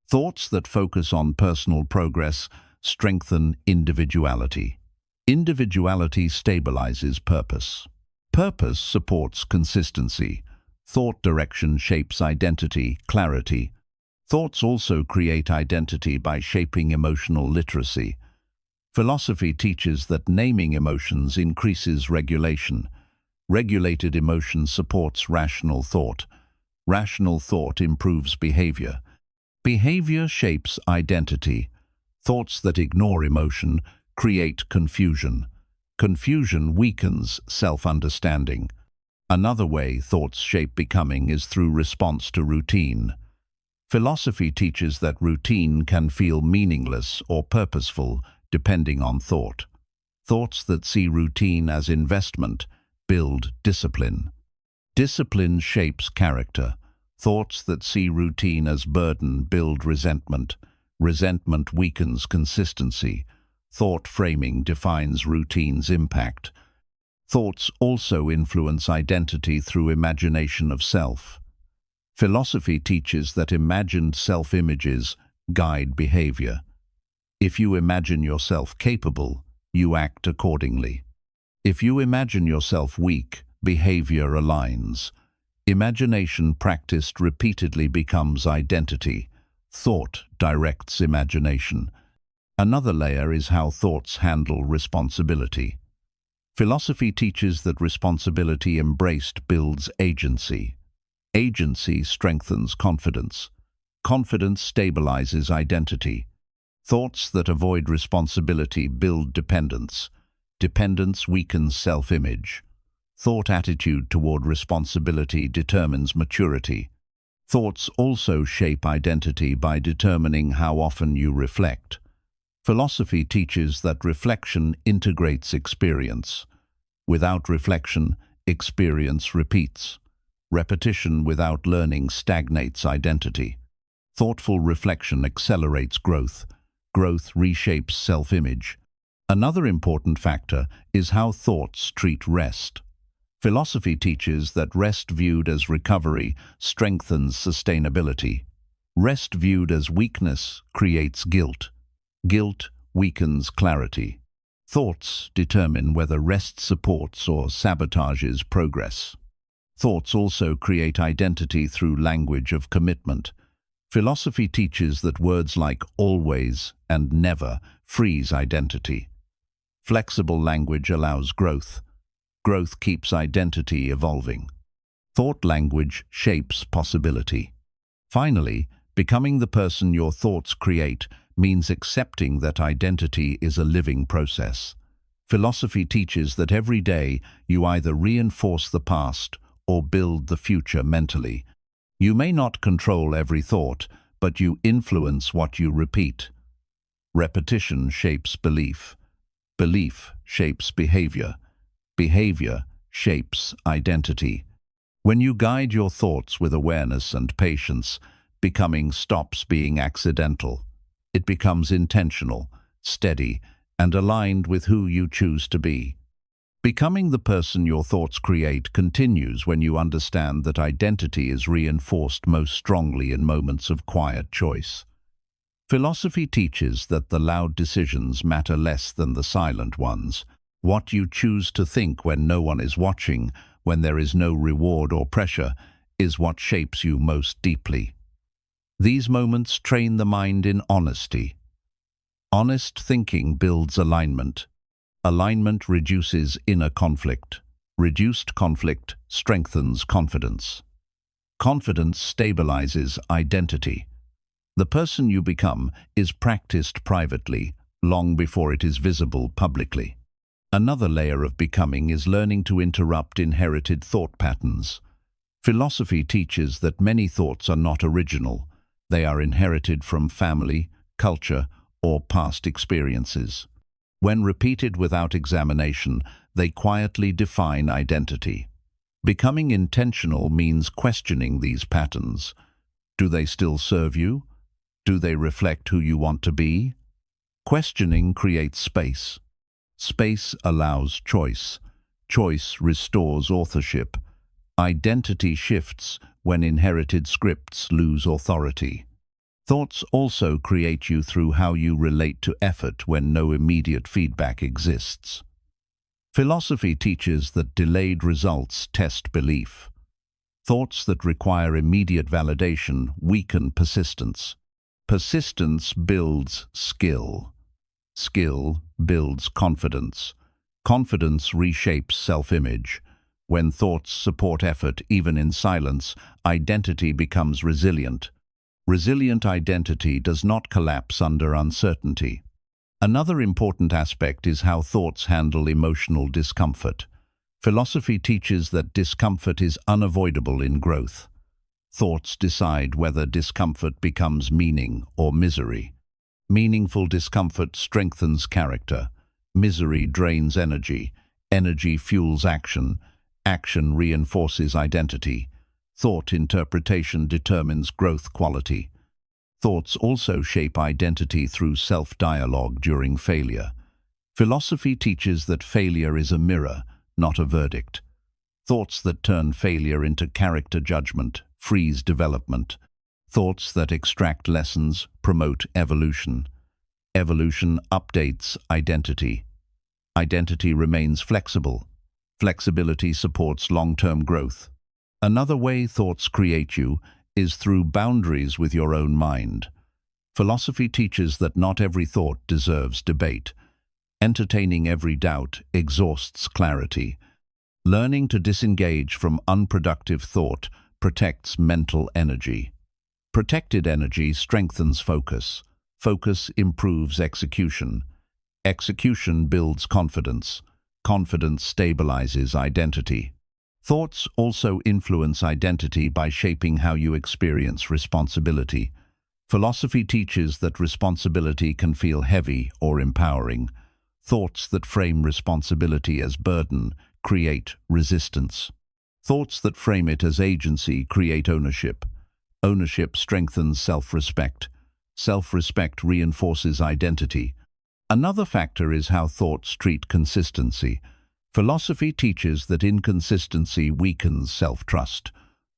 Thoughts that focus on personal progress strengthen individuality. Individuality stabilizes purpose. Purpose supports consistency. Thought direction shapes identity, clarity. Thoughts also create identity by shaping emotional literacy. Philosophy teaches that naming emotions increases regulation. Regulated emotion supports rational thought. Rational thought improves behavior. Behavior shapes identity. Thoughts that ignore emotion create confusion. Confusion weakens self-understanding. Another way thoughts shape becoming is through response to routine. Philosophy teaches that routine can feel meaningless or purposeful depending on thought. Thoughts that see routine as investment build discipline. Discipline shapes character. Thoughts that see routine as burden build resentment. Resentment weakens consistency. Thought framing defines routine's impact. Thoughts also influence identity through imagination of self. Philosophy teaches that imagined self-images guide behavior. If you imagine yourself capable, you act accordingly. If you imagine yourself weak, behavior aligns. Imagination practiced repeatedly becomes identity. Thought directs imagination. Another layer is how thoughts handle responsibility. Philosophy teaches that responsibility embraced builds agency. Agency strengthens confidence. Confidence stabilizes identity. Thoughts that avoid responsibility build dependence. Dependence weakens self-image. Thought attitude toward responsibility determines maturity. Thoughts also shape identity by determining how often you reflect. Philosophy teaches that reflection integrates experience. Without reflection, experience repeats. Repetition without learning stagnates identity. Thoughtful reflection accelerates growth. Growth reshapes self-image. Another important factor is how thoughts treat rest. Philosophy teaches that rest viewed as recovery strengthens sustainability. Rest viewed as weakness creates guilt. Guilt weakens clarity. Thoughts determine whether rest supports or sabotages progress. Thoughts also create identity through language of commitment. Philosophy teaches that words like always and never freeze identity. Flexible language allows growth. Growth keeps identity evolving. Thought language shapes possibility. Finally, becoming the person your thoughts create means accepting that identity is a living process. Philosophy teaches that every day you either reinforce the past or build the future mentally. You may not control every thought, but you influence what you repeat. Repetition shapes belief. Belief shapes behavior. Behavior shapes identity. When you guide your thoughts with awareness and patience, becoming stops being accidental. It becomes intentional, steady, and aligned with who you choose to be. Becoming the person your thoughts create continues when you understand that identity is reinforced most strongly in moments of quiet choice. Philosophy teaches that the loud decisions matter less than the silent ones. What you choose to think when no one is watching, when there is no reward or pressure, is what shapes you most deeply. These moments train the mind in honesty. Honest thinking builds alignment. Alignment reduces inner conflict. Reduced conflict strengthens confidence. Confidence stabilizes identity. The person you become is practiced privately, long before it is visible publicly. Another layer of becoming is learning to interrupt inherited thought patterns. Philosophy teaches that many thoughts are not original. They are inherited from family, culture, or past experiences. When repeated without examination, they quietly define identity. Becoming intentional means questioning these patterns. Do they still serve you? Do they reflect who you want to be? Questioning creates space. Space allows choice. Choice restores authorship. Identity shifts when inherited scripts lose authority. Thoughts also create you through how you relate to effort when no immediate feedback exists. Philosophy teaches that delayed results test belief. Thoughts that require immediate validation weaken persistence. Persistence builds skill. Skill builds confidence. Confidence reshapes self-image. When thoughts support effort, even in silence, identity becomes resilient. Resilient identity does not collapse under uncertainty. Another important aspect is how thoughts handle emotional discomfort. Philosophy teaches that discomfort is unavoidable in growth. Thoughts decide whether discomfort becomes meaning or misery. Meaningful discomfort strengthens character. Misery drains energy. Energy fuels action. Action reinforces identity. Thought interpretation determines growth quality. Thoughts also shape identity through self-dialogue during failure. Philosophy teaches that failure is a mirror, not a verdict. Thoughts that turn failure into character judgment freeze development. Thoughts that extract lessons promote evolution. Evolution updates identity. Identity remains flexible. Flexibility supports long-term growth. Another way thoughts create you is through boundaries with your own mind. Philosophy teaches that not every thought deserves debate. Entertaining every doubt exhausts clarity. Learning to disengage from unproductive thought protects mental energy. Protected energy strengthens focus. Focus improves execution. Execution builds confidence. Confidence stabilizes identity. Thoughts also influence identity by shaping how you experience responsibility. Philosophy teaches that responsibility can feel heavy or empowering. Thoughts that frame responsibility as burden create resistance. Thoughts that frame it as agency create ownership. Ownership strengthens self-respect. Self-respect reinforces identity. Another factor is how thoughts treat consistency. Philosophy teaches that inconsistency weakens self-trust.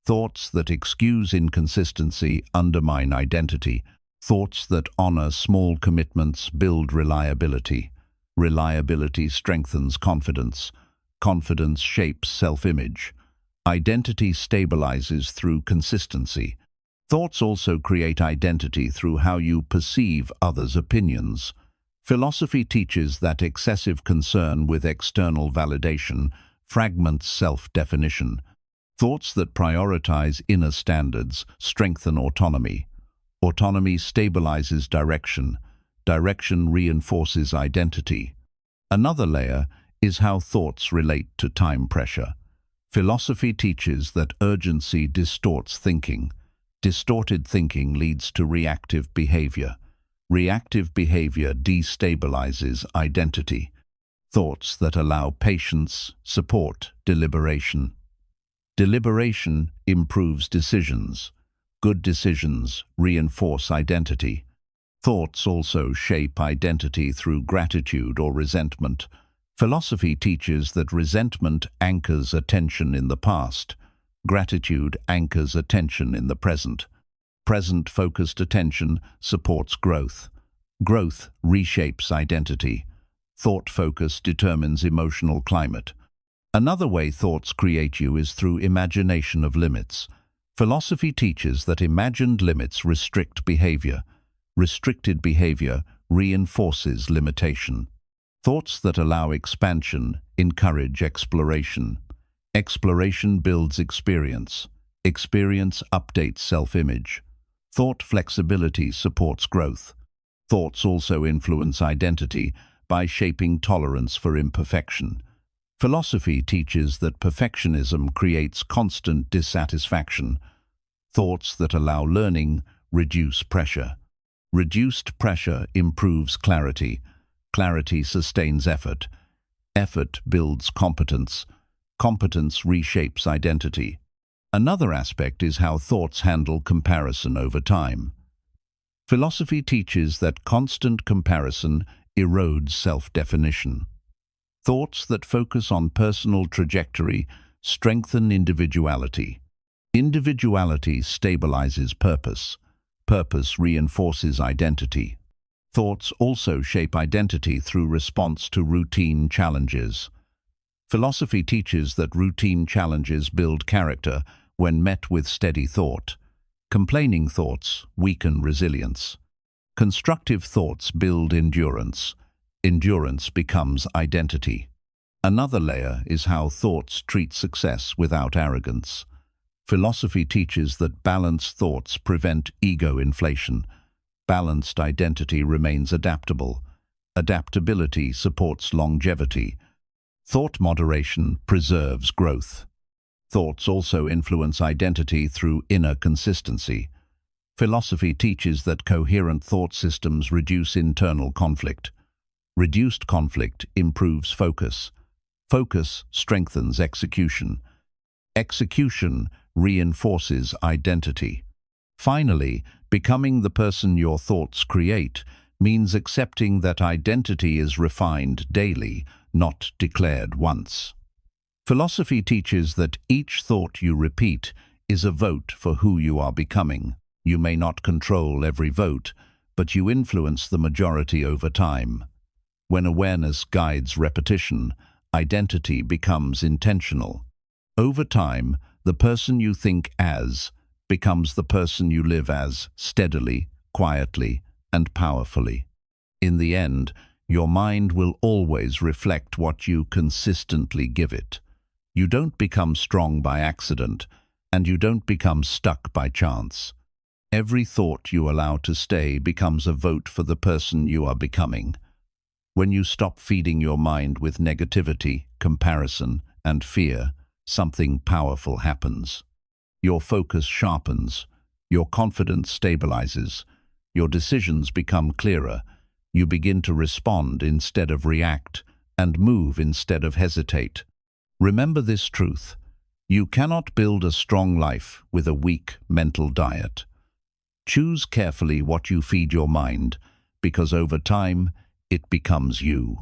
Thoughts that excuse inconsistency undermine identity. Thoughts that honor small commitments build reliability. Reliability strengthens confidence. Confidence shapes self-image. Identity stabilizes through consistency. Thoughts also create identity through how you perceive others' opinions. Philosophy teaches that excessive concern with external validation fragments self-definition. Thoughts that prioritize inner standards strengthen autonomy. Autonomy stabilizes direction. Direction reinforces identity. Another layer is how thoughts relate to time pressure. Philosophy teaches that urgency distorts thinking. Distorted thinking leads to reactive behavior. Reactive behavior destabilizes identity. Thoughts that allow patience support deliberation. Deliberation improves decisions. Good decisions reinforce identity. Thoughts also shape identity through gratitude or resentment. Philosophy teaches that resentment anchors attention in the past. Gratitude anchors attention in the present. Present-focused attention supports growth. Growth reshapes identity. Thought focus determines emotional climate. Another way thoughts create you is through imagination of limits. Philosophy teaches that imagined limits restrict behavior. Restricted behavior reinforces limitation. Thoughts that allow expansion encourage exploration. Exploration builds experience. Experience updates self-image. Thought flexibility supports growth. Thoughts also influence identity by shaping tolerance for imperfection. Philosophy teaches that perfectionism creates constant dissatisfaction. Thoughts that allow learning reduce pressure. Reduced pressure improves clarity. Clarity sustains effort. Effort builds competence. Competence reshapes identity. Another aspect is how thoughts handle comparison over time. Philosophy teaches that constant comparison erodes self-definition. Thoughts that focus on personal trajectory strengthen individuality. Individuality stabilizes purpose. Purpose reinforces identity. Thoughts also shape identity through response to routine challenges. Philosophy teaches that routine challenges build character when met with steady thought. Complaining thoughts weaken resilience. Constructive thoughts build endurance. Endurance becomes identity. Another layer is how thoughts treat success without arrogance. Philosophy teaches that balanced thoughts prevent ego inflation. Balanced identity remains adaptable. Adaptability supports longevity. Thought moderation preserves growth. Thoughts also influence identity through inner consistency. Philosophy teaches that coherent thought systems reduce internal conflict. Reduced conflict improves focus. Focus strengthens execution. Execution reinforces identity. Finally, becoming the person your thoughts create means accepting that identity is refined daily, not declared once. Philosophy teaches that each thought you repeat is a vote for who you are becoming. You may not control every vote, but you influence the majority over time. When awareness guides repetition, identity becomes intentional. Over time, the person you think as becomes the person you live as, steadily, quietly, and powerfully. In the end, your mind will always reflect what you consistently give it. You don't become strong by accident, and you don't become stuck by chance. Every thought you allow to stay becomes a vote for the person you are becoming. When you stop feeding your mind with negativity, comparison, and fear, something powerful happens. Your focus sharpens, your confidence stabilizes, your decisions become clearer, you begin to respond instead of react, and move instead of hesitate. Remember this truth: you cannot build a strong life with a weak mental diet. Choose carefully what you feed your mind, because over time, it becomes you.